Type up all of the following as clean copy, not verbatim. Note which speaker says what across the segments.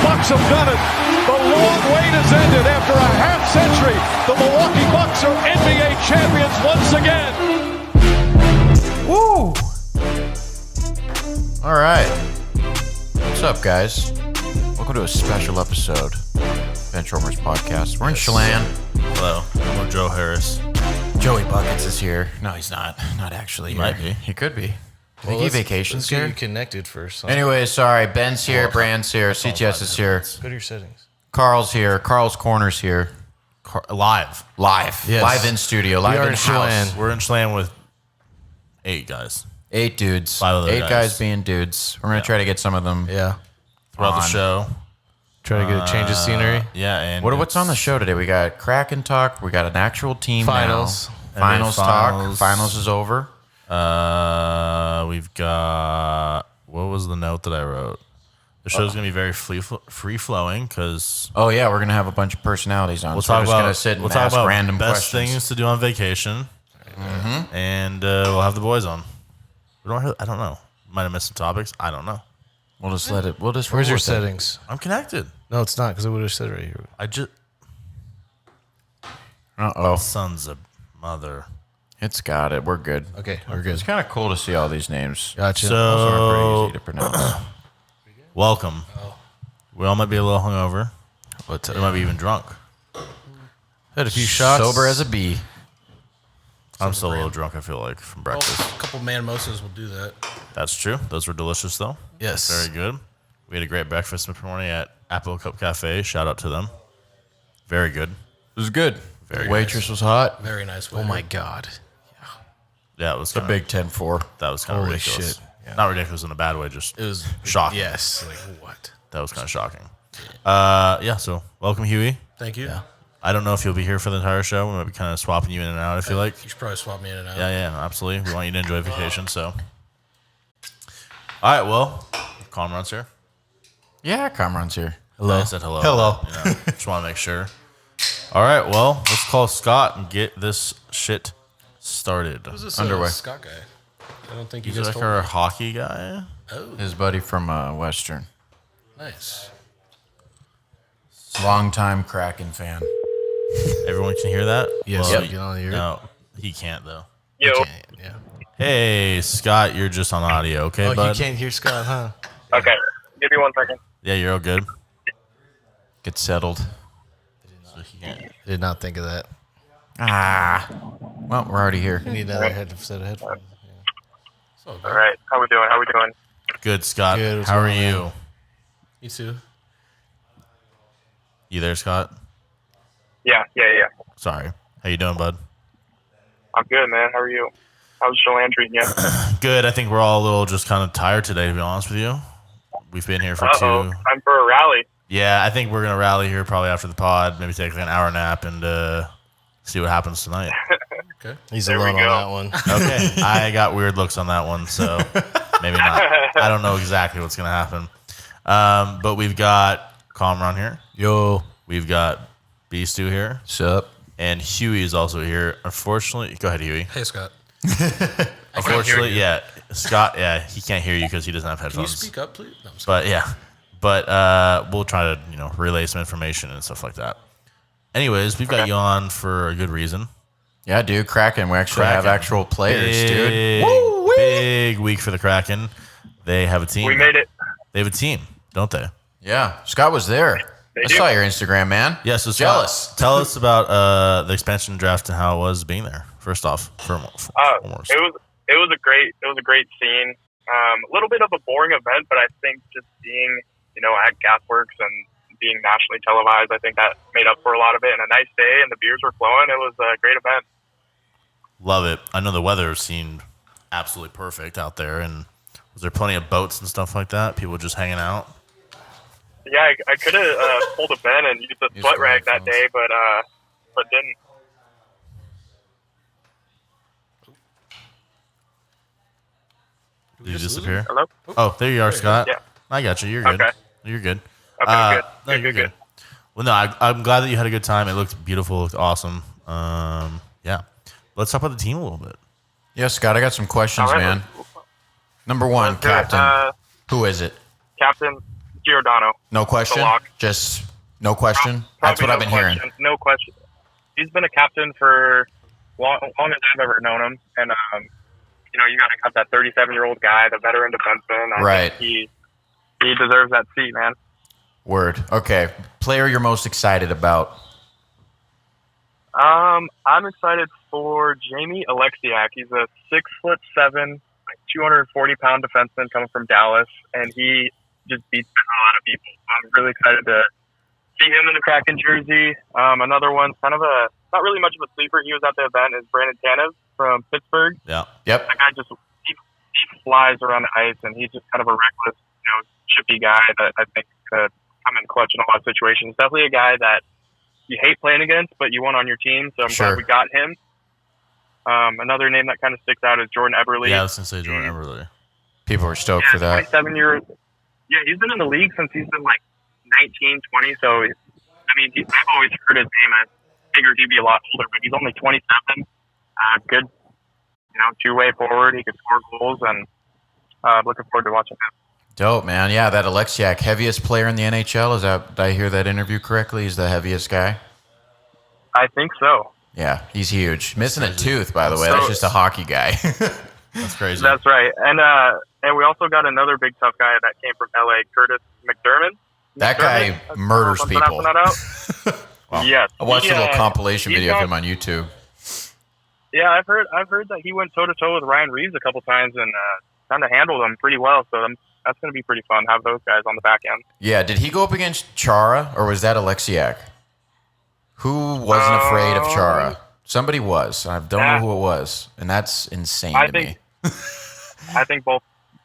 Speaker 1: Bucks have done it. The long wait has ended after a half century. The Milwaukee Bucks are NBA champions once again.
Speaker 2: Woo! All right. What's up, guys? Welcome to a special episode of Benchwarmers Podcast. We're in Chelan.
Speaker 3: Hello, I'm Joe Harris.
Speaker 2: Joey Buckets is here. No, he's not. Not actually.
Speaker 3: He might be.
Speaker 2: He could be. I think he vacations
Speaker 4: Let's
Speaker 2: here.
Speaker 4: get you connected first.
Speaker 2: Anyway, sorry. Ben's here. Brand's here. CTS is here.
Speaker 4: Go to your settings.
Speaker 2: Carl's here. Carl's Corner's here.
Speaker 3: Live.
Speaker 2: Live.
Speaker 4: Yes.
Speaker 2: Live in studio. Live
Speaker 4: We are
Speaker 2: in
Speaker 4: in
Speaker 2: house.
Speaker 4: Chelan.
Speaker 3: We're in Chelan with 8 guys
Speaker 2: 8 dudes.
Speaker 3: 5 other
Speaker 2: 8
Speaker 3: guys.
Speaker 2: guys being dudes. We're going to try to get some of them.
Speaker 4: Yeah.
Speaker 3: throughout the
Speaker 2: On.
Speaker 3: show.
Speaker 4: Try to get a change of scenery.
Speaker 3: Yeah, and
Speaker 2: What's on the show today? We got Kraken talk. We got an actual team
Speaker 4: Finals.
Speaker 2: now. Finals talk.
Speaker 3: Finals.
Speaker 2: Finals is over.
Speaker 3: We've got, what was the note that I wrote? The show's gonna be very free flowing because
Speaker 2: Oh yeah, we're gonna have a bunch of personalities on.
Speaker 3: we'll
Speaker 2: so we're
Speaker 3: talk
Speaker 2: just
Speaker 3: about
Speaker 2: gonna sit and
Speaker 3: we'll talk
Speaker 2: ask
Speaker 3: about
Speaker 2: random
Speaker 3: best
Speaker 2: questions.
Speaker 3: things to do on vacation, and we'll have the boys on. I don't know. Might have missed some topics. I don't know.
Speaker 2: We'll just let it. We'll just.
Speaker 4: Where's
Speaker 2: roll
Speaker 4: your
Speaker 2: with it.
Speaker 4: settings?
Speaker 3: I'm connected.
Speaker 4: No, it's not because I would have said it right here.
Speaker 3: I just
Speaker 2: Uh-oh.
Speaker 3: sons of mother.
Speaker 2: It's got it. We're good.
Speaker 4: Okay, we're
Speaker 2: It's
Speaker 4: good.
Speaker 2: kind of cool to see all these names.
Speaker 4: Gotcha.
Speaker 2: Those aren't
Speaker 3: So
Speaker 2: very easy to pronounce.
Speaker 3: welcome. We all might be a little hungover.
Speaker 4: What's
Speaker 3: We might be even drunk.
Speaker 4: Had a few shots.
Speaker 2: Sober as a bee.
Speaker 3: I'm still a little drunk, I feel like, from breakfast.
Speaker 5: A couple man-mosas will do that.
Speaker 3: That's true. Those were delicious, though.
Speaker 4: Yes.
Speaker 3: Very good. We had a great breakfast this morning at Apple Cup Cafe. Shout out to them. Very good.
Speaker 2: It was good.
Speaker 3: Very
Speaker 2: The waitress was hot.
Speaker 5: Very nice.
Speaker 4: Oh my God.
Speaker 3: Yeah, it was
Speaker 2: The
Speaker 3: kind of
Speaker 2: Big 10-4.
Speaker 3: That was kind of
Speaker 4: Holy
Speaker 3: ridiculous.
Speaker 4: shit. Yeah.
Speaker 3: Not ridiculous in a bad way, just
Speaker 4: It was
Speaker 3: shocking.
Speaker 4: Yes. Like what?
Speaker 3: That was kind of shocking. Yeah, so welcome, Huey.
Speaker 5: Thank you.
Speaker 3: I don't know if you'll be here for the entire show. We might be kind of swapping you in and out, I feel like.
Speaker 5: You should probably swap me in and out.
Speaker 3: Yeah, absolutely. We want you to enjoy vacation, so. All right, well, Comrade's here.
Speaker 2: Yeah, Kamran's here.
Speaker 3: Hello. I said hello.
Speaker 2: Hello.
Speaker 3: You know, just want to make sure. All right, well, let's call Scott and get this shit started.
Speaker 5: Who's this
Speaker 2: Underway.
Speaker 5: Scott guy? I don't think you
Speaker 3: He's
Speaker 5: guys
Speaker 3: like
Speaker 5: told
Speaker 3: our
Speaker 5: me.
Speaker 3: hockey guy.
Speaker 2: His buddy from Western.
Speaker 5: Nice.
Speaker 2: Longtime Kraken fan.
Speaker 3: Everyone can hear that?
Speaker 4: Yes.
Speaker 3: Well,
Speaker 4: Yep. Get on here.
Speaker 3: No, he can't, though.
Speaker 5: Yo.
Speaker 4: Yeah.
Speaker 3: Hey, Scott, you're just on audio, okay,
Speaker 4: Oh, you
Speaker 3: bud?
Speaker 4: can't hear Scott, huh?
Speaker 6: Okay, give me 1 second.
Speaker 3: Yeah, you're all good.
Speaker 2: Get settled.
Speaker 3: So he can't.
Speaker 4: I did not think of that.
Speaker 2: Ah. Well, we're already here.
Speaker 4: You need another set of headphones.
Speaker 6: All right, how we doing?
Speaker 3: Good, Scott.
Speaker 4: Good, what's
Speaker 3: How are
Speaker 4: going on,
Speaker 3: you?
Speaker 5: You too.
Speaker 3: You there, Scott?
Speaker 6: Yeah.
Speaker 3: Sorry. How you doing, bud?
Speaker 6: I'm good, man. How are you? How's Chelan treating you?
Speaker 3: Good. I think we're all a little just kind of tired today, to be honest with you. We've been here for
Speaker 6: Uh-oh,
Speaker 3: 2.
Speaker 6: time for a rally.
Speaker 3: Yeah, I think we're going to rally here probably after the pod, maybe take like an hour nap and see what happens tonight.
Speaker 5: Okay.
Speaker 4: He's
Speaker 6: There we
Speaker 4: alone on
Speaker 6: go.
Speaker 4: that one.
Speaker 3: Okay. I got weird looks on that one, so maybe not. I don't know exactly what's going to happen. But we've got Comron here.
Speaker 4: Yo.
Speaker 3: We've got Beastu here.
Speaker 2: Sup?
Speaker 3: And Huey is also here. Unfortunately, go ahead, Huey.
Speaker 5: Hey, Scott.
Speaker 3: Unfortunately, yeah, Scott, yeah, he can't hear you because he doesn't have
Speaker 5: Can you
Speaker 3: headphones.
Speaker 5: speak up, please? No, I'm just
Speaker 3: But yeah, we'll try to relay some information and stuff like that. Anyways, we've got you on for a good reason.
Speaker 2: Yeah, dude. Kraken. We actually have
Speaker 3: Kraken.
Speaker 2: actual players, dude.
Speaker 3: Big week for the Kraken. They have a team.
Speaker 6: We made it.
Speaker 3: They have a team, don't they?
Speaker 2: Yeah. Scott was there. I
Speaker 6: do.
Speaker 2: saw your Instagram, man.
Speaker 3: Yeah, so Scott,
Speaker 2: Jealous.
Speaker 3: tell us about the expansion draft and how it was being there. First off, foremost.
Speaker 6: It was a great scene. A little bit of a boring event, but I think just being at Gasworks and being nationally televised, I think that made up for a lot of it. And a nice day, and the beers were flowing. It was a great event.
Speaker 3: Love it. I know the weather seemed absolutely perfect out there, and was there plenty of boats and stuff like that? People just hanging out.
Speaker 6: Yeah, I could have pulled a Ben and used a
Speaker 2: Use
Speaker 6: sweat
Speaker 2: the
Speaker 6: rag that
Speaker 2: headphones.
Speaker 6: day, but didn't.
Speaker 3: Did you disappear?
Speaker 6: Hello?
Speaker 3: Oh, there you are, Scott.
Speaker 6: Yeah.
Speaker 3: I got you. You're good.
Speaker 6: Okay.
Speaker 3: You're good.
Speaker 6: Okay, good.
Speaker 3: No,
Speaker 6: Good,
Speaker 3: you're
Speaker 6: good.
Speaker 3: Well, no, I'm glad that you had a good time. It looked beautiful. It looked awesome. Yeah. Let's talk about the team a little bit.
Speaker 2: Yeah, Scott, I got some questions,
Speaker 6: All right.
Speaker 2: man. Number one,
Speaker 6: Let's do it.
Speaker 2: captain. Who is it?
Speaker 6: Captain Giordano.
Speaker 2: No question.
Speaker 6: lock.
Speaker 2: Just no question. That's what
Speaker 6: Probably
Speaker 2: I've been hearing.
Speaker 6: No question. He's been a captain for long as I've ever known him, and you got to have that 37-year-old guy, the veteran defenseman. I think he deserves that seat, man.
Speaker 2: Word. Okay. Player you're most excited about?
Speaker 6: I'm excited for Jamie Alexiak. He's a 6'7", 240-pound defenseman coming from Dallas, and he just beats a lot of people. I'm really excited to see him in the Kraken jersey. Another one, kind of not really much of a sleeper. He was at the event. Is Brandon Tanev from Pittsburgh.
Speaker 3: Yeah.
Speaker 2: Yep.
Speaker 6: That guy just he flies around the ice, and he's just kind of a reckless, chippy guy that I think could come in clutch in a lot of situations. Definitely a guy that you hate playing against, but you want on your team. So I'm glad we got him. Another name that kind of sticks out is Jordan Eberle.
Speaker 3: Yeah, I was going to say Jordan Eberle.
Speaker 2: People are stoked for that.
Speaker 6: 27 years. Yeah, he's been in the league since he's been like 19, 20. So, I've always heard his name. I figured he'd be a lot older, but he's only 27. Good, two-way forward. He could score goals, and looking forward to watching him.
Speaker 2: Dope, man. Yeah, that Alexiak, heaviest player in the NHL. Did I hear that interview correctly? He's the heaviest guy?
Speaker 6: I think so.
Speaker 2: Yeah, he's huge. Missing a tooth, by the way. That's just a hockey guy.
Speaker 3: That's crazy.
Speaker 6: That's right. And we also got another big tough guy that came from LA, Curtis McDermott.
Speaker 2: That guy murders people.
Speaker 6: Wow. Yes.
Speaker 2: I watched a little compilation video of him on YouTube.
Speaker 6: Yeah, I've heard that he went toe-to-toe with Ryan Reeves a couple times and kind of handled him pretty well. So that's going to be pretty fun, have those guys on the back end.
Speaker 2: Yeah, did he go up against Chara, or was that Alexiak? Who wasn't afraid of Chara? Somebody was. I don't know who it was, and that's insane to me.
Speaker 6: I think both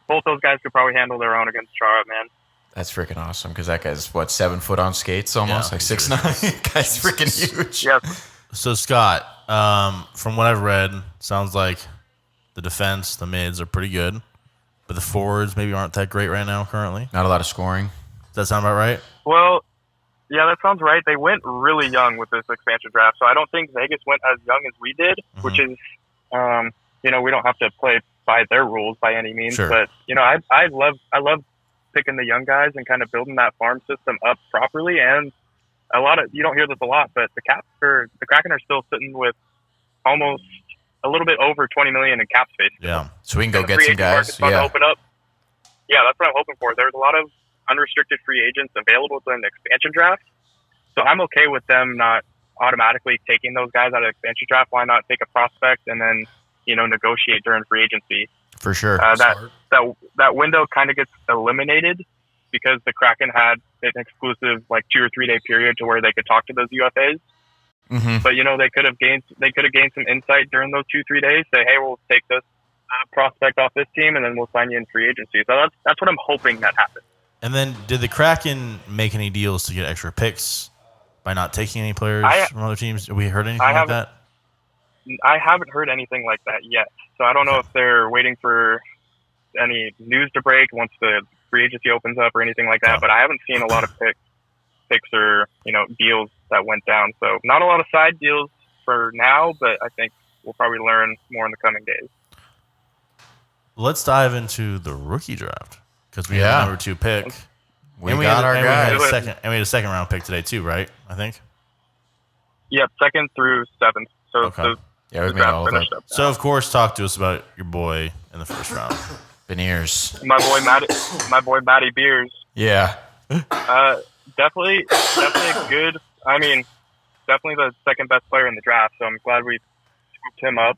Speaker 6: those guys could probably handle their own against Chara, man.
Speaker 2: That's freaking awesome, because that guy's, 7 foot on skates almost?
Speaker 3: Yeah,
Speaker 2: like 6'9". Guy's freaking huge.
Speaker 6: Yes.
Speaker 3: So, Scott, from what I've read, sounds like the defense, the mids are pretty good, but the forwards maybe aren't that great right now currently.
Speaker 2: Not a lot of scoring.
Speaker 3: Does that sound about right?
Speaker 6: Well, yeah, that sounds right. They went really young with this expansion draft, so I don't think Vegas went as young as we did, which is, we don't have to play by their rules by any means.
Speaker 2: Sure.
Speaker 6: But I love picking the young guys and kind of building that farm system up properly. And you don't hear this a lot, but the Kraken are still sitting with almost a little bit over $20 million in cap space.
Speaker 3: Yeah.
Speaker 2: So we can go get some guys.
Speaker 6: Yeah. Open up. Yeah, that's what I'm hoping for. There's a lot of unrestricted free agents available during the expansion draft. So I'm okay with them not automatically taking those guys out of the expansion draft. Why not take a prospect and then, negotiate during free agency?
Speaker 2: For sure.
Speaker 6: That window kind of gets eliminated because the Kraken had an exclusive 2 or 3 day period to where they could talk to those UFAs.
Speaker 2: Mm-hmm.
Speaker 6: But they could have gained some insight during those 2-3 days. Say, hey, we'll take this prospect off this team, and then we'll sign you in free agency. So that's what I'm hoping that happens.
Speaker 3: And then, did the Kraken make any deals to get extra picks by not taking any players from other teams? Have we heard anything like that?
Speaker 6: I haven't heard anything like that yet. So I don't know if they're waiting for any news to break once the free agency opens up or anything like that. But I haven't seen a lot of picks or deals that went down. So not a lot of side deals for now, but I think we'll probably learn more in the coming days.
Speaker 3: Let's dive into the rookie draft because we have the number 2 pick.
Speaker 2: We got our guys.
Speaker 3: We had a second round pick today too, right? I think.
Speaker 6: Yep, 2nd through 7th. So
Speaker 3: okay.
Speaker 2: Yeah, we made all of that.
Speaker 3: So of course, talk to us about your boy in the first round.
Speaker 2: Beniers.
Speaker 6: My boy Matty Beers.
Speaker 2: Yeah.
Speaker 6: Definitely a good. Definitely the second best player in the draft. So I'm glad we scooped him up.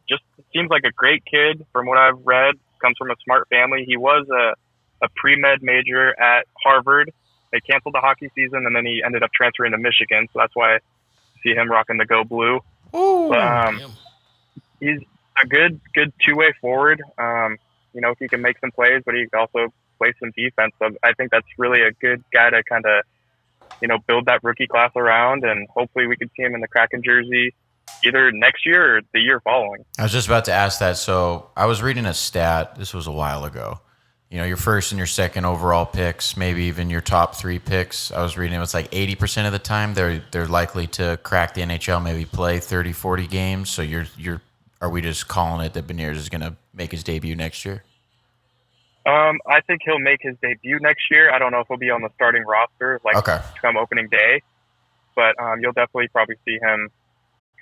Speaker 6: Just seems like a great kid from what I've read. Comes from a smart family. He was a pre-med major at Harvard. They canceled the hockey season, and then he ended up transferring to Michigan. So that's why I see him rocking the Go Blue. But, he's a good two-way forward. He can make some plays, but he can also play some defense. So I think that's really a good guy to kind of, build that rookie class around, and hopefully we could see him in the Kraken jersey either next year or the year following.
Speaker 2: I was just about to ask that. So I was reading a stat. This was a while ago. Your first and your second overall picks, maybe even your top 3 picks. I was reading it was 80% of the time they're likely to crack the NHL, maybe play 30, 40 games. So are we just calling it that Beniers is going to make his debut next year?
Speaker 6: I think he'll make his debut next year. I don't know if he'll be on the starting roster come opening day, but you'll definitely probably see him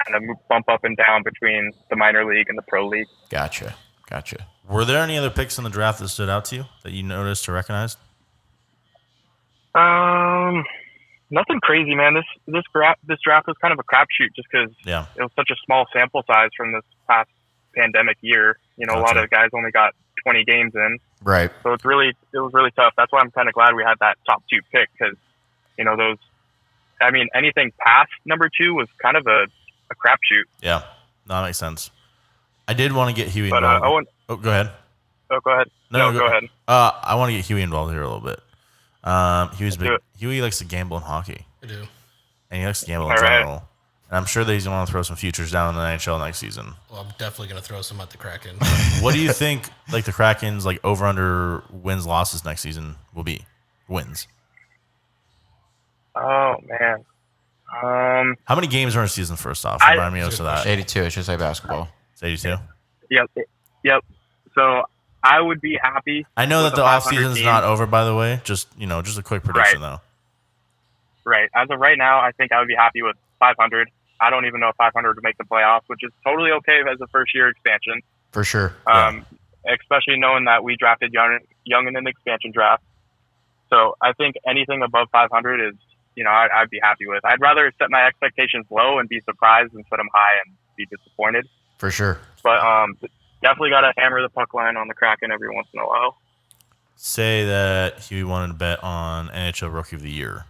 Speaker 6: kind of bump up and down between the minor league and the pro league.
Speaker 2: Gotcha.
Speaker 3: Were there any other picks in the draft that stood out to you that you noticed or recognized?
Speaker 6: Nothing crazy, man. This draft was kind of a crapshoot just because it was such a small sample size from this past pandemic year. A lot of guys only got 20 games in.
Speaker 2: Right.
Speaker 6: So it was really tough. That's why I'm kind of glad we had that top 2 pick because, anything past number 2 was kind of a crapshoot.
Speaker 3: Yeah, no, that makes sense. I did want to get Huey
Speaker 6: but,
Speaker 3: involved. Go ahead.
Speaker 6: Oh, go ahead. No, go ahead.
Speaker 3: I want to get Huey involved here a little bit. Huey likes to gamble in hockey.
Speaker 5: I do.
Speaker 3: And he likes to gamble in general. And I'm sure that he's going to want to throw some futures down in the NHL next season.
Speaker 5: Well, I'm definitely going to throw some at the Kraken.
Speaker 3: What do you think the Kraken's over-under wins-losses next season will be? Wins.
Speaker 6: Oh, man.
Speaker 3: How many games are in a season, first off? Remind me of that.
Speaker 2: 82. It's just like basketball.
Speaker 3: It's 82?
Speaker 6: Yep. So I would be happy.
Speaker 3: I know that the offseason's not over, by the way. Just a quick prediction, though.
Speaker 6: Right. As of right now, I think I would be happy with 500. I don't even know if 500 would make the playoffs, which is totally okay as a first-year expansion.
Speaker 2: For sure.
Speaker 6: Especially knowing that we drafted young in an expansion draft. So I think anything above 500 is, I'd be happy with. I'd rather set my expectations low and be surprised than set them high and be disappointed.
Speaker 2: For sure.
Speaker 6: But definitely got to hammer the puck line on the Kraken every once in a while.
Speaker 3: Say that Huey wanted to bet on NHL Rookie of the Year.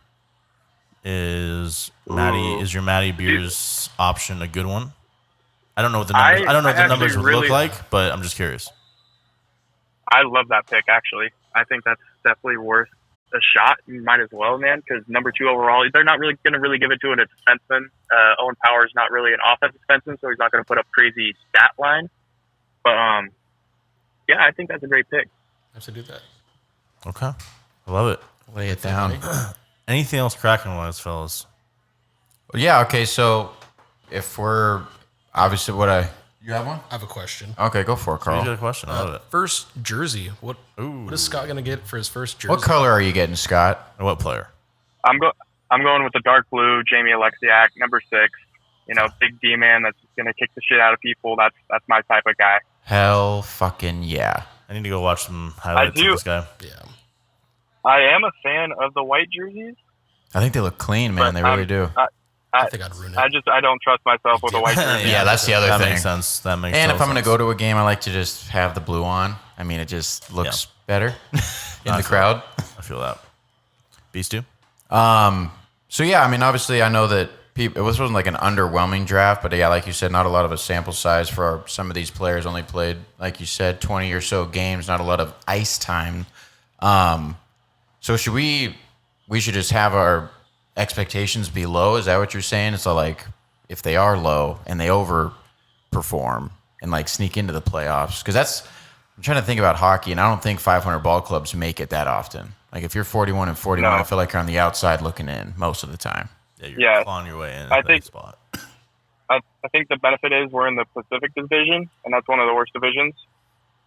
Speaker 3: Is your Matty Beers option a good one? I don't know what the numbers. I don't know what the numbers would look like, but I'm just curious.
Speaker 6: I love that pick. Actually, I think that's definitely worth a shot. You might as well, man, because number 2 overall, they're not really going to give it to a defenseman. Owen Power is not really an offensive defenseman, so he's not going to put up crazy stat line. But I think that's a great pick.
Speaker 5: I have to do that.
Speaker 3: Okay, I love it.
Speaker 2: Lay it down.
Speaker 3: Anything else Kraken-wise, fellas?
Speaker 2: Yeah. Okay. So if we're obviously you have one?
Speaker 5: I have a question.
Speaker 2: Okay, go for it, Carl.
Speaker 3: You got a question? I love it.
Speaker 5: First jersey. What is Scott going to get for his first jersey?
Speaker 2: What color are you getting, Scott?
Speaker 3: And what player?
Speaker 6: I'm going with the dark blue, Jamie Alexiak, number 6. Big D man that's going to kick the shit out of people. That's my type of guy.
Speaker 2: Hell fucking yeah.
Speaker 3: I need to go watch some highlights of this guy.
Speaker 5: Yeah.
Speaker 6: I am a fan of the white jerseys.
Speaker 2: I think they look clean, man. They really do.
Speaker 5: I think I'd ruin it.
Speaker 6: I don't trust myself with a white jersey.
Speaker 2: Yeah, that's the other
Speaker 3: that
Speaker 2: thing.
Speaker 3: Makes sense. That makes
Speaker 2: And
Speaker 3: total
Speaker 2: if I'm going to
Speaker 3: sense.
Speaker 2: go to a game, I like to just have the blue on. I mean, it just looks better in the crowd.
Speaker 3: I feel that. Beast too?
Speaker 2: So, yeah, I mean, obviously, I know that it wasn't like an underwhelming draft, but yeah, like you said, not a lot of a sample size for some of these players. Only played, like you said, 20 or so games, not a lot of ice time. So we should just have our expectations be low? Is that what you're saying? It's like if they are low and they overperform and sneak into the playoffs, because I'm trying to think about hockey, and I don't think 500 ball clubs make it that often. If you're 41 and 41, I feel like you're on the outside looking in most of the time.
Speaker 3: Yeah, you're clawing your way in.
Speaker 6: I think the benefit is we're in the Pacific Division, and that's one of the worst divisions.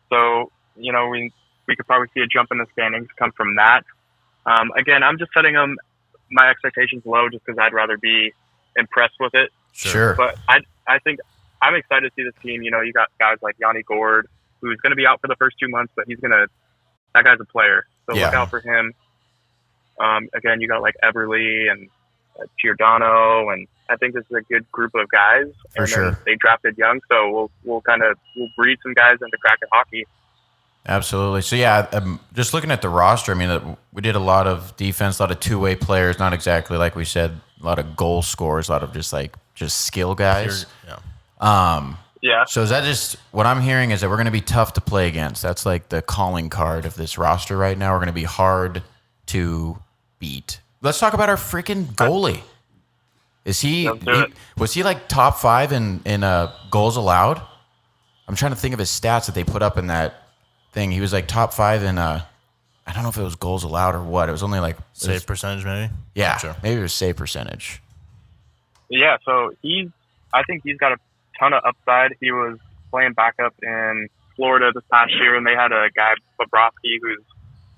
Speaker 6: So we could probably see a jump in the standings come from that. Again, I'm just setting my expectations low just because I'd rather be impressed with it.
Speaker 2: Sure.
Speaker 6: But I think I'm excited to see this team. You got guys like Yanni Gord, who's going to be out for the first 2 months, but that guy's a player. So look out for him. Again, you got Everly and Giordano, and I think this is a good group of guys.
Speaker 2: For sure.
Speaker 6: They drafted young, so we'll breed some guys into Kraken hockey.
Speaker 2: Absolutely. So, yeah, just looking at the roster, I mean, we did a lot of defense, a lot of two-way players, not exactly like we said, a lot of goal scorers, a lot of just skill guys.
Speaker 6: Yeah.
Speaker 2: So is that just what I'm hearing is that we're going to be tough to play against? That's the calling card of this roster right now. We're going to be hard to beat. Let's talk about our freaking goalie. Was he top 5 in goals allowed? I'm trying to think of his stats that they put up in that thing. He was top 5 in I don't know if it was goals allowed or what. It was only
Speaker 3: save percentage, maybe.
Speaker 2: Yeah,
Speaker 3: sure.
Speaker 2: Maybe it was save percentage.
Speaker 6: Yeah, so I think he's got a ton of upside. He was playing backup in Florida this past year, and they had a guy, Bobrovsky, who's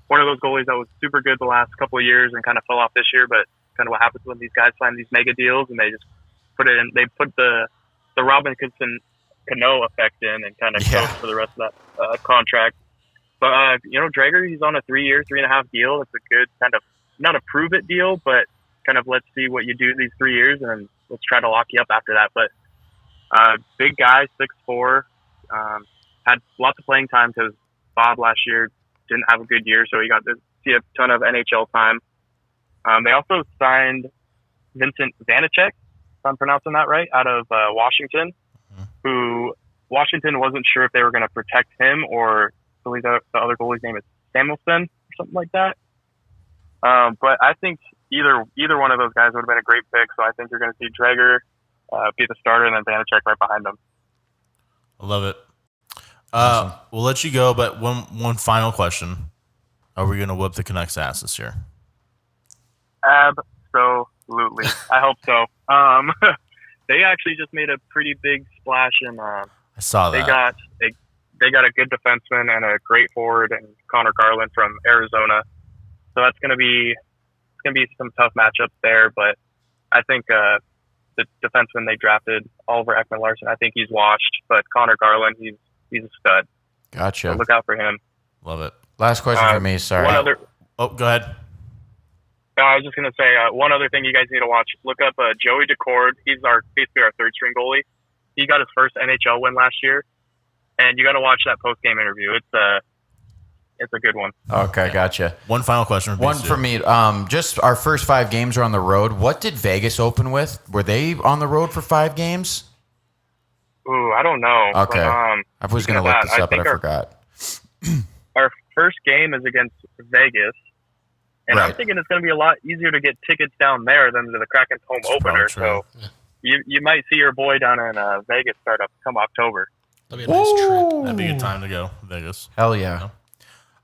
Speaker 6: one of those goalies that was super good the last couple of years and kind of fell off this year. But kind of what happens when these guys sign these mega deals and they just put it in, they put the Robinson Cano effect in and kind of coach for the rest of that contract. But, Drager, he's on a 3-year, 3.5 deal. It's a good kind of, not a prove it deal, but kind of let's see what you do these 3 years and let's try to lock you up after that. But big guy, 6'4", had lots of playing time because Bob last year didn't have a good year, so he got to see a ton of NHL time. They also signed Vincent Vanacek, if I'm pronouncing that right, out of Washington, who Washington wasn't sure if they were going to protect him or I believe the other goalie's name is Samuelson or something like that. But I think either one of those guys would have been a great pick, so I think you're going to see Drager be the starter and then Vanacek right behind him.
Speaker 3: I love it. We'll let you go, but one final question. Are we going to whip the Canucks' ass this year?
Speaker 6: Absolutely. I hope so. They actually just made a pretty big splash in
Speaker 3: I saw that.
Speaker 6: They got a good defenseman and a great forward and Connor Garland from Arizona. So that's going to be some tough matchups there, but I think the defenseman they drafted, Oliver Ekman-Larsson, I think he's washed, but Connor Garland, he's a stud.
Speaker 2: Gotcha.
Speaker 6: So look out for him.
Speaker 3: Love it.
Speaker 2: Last question for me. Sorry.
Speaker 3: Go ahead.
Speaker 6: I was just going to say one other thing you guys need to watch. Look up Joey Decord. He's basically our third string goalie. He got his first NHL win last year, and you got to watch that post game interview. It's a good one.
Speaker 2: Okay, gotcha.
Speaker 3: One final question.
Speaker 2: One for me. Just our first 5 games are on the road. What did Vegas open with? Were they on the road for 5 games?
Speaker 6: Ooh, I don't know.
Speaker 2: Okay.
Speaker 6: But,
Speaker 2: I was going to look this up, but I forgot.
Speaker 6: Our first game is against Vegas, and
Speaker 2: Right.
Speaker 6: I'm thinking it's going to be a lot easier to get tickets down there than to the Kraken's home opener. So you might see your boy down in Vegas start up come October.
Speaker 5: That'd be a nice trip.
Speaker 3: That'd be a good time to go, Vegas.
Speaker 2: Hell yeah.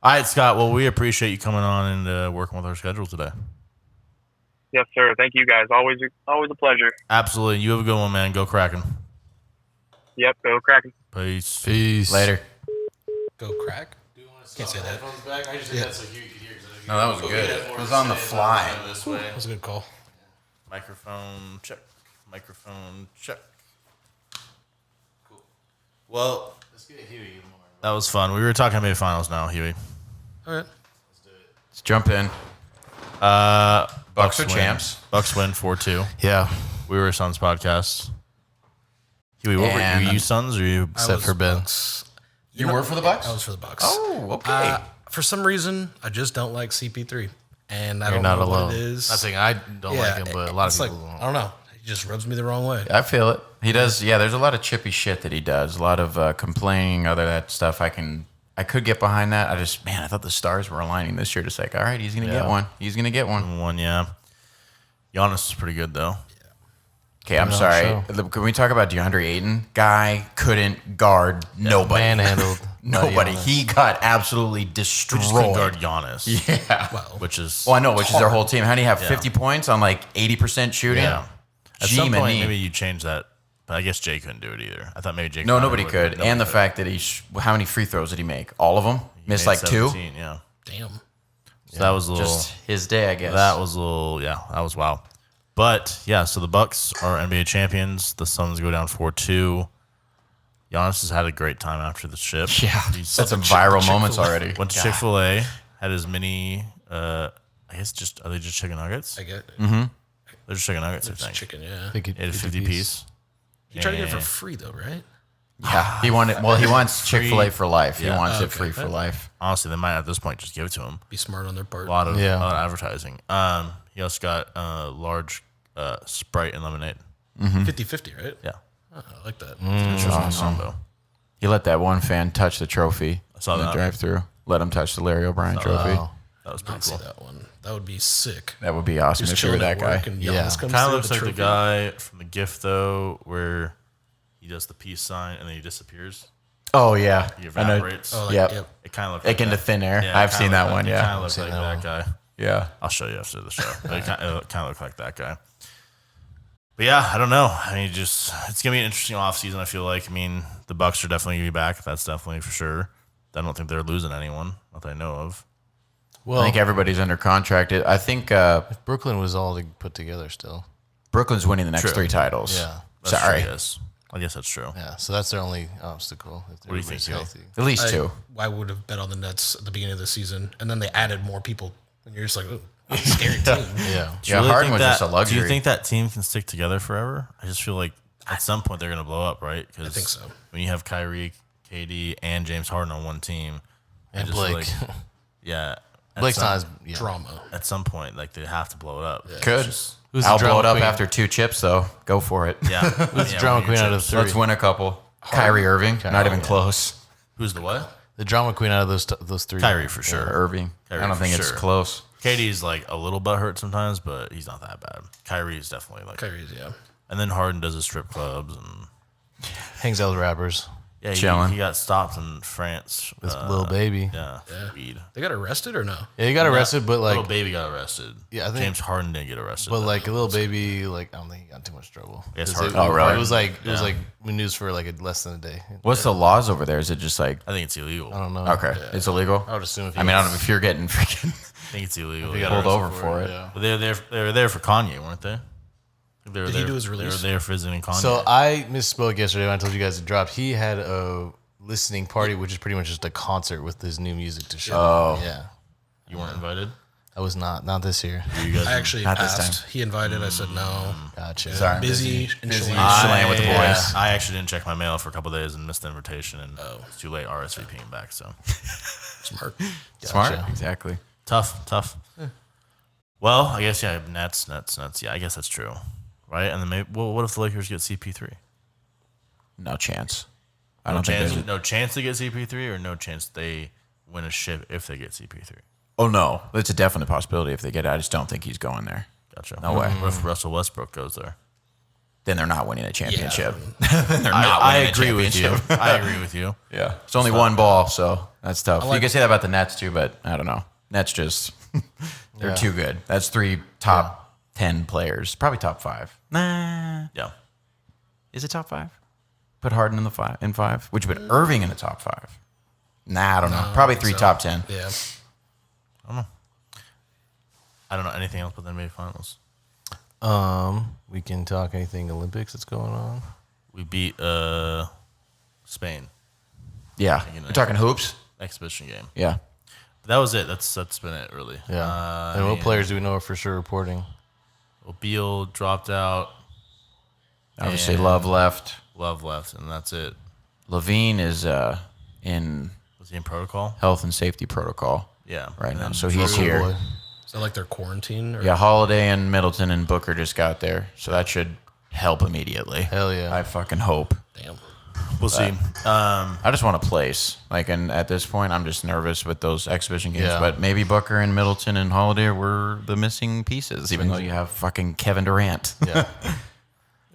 Speaker 3: All right, Scott. Well, we appreciate you coming on and working with our schedule today.
Speaker 6: Yes, sir. Thank you, guys. Always a pleasure.
Speaker 3: Absolutely. You have a good one, man. Go Kraken.
Speaker 6: Yep, go Kraken.
Speaker 3: Peace.
Speaker 4: Peace.
Speaker 2: Later.
Speaker 5: Go crack. Can't say that.
Speaker 3: I just
Speaker 5: Yeah.
Speaker 3: that so you could hear.
Speaker 2: No, that was good. It was on the fly.
Speaker 3: This way.
Speaker 5: That was a good call.
Speaker 3: Microphone check. Microphone check. Cool. Well, let's get Huey more. That was fun. We were talking about finals now, Huey.
Speaker 5: All right.
Speaker 2: Let's jump in. Bucks are
Speaker 3: win.
Speaker 2: champs.
Speaker 3: Bucks win 4-2.
Speaker 4: Yeah.
Speaker 3: We were Suns podcast. Huey, what were you Suns or you?
Speaker 4: Except for Ben.
Speaker 2: You were for the Bucks?
Speaker 5: I was for the Bucks.
Speaker 2: Oh, okay.
Speaker 5: For some reason, I just don't like CP3, and I
Speaker 4: You're
Speaker 5: don't
Speaker 4: not
Speaker 5: know
Speaker 4: alone.
Speaker 5: what it is.
Speaker 4: I think I don't like him, but a lot of
Speaker 5: it's
Speaker 4: people
Speaker 5: like,
Speaker 4: don't.
Speaker 5: I don't know. He just rubs me the wrong way.
Speaker 2: I feel it. He does. Yeah, there's a lot of chippy shit that he does. A lot of complaining, other that stuff. I could get behind that. I thought the stars were aligning this year. Just like, all right, he's gonna get one. He's gonna get one.
Speaker 3: Yeah. Giannis is pretty good though.
Speaker 2: Okay, I'm sorry. Can we talk about DeAndre Ayton? Guy couldn't guard nobody.
Speaker 4: Manhandled.
Speaker 2: Nobody. He got absolutely destroyed.
Speaker 3: We just couldn't guard Giannis.
Speaker 2: Yeah.
Speaker 3: Which is
Speaker 2: Well, I know, which is their whole team. How do you have 50 points on like 80% shooting?
Speaker 3: Yeah. At some point,
Speaker 2: Gee-many.
Speaker 3: maybe you change that. But I guess Jay couldn't do it either. I thought maybe Jay.
Speaker 2: No, nobody
Speaker 3: would,
Speaker 2: could.
Speaker 3: but nobody
Speaker 2: And the
Speaker 3: could.
Speaker 2: fact that how many free throws did he make? All of them?
Speaker 3: He
Speaker 2: Missed
Speaker 3: made
Speaker 2: like 2?
Speaker 3: 17, Yeah.
Speaker 5: Damn.
Speaker 3: So that was a little.
Speaker 2: Just his day, I guess.
Speaker 3: That was a little. Yeah, that was wild. But yeah, so the Bucks are NBA champions. The Suns go down 4-2. Giannis has had a great time after the ship.
Speaker 2: Yeah,
Speaker 3: He's
Speaker 2: that's some viral moments already.
Speaker 3: went to Chick-fil-A, had his mini. I guess are they just chicken nuggets?
Speaker 5: I get it.
Speaker 3: They're just chicken nuggets. I
Speaker 5: It's
Speaker 3: think.
Speaker 5: chicken, yeah.
Speaker 3: He had a 50 piece.
Speaker 5: You try to get it for
Speaker 3: And-
Speaker 5: free, though, right?
Speaker 2: Yeah, he wanted. Well, he wants Chick-fil-A for life.
Speaker 3: Yeah.
Speaker 2: He wants it
Speaker 5: Okay.
Speaker 2: free for life.
Speaker 3: Honestly, they might at this point just give it to him.
Speaker 5: Be smart on their part.
Speaker 3: A lot of
Speaker 4: Yeah.
Speaker 3: advertising. He also got large Sprite and lemonade.
Speaker 5: 50-50, right?
Speaker 3: Yeah,
Speaker 5: Oh, I like that.
Speaker 3: which was a combo.
Speaker 2: He let that one fan touch the trophy. I
Speaker 3: saw
Speaker 2: in the
Speaker 3: that.
Speaker 2: drive-through. Let him touch the Larry O'Brien trophy.
Speaker 4: Wow.
Speaker 3: That was
Speaker 5: I'd
Speaker 3: pretty
Speaker 5: see
Speaker 3: cool.
Speaker 5: that one. That would be sick.
Speaker 2: That would be awesome
Speaker 5: Just
Speaker 2: if you were
Speaker 5: chilling
Speaker 2: that
Speaker 5: at work
Speaker 2: guy.
Speaker 5: and
Speaker 4: Yeah.
Speaker 5: Giannis comes
Speaker 3: Kind of
Speaker 5: through
Speaker 3: looks
Speaker 5: with
Speaker 3: like the
Speaker 5: trophy.
Speaker 3: guy from the GIF though, where he does the peace sign and then he disappears.
Speaker 2: Oh yeah,
Speaker 3: He
Speaker 2: I know.
Speaker 3: evaporates.
Speaker 5: Oh, like,
Speaker 2: Yep.
Speaker 5: yep.
Speaker 3: It kind of looks
Speaker 2: Like into
Speaker 3: that.
Speaker 2: thin air.
Speaker 3: Yeah,
Speaker 2: I've seen that one.
Speaker 3: It kind
Speaker 2: Yeah,
Speaker 3: of looks like that guy.
Speaker 2: yeah.
Speaker 3: I'll show you after the show. But it kind of looked like that guy. But yeah, I don't know. I mean, it's gonna be an interesting offseason. I feel like. I mean, the Bucks are definitely gonna be back. That's definitely for sure. I don't think they're losing anyone, not that I know of.
Speaker 2: Well, I think everybody's under contract. I think
Speaker 4: if Brooklyn was all put together still.
Speaker 2: Brooklyn's winning the next 3 titles.
Speaker 4: Yeah.
Speaker 2: Sorry.
Speaker 3: True, yes. I guess that's true.
Speaker 4: Yeah, so that's their only obstacle.
Speaker 3: What do you think,
Speaker 4: healthy.
Speaker 2: At least 2.
Speaker 5: I would have bet on the Nets at the beginning of the season, and then they added more people, and you're just like, ooh, scary team.
Speaker 4: Yeah.
Speaker 3: Do you really
Speaker 2: Harden
Speaker 3: think
Speaker 2: was just a luxury.
Speaker 3: Do you think that team can stick together forever? I just feel like at some point they're going to blow up, right?
Speaker 5: I think so.
Speaker 3: When you have Kyrie, KD, and James Harden on one team,
Speaker 4: And
Speaker 3: I just feel
Speaker 4: Blake.
Speaker 3: like, yeah,
Speaker 4: Blake's not as
Speaker 5: Drama.
Speaker 3: at some point, like they have to blow it up. Yeah.
Speaker 2: Could.
Speaker 4: Who's the
Speaker 2: I'll blow
Speaker 4: drama
Speaker 2: it up
Speaker 4: queen?
Speaker 2: after 2 chips, though. Go for it.
Speaker 3: Yeah.
Speaker 4: Who's the drama queen out of 3?
Speaker 2: Let's win a couple. Kyrie Irving. Not even close.
Speaker 3: Who's the what?
Speaker 4: The drama queen out of those 3.
Speaker 3: Kyrie for sure.
Speaker 2: Irving.
Speaker 3: Kyrie
Speaker 2: I don't
Speaker 3: for
Speaker 2: think it's
Speaker 3: sure.
Speaker 2: close.
Speaker 3: KD's like a little butthurt sometimes, but he's not that bad. Kyrie's definitely like.
Speaker 5: Kyrie's, yeah.
Speaker 3: And then Harden does his strip clubs and
Speaker 4: Hangs out with rappers.
Speaker 3: yeah,
Speaker 2: Chelan.
Speaker 3: he got stopped in France
Speaker 4: With Lil Baby.
Speaker 3: Yeah, weed.
Speaker 5: They got arrested or no?
Speaker 4: Yeah, he got arrested, but
Speaker 3: Little
Speaker 4: like,
Speaker 3: Baby got arrested.
Speaker 4: Yeah, I think-
Speaker 3: James Harden didn't get arrested.
Speaker 4: but
Speaker 3: though.
Speaker 4: like a Lil Baby, like I don't think he got in too much trouble.
Speaker 3: Yes,
Speaker 4: 'Cause
Speaker 3: Harden.
Speaker 2: Oh, really?
Speaker 4: It was like news for like less than a day.
Speaker 2: What's the laws over there? Is it just like,
Speaker 3: I think it's illegal.
Speaker 4: I don't know.
Speaker 2: okay, it's illegal?
Speaker 4: I would assume if he
Speaker 2: I mean, I don't know if you're getting freaking
Speaker 3: I think it's illegal.
Speaker 4: he got
Speaker 2: pulled
Speaker 4: arrested
Speaker 2: over for it.
Speaker 4: Yeah.
Speaker 3: But they were there for Kanye, weren't they? They were
Speaker 5: Did
Speaker 3: there,
Speaker 5: he do his release?
Speaker 3: They were there visiting Kanye.
Speaker 4: So I misspoke yesterday when I told you guys it dropped. He had a listening party, which is pretty much just a concert with his new music to show.
Speaker 2: Oh.
Speaker 4: Yeah.
Speaker 3: you weren't invited.
Speaker 4: I was not this year.
Speaker 3: You guys
Speaker 5: I actually
Speaker 2: Not this
Speaker 5: asked. He invited. I said no.
Speaker 4: Gotcha.
Speaker 2: Sorry.
Speaker 5: Busy in
Speaker 2: Busy.
Speaker 5: Chelan.
Speaker 2: Chelan with the boys.
Speaker 3: I actually didn't check my mail for a couple of days and missed the invitation, and it's too late RSVPing back. So
Speaker 5: Smart.
Speaker 2: Smart.
Speaker 4: Gotcha.
Speaker 2: Exactly.
Speaker 3: tough. Well, I guess Nets. Yeah, I guess that's true, right? And then maybe, well, what if the Lakers get CP3?
Speaker 2: No chance. I
Speaker 3: No
Speaker 2: don't think
Speaker 3: chance.
Speaker 2: there's.
Speaker 3: No chance to get CP3, or no chance they win a ship if they get CP3.
Speaker 2: Oh, no. It's a definite possibility if they get it. I just don't think he's going there.
Speaker 3: Gotcha.
Speaker 2: No way.
Speaker 3: What if Russell Westbrook goes there?
Speaker 2: Then they're not winning a championship.
Speaker 5: Yeah.
Speaker 2: Then they're not
Speaker 3: I
Speaker 2: winning
Speaker 3: agree
Speaker 2: a
Speaker 3: with you.
Speaker 2: championship.
Speaker 3: I agree with you.
Speaker 2: Yeah. It's only one ball, so that's tough.
Speaker 5: like-
Speaker 2: You can say that about the Nets, too, but I don't know. Nets just, they're
Speaker 4: Yeah.
Speaker 2: too good. That's 3 top 10 players. Probably top 5. Nah.
Speaker 3: Yeah.
Speaker 2: Is it top 5? Put Harden in the 5, which would put Irving in the top 5. Nah, I don't know. Probably 3 top 10.
Speaker 5: Yeah.
Speaker 3: I don't know anything else but the NBA Finals.
Speaker 4: We can talk anything Olympics that's going on.
Speaker 3: We beat Spain
Speaker 2: Yeah. We're talking hoops?
Speaker 3: exhibition game.
Speaker 2: Yeah.
Speaker 3: That was it. That's been it really.
Speaker 4: Yeah. And what players do we know are for sure reporting?
Speaker 3: Well, Beal dropped out.
Speaker 2: Obviously,
Speaker 3: And
Speaker 2: Love left.
Speaker 3: Love left, and that's it.
Speaker 2: Levine is in
Speaker 3: Was he in protocol?
Speaker 2: health and safety protocol
Speaker 3: Yeah.
Speaker 2: right
Speaker 3: And
Speaker 2: now,
Speaker 3: then
Speaker 2: so he's
Speaker 4: Oh,
Speaker 2: here.
Speaker 4: boy.
Speaker 5: Is that like their quarantine? Or?
Speaker 2: Yeah, Holiday and Middleton and Booker just got there, so that should help immediately.
Speaker 4: Hell yeah.
Speaker 2: I fucking hope.
Speaker 5: Damn.
Speaker 3: We'll see.
Speaker 2: I just want a place. And at this point, I'm just nervous with those exhibition games.
Speaker 4: Yeah.
Speaker 2: But maybe Booker and Middleton and Holiday were the missing pieces, even though you have fucking Kevin Durant.
Speaker 4: Yeah.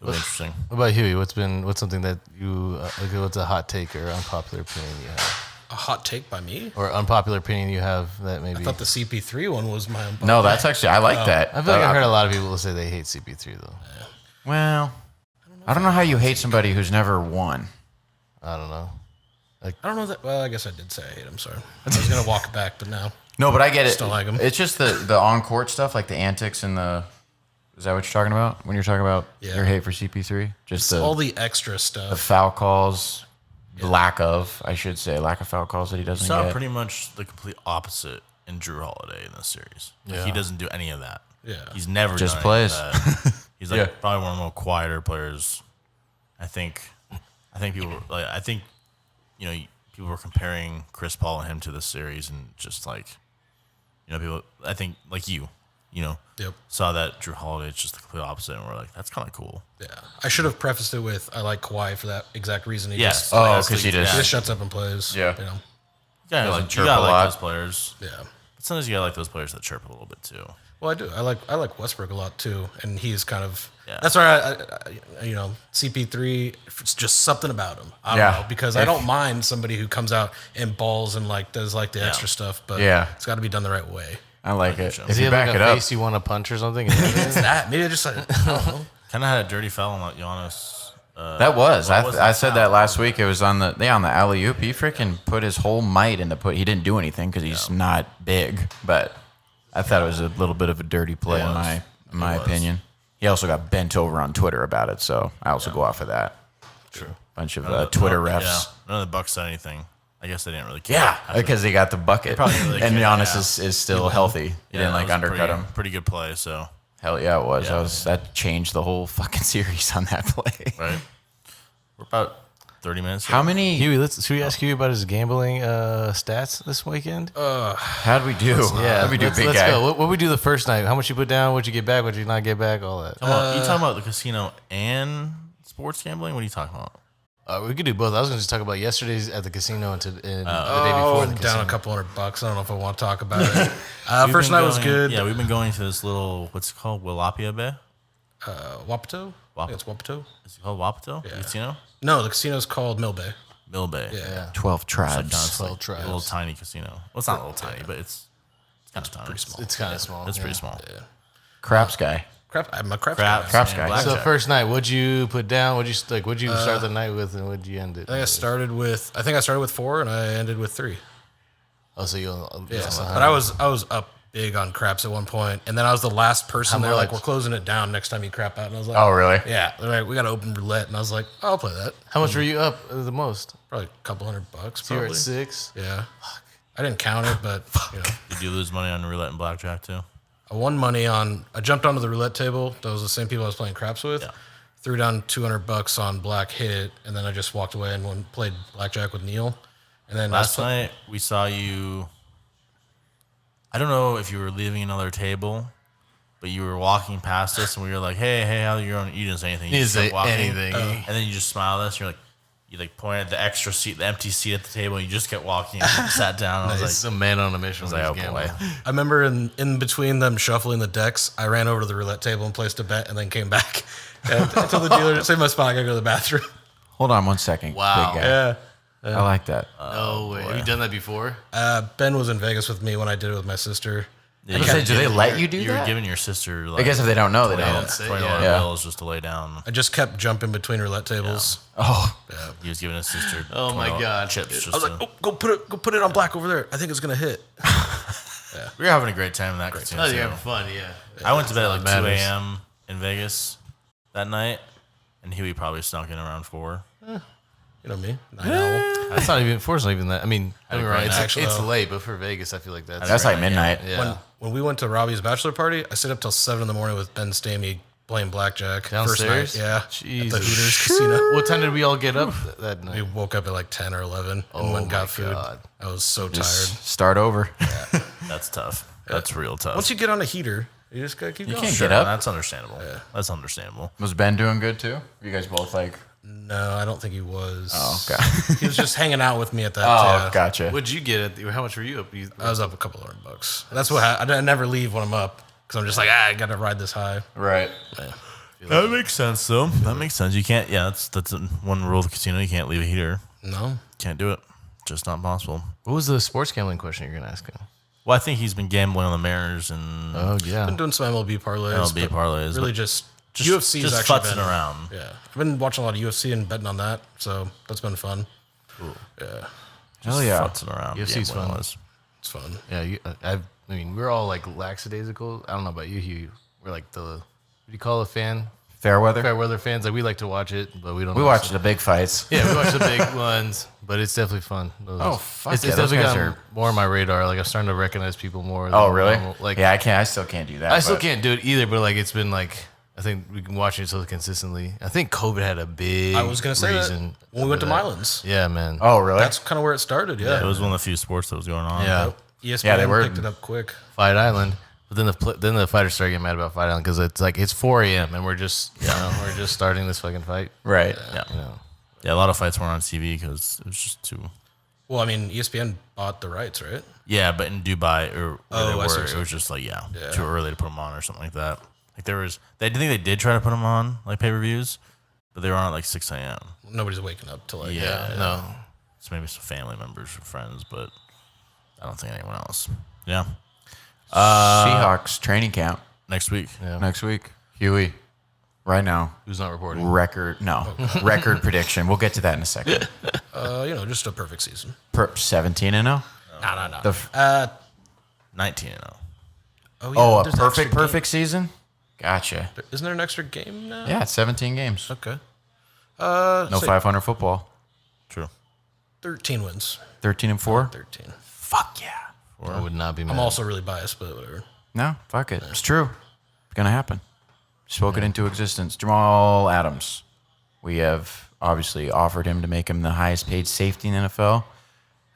Speaker 3: It was interesting.
Speaker 4: What about Huey? What's something that you what's a hot take or unpopular opinion you have,
Speaker 5: A hot take by me?
Speaker 4: or unpopular opinion you have that maybe?
Speaker 5: I thought the CP3 one was my own.
Speaker 2: No, that's actually, I like that.
Speaker 4: I feel like I've heard a lot of people say they hate CP3 though.
Speaker 2: Well, I don't know how you hate somebody who's never won.
Speaker 4: I don't know.
Speaker 5: I don't know that. Well, I guess I did say I hate him. Sorry. I was gonna walk it back, but now.
Speaker 2: No, but I get it.
Speaker 5: Still like 'em.
Speaker 2: It's just the on-court stuff, like the antics and the... Is that what you're talking about when you're talking about
Speaker 5: Yeah.
Speaker 2: your hate for CP3? Just
Speaker 5: All the extra
Speaker 2: the
Speaker 5: stuff.
Speaker 2: foul calls, lack of foul calls that he doesn't
Speaker 3: Saw
Speaker 2: get.
Speaker 3: pretty much the complete opposite in Drew Holiday in this series. Like,
Speaker 4: Yeah.
Speaker 3: he doesn't do any of that.
Speaker 5: Yeah.
Speaker 3: He's never
Speaker 2: Just
Speaker 3: done
Speaker 2: plays.
Speaker 3: Any of that. He's like
Speaker 2: Yeah.
Speaker 3: probably one of the more quieter players. I think people like. I think people were comparing Chris Paul and him to this series, and just like people. I think like
Speaker 5: Yep.
Speaker 3: saw that Drew Holiday is just the complete opposite, and we're like, that's kind of cool.
Speaker 5: Yeah. I should have prefaced it with I like Kawhi for that exact reason. He
Speaker 3: Yes.
Speaker 5: just,
Speaker 2: Oh, because he
Speaker 5: he
Speaker 2: just...
Speaker 5: just shuts up and plays.
Speaker 2: Yeah.
Speaker 5: You know.
Speaker 3: You
Speaker 2: chirp
Speaker 3: gotta
Speaker 2: a
Speaker 3: like
Speaker 2: lot.
Speaker 3: those players.
Speaker 5: Yeah.
Speaker 3: But sometimes you gotta like those players that chirp a little bit too.
Speaker 5: Well, I do. I like Westbrook a lot too, and he's kind of.
Speaker 3: Yeah.
Speaker 5: That's why CP3. It's just something about him. I don't
Speaker 2: Yeah.
Speaker 5: know, because I don't mind somebody who comes out and balls and like does like the extra stuff, but
Speaker 2: Yeah.
Speaker 5: it's got to be done the right way.
Speaker 2: I like it.
Speaker 3: so.
Speaker 2: If
Speaker 4: Is he
Speaker 2: you
Speaker 4: like
Speaker 2: back
Speaker 4: a
Speaker 2: it up,
Speaker 4: face you want to punch or something?
Speaker 5: It's that. Maybe I just I don't know.
Speaker 3: Kind of had a dirty foul on Giannis.
Speaker 2: That was. I said
Speaker 3: foul?
Speaker 2: that last week. It was on the alley oop. He freaking put his whole might into put. He didn't do anything because he's not big. But I thought it was a little bit of a dirty play in my opinion. He also got bent over on Twitter about it, so I also go off of that.
Speaker 3: True.
Speaker 2: Bunch of Twitter refs.
Speaker 3: Yeah, none of the Bucks said anything. I guess they didn't really care.
Speaker 2: Yeah, because they got the bucket.
Speaker 3: probably didn't really
Speaker 2: And
Speaker 3: care,
Speaker 2: Giannis is still healthy. He didn't
Speaker 3: that was a
Speaker 2: undercut him.
Speaker 3: Pretty good play. So
Speaker 2: Hell yeah, it was.
Speaker 3: Yeah.
Speaker 2: That changed the whole fucking series on that play.
Speaker 3: right, we're about 30 minutes.
Speaker 2: How many?
Speaker 4: Huey, should we ask you about his gambling stats this weekend?
Speaker 2: How'd we do? How'd we do, big
Speaker 4: let's
Speaker 2: guy?
Speaker 4: go. What we do the first night? How much you put down? What'd you get back? What'd you not get back? All that.
Speaker 3: Come on, you talking about the casino and sports gambling? What are you talking about?
Speaker 4: We could do both. I was going to just talk about yesterday's at the casino and the day before
Speaker 5: Oh,
Speaker 4: the
Speaker 5: I'm
Speaker 4: casino.
Speaker 5: down a couple $100. I don't know if I want to talk about it. First night was good.
Speaker 3: Yeah, we've been going to this little, what's it called, Willapia Bay?
Speaker 5: Wapato? I think it's Wapato.
Speaker 3: Is it called Wapato?
Speaker 5: Yeah.
Speaker 3: Casino?
Speaker 5: No, the casino's called Mill Bay.
Speaker 3: Mill Bay.
Speaker 5: Yeah.
Speaker 2: 12 tribes.
Speaker 3: It's
Speaker 4: 12
Speaker 3: like
Speaker 4: tribes.
Speaker 3: a little tiny casino. Well, it's not a little tiny, but it's kind of tiny.
Speaker 5: Pretty small.
Speaker 4: It's kind of small.
Speaker 3: It's pretty small.
Speaker 2: Craps guy.
Speaker 5: I'm a craps
Speaker 3: Craps.
Speaker 5: guy.
Speaker 2: Craps
Speaker 3: and
Speaker 2: guy.
Speaker 3: blackjack.
Speaker 4: So first night, what'd you put down? What'd you start the night with, and what'd you end it?
Speaker 5: I think I started with 4 and I ended with 3.
Speaker 4: Oh, so you
Speaker 5: Yeah, but I was up big on craps at one point, and then I was the last person.
Speaker 4: How
Speaker 5: They're like,
Speaker 4: much?
Speaker 5: "We're closing it down next time you crap out," and I was like,
Speaker 2: Oh, really?
Speaker 5: Yeah, they're like, we got to open roulette, and I was like, I'll play that.
Speaker 4: How much were you up the most?
Speaker 5: Probably a couple $100.
Speaker 4: You were
Speaker 5: Probably.
Speaker 4: at 6.
Speaker 5: Yeah, I didn't count it, but you know,
Speaker 3: Did you lose money on roulette and blackjack too?
Speaker 5: I won money on. I jumped onto the roulette table. That was the same people I was playing craps with.
Speaker 3: Yeah.
Speaker 5: Threw down $200 on black hit, and then I just walked away and played blackjack with Neil. And then
Speaker 3: Last night we saw you. I don't know if you were leaving another table, but you were walking past us, and we were like, "Hey, how you doing?" You didn't say anything. You
Speaker 4: Didn't
Speaker 3: just
Speaker 4: say
Speaker 3: kept walking.
Speaker 4: anything.
Speaker 3: And then you just smiled at us. You're like, you like pointed at the extra seat, the empty seat at the table. And you just kept walking and sat down. I was
Speaker 4: It's
Speaker 3: like,
Speaker 4: a man on a mission.
Speaker 3: I was like, oh boy.
Speaker 5: I remember in between them shuffling the decks, I ran over to the roulette table and placed a bet, and then came back. And I told the dealer, "Save my spot. I gotta go to the bathroom."
Speaker 2: Hold on 1 second.
Speaker 4: Wow.
Speaker 2: Big guy.
Speaker 5: Yeah.
Speaker 2: I like that.
Speaker 4: No way. Have you done that before?
Speaker 5: Ben was in Vegas with me when I did it with my sister.
Speaker 3: Yeah,
Speaker 2: Do they let you do
Speaker 3: you
Speaker 2: that?
Speaker 3: were giving your sister like
Speaker 2: I guess if they don't know, they
Speaker 3: $20
Speaker 2: don't.
Speaker 3: $20
Speaker 2: Yeah.
Speaker 3: bills just to lay down.
Speaker 5: I just kept jumping between roulette tables.
Speaker 2: Oh,
Speaker 3: He was giving his sister
Speaker 4: Oh my
Speaker 3: $20
Speaker 4: God.
Speaker 3: chips. Just
Speaker 5: I was like,
Speaker 3: to-
Speaker 5: "Oh, go put it on black over there. I think it's gonna hit."
Speaker 3: we were having a great time in that casino.
Speaker 4: Oh,
Speaker 3: too.
Speaker 4: you're having fun, yeah.
Speaker 3: I went to bed at like 2
Speaker 4: matters.
Speaker 3: a.m. in Vegas that night, and Huey probably snuck in around 4.
Speaker 5: You know me, night owl.
Speaker 4: That's not even, fortunately, even that. I mean,
Speaker 3: Had a
Speaker 4: don't get me wrong,
Speaker 3: great night.
Speaker 5: Actually,
Speaker 4: it's
Speaker 5: though.
Speaker 4: late, but for Vegas, I feel like that's
Speaker 2: that's like
Speaker 3: right,
Speaker 2: midnight.
Speaker 4: yeah.
Speaker 5: When we went to Robbie's bachelor party, I stayed up till 7 in the morning with Ben Stamey playing blackjack.
Speaker 4: Downstairs?
Speaker 5: First night, yeah.
Speaker 4: Jesus.
Speaker 5: At the Hooters Casino.
Speaker 4: What time did we all get up that
Speaker 5: We
Speaker 4: night?
Speaker 5: woke up at like 10 or 11 and
Speaker 4: Oh
Speaker 5: went and
Speaker 4: my
Speaker 5: got food.
Speaker 4: God.
Speaker 5: I was so tired.
Speaker 2: Just start over.
Speaker 3: That's tough. That's real tough.
Speaker 5: Once you get on a heater, you just gotta keep going.
Speaker 2: can't
Speaker 3: Sure,
Speaker 2: get up.
Speaker 3: That's understandable. That's understandable.
Speaker 2: Was Ben doing good too? You guys both like?
Speaker 5: No, I don't think he was.
Speaker 2: Oh, okay.
Speaker 5: He was just hanging out with me at that.
Speaker 2: Oh,
Speaker 5: yeah.
Speaker 2: gotcha.
Speaker 4: What'd you get? How much were you up?
Speaker 5: I was up a couple $100. That's what I never leave when I'm up because I'm just like, I gotta ride this high.
Speaker 2: Right.
Speaker 3: That makes sense, though. That makes sense. You can't. Yeah, that's one rule of the casino. You can't leave a heater.
Speaker 5: No,
Speaker 3: Can't do it. Just not possible.
Speaker 4: What was the sports gambling question you're going to ask him?
Speaker 3: Well, I think he's been gambling on the Mariners and
Speaker 4: Oh, yeah.
Speaker 5: been doing some MLB parlays.
Speaker 3: MLB
Speaker 5: but
Speaker 3: parlays.
Speaker 5: Really,
Speaker 3: but
Speaker 5: just
Speaker 3: just
Speaker 5: UFC's
Speaker 3: just
Speaker 5: actually
Speaker 3: futzing
Speaker 5: been
Speaker 3: around.
Speaker 5: Yeah, I've been watching a lot of UFC and betting on that, so that's been fun. Yeah,
Speaker 2: Hell yeah.
Speaker 3: Futzing around.
Speaker 4: UFC's
Speaker 3: gambling
Speaker 4: fun.
Speaker 3: was.
Speaker 5: it's fun.
Speaker 4: Yeah, I mean, we're all like lackadaisical. I don't know about you, Hugh. We're like what do you call a fan?
Speaker 2: Fair weather.
Speaker 4: Fair weather fans. Like we like to watch it, but we don't.
Speaker 2: We
Speaker 4: know.
Speaker 2: watched the big fights.
Speaker 4: Yeah, we watch the big ones, but it's definitely fun.
Speaker 2: Oh, fuck
Speaker 4: It's
Speaker 2: yeah, those
Speaker 4: definitely
Speaker 2: guys
Speaker 4: gotten
Speaker 2: are-
Speaker 4: more on my radar. Like I'm starting to recognize people more.
Speaker 2: Oh,
Speaker 4: than
Speaker 2: really?
Speaker 4: normal. Like
Speaker 2: yeah, I can't. I still can't do that.
Speaker 4: I still
Speaker 2: but-
Speaker 4: can't do it either, but like it's been like I think we can watch it so consistently. I think COVID had a big.
Speaker 5: I was gonna say that
Speaker 4: reason
Speaker 5: when we went to
Speaker 4: for that.
Speaker 5: Mylands.
Speaker 4: Yeah, man.
Speaker 2: Oh, really?
Speaker 5: That's kind of where it started.
Speaker 3: It
Speaker 5: Yeah,
Speaker 3: was one of the few sports that was going on.
Speaker 4: yeah.
Speaker 5: ESPN
Speaker 2: Yeah, they were-
Speaker 5: picked it up quick.
Speaker 4: Fight Island. But then the fighters started getting mad about Fight Island because it's like it's 4 a.m. and we're just we're just starting this fucking fight.
Speaker 2: Right.
Speaker 3: Yeah.
Speaker 4: You know.
Speaker 3: Yeah, a lot of fights weren't on TV because it was just too.
Speaker 5: Well, I mean, ESPN bought the rights, right?
Speaker 3: Yeah, but in Dubai or where
Speaker 5: Oh,
Speaker 3: they
Speaker 5: I see
Speaker 3: were,
Speaker 5: what you're
Speaker 3: it
Speaker 5: saying.
Speaker 3: was just like
Speaker 5: Yeah.
Speaker 3: too early to put them on or something like that. Like there was, I think they did try to put them on like pay per views, but they were on at like 6 a.m.
Speaker 5: Nobody's waking up till like
Speaker 3: Yeah.
Speaker 4: No.
Speaker 3: So maybe some family members or friends, but I don't think anyone else. Yeah,
Speaker 2: Seahawks training camp
Speaker 3: next week.
Speaker 4: Yeah.
Speaker 2: next week. Huey. right now.
Speaker 4: Who's not reporting?
Speaker 2: Record prediction. We'll get to that in a second.
Speaker 5: Just a perfect season.
Speaker 2: 17-0.
Speaker 5: No.
Speaker 2: The
Speaker 3: 19-0.
Speaker 2: a
Speaker 5: there's an extra
Speaker 2: perfect season. Gotcha.
Speaker 5: game. Isn't there an extra game now?
Speaker 2: Yeah, it's 17 games.
Speaker 5: Okay.
Speaker 2: No 500 football.
Speaker 3: True.
Speaker 5: 13 wins.
Speaker 2: 13-4.
Speaker 5: 13.
Speaker 2: Fuck yeah.
Speaker 4: I would not be mad.
Speaker 5: I'm also really biased, but whatever.
Speaker 2: No, fuck it. It's true. It's gonna happen. Spoke it into existence. Jamal Adams. We have obviously offered him to make him the highest paid safety in the NFL.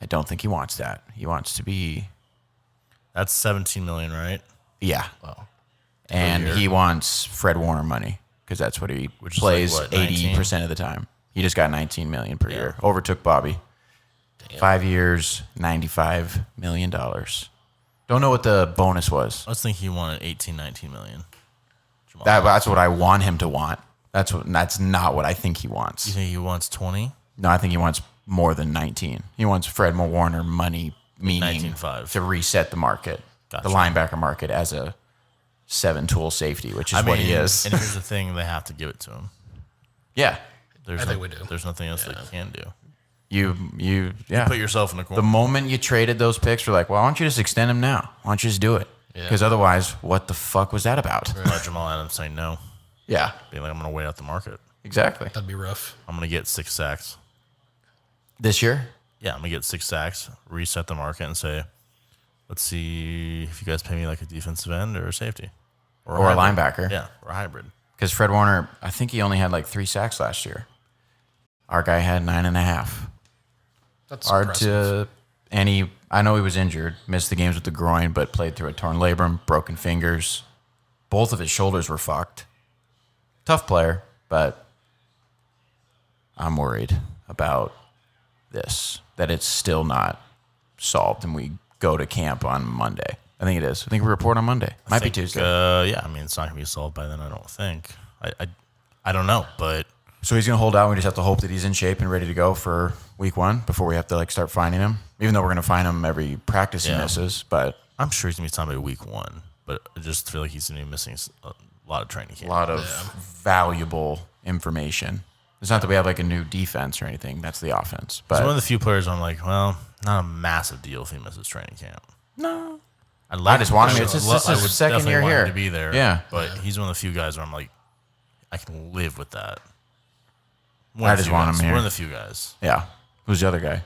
Speaker 2: I don't think he wants that. He wants to be.
Speaker 3: That's $17 million, right?
Speaker 2: Yeah. And he wants Fred Warner money because that's what he
Speaker 3: Which is
Speaker 2: plays
Speaker 3: like, what,
Speaker 2: 80% of the time. He just got $19 million per year. Overtook Bobby. 5 years, $95 million. Don't know what the bonus was.
Speaker 3: I was thinking he wanted 19 million.
Speaker 2: That's what I want him to want. That's not what I think he wants.
Speaker 3: You think he wants 20?
Speaker 2: No, I think he wants more than 19. He wants Fred Warner money, meaning
Speaker 3: 19.5.
Speaker 2: to reset the market,
Speaker 3: Gotcha.
Speaker 2: the linebacker market as a 7-tool safety, which is what he is.
Speaker 3: And here's the thing: they have to give it to him.
Speaker 2: Yeah,
Speaker 3: There's
Speaker 5: I think we do.
Speaker 3: There's nothing else they can do.
Speaker 2: you
Speaker 3: Put yourself in the corner.
Speaker 2: The moment you traded those picks, we're like, well, why don't you just extend them now? Why don't you just do it? Because otherwise, what the fuck was that about?
Speaker 3: Jamal Adams saying no,
Speaker 2: Yeah,
Speaker 3: being like, I'm going to wait out the market.
Speaker 2: exactly.
Speaker 5: That'd be rough.
Speaker 3: I'm going to get 6 sacks.
Speaker 2: This year?
Speaker 3: Yeah, I'm going to get 6 sacks, reset the market, and say, let's see if you guys pay me like a defensive end or a safety.
Speaker 2: Or a
Speaker 3: hybrid.
Speaker 2: linebacker.
Speaker 3: Yeah, or a hybrid.
Speaker 2: Because Fred Warner, I think he only had like 3 sacks last year. Our guy had 9.5.
Speaker 5: That's
Speaker 2: Hard
Speaker 5: impressive.
Speaker 2: to, I know he was injured, missed the games with the groin, but played through a torn labrum, broken fingers. Both of his shoulders were fucked. Tough player, but I'm worried about this, that it's still not solved and we go to camp on Monday. I think it is. I think we report on Monday. Might be Tuesday.
Speaker 3: Yeah, I mean, it's not going to be solved by then, I don't think. I don't know, but
Speaker 2: So he's going to hold out. We just have to hope that he's in shape and ready to go for week 1 before we have to like start finding him. Even though we're going to find him every practice he misses, but
Speaker 3: I'm sure he's going to be signed by week 1. But I just feel like he's going to be missing a lot of training
Speaker 2: a
Speaker 3: camp.
Speaker 2: lot of valuable information. It's not that we have like a new defense or anything. That's the offense.
Speaker 3: He's one of
Speaker 2: But
Speaker 3: the few players I'm like, well, not a massive deal if he misses training camp.
Speaker 2: no,
Speaker 3: I
Speaker 2: just want him. It's his second year
Speaker 3: want him
Speaker 2: here.
Speaker 3: to be there.
Speaker 2: Yeah.
Speaker 3: But he's one of the few guys where I'm like, I can live with that.
Speaker 2: I just want him here.
Speaker 3: One of the few guys.
Speaker 2: Yeah. Who's the other guy?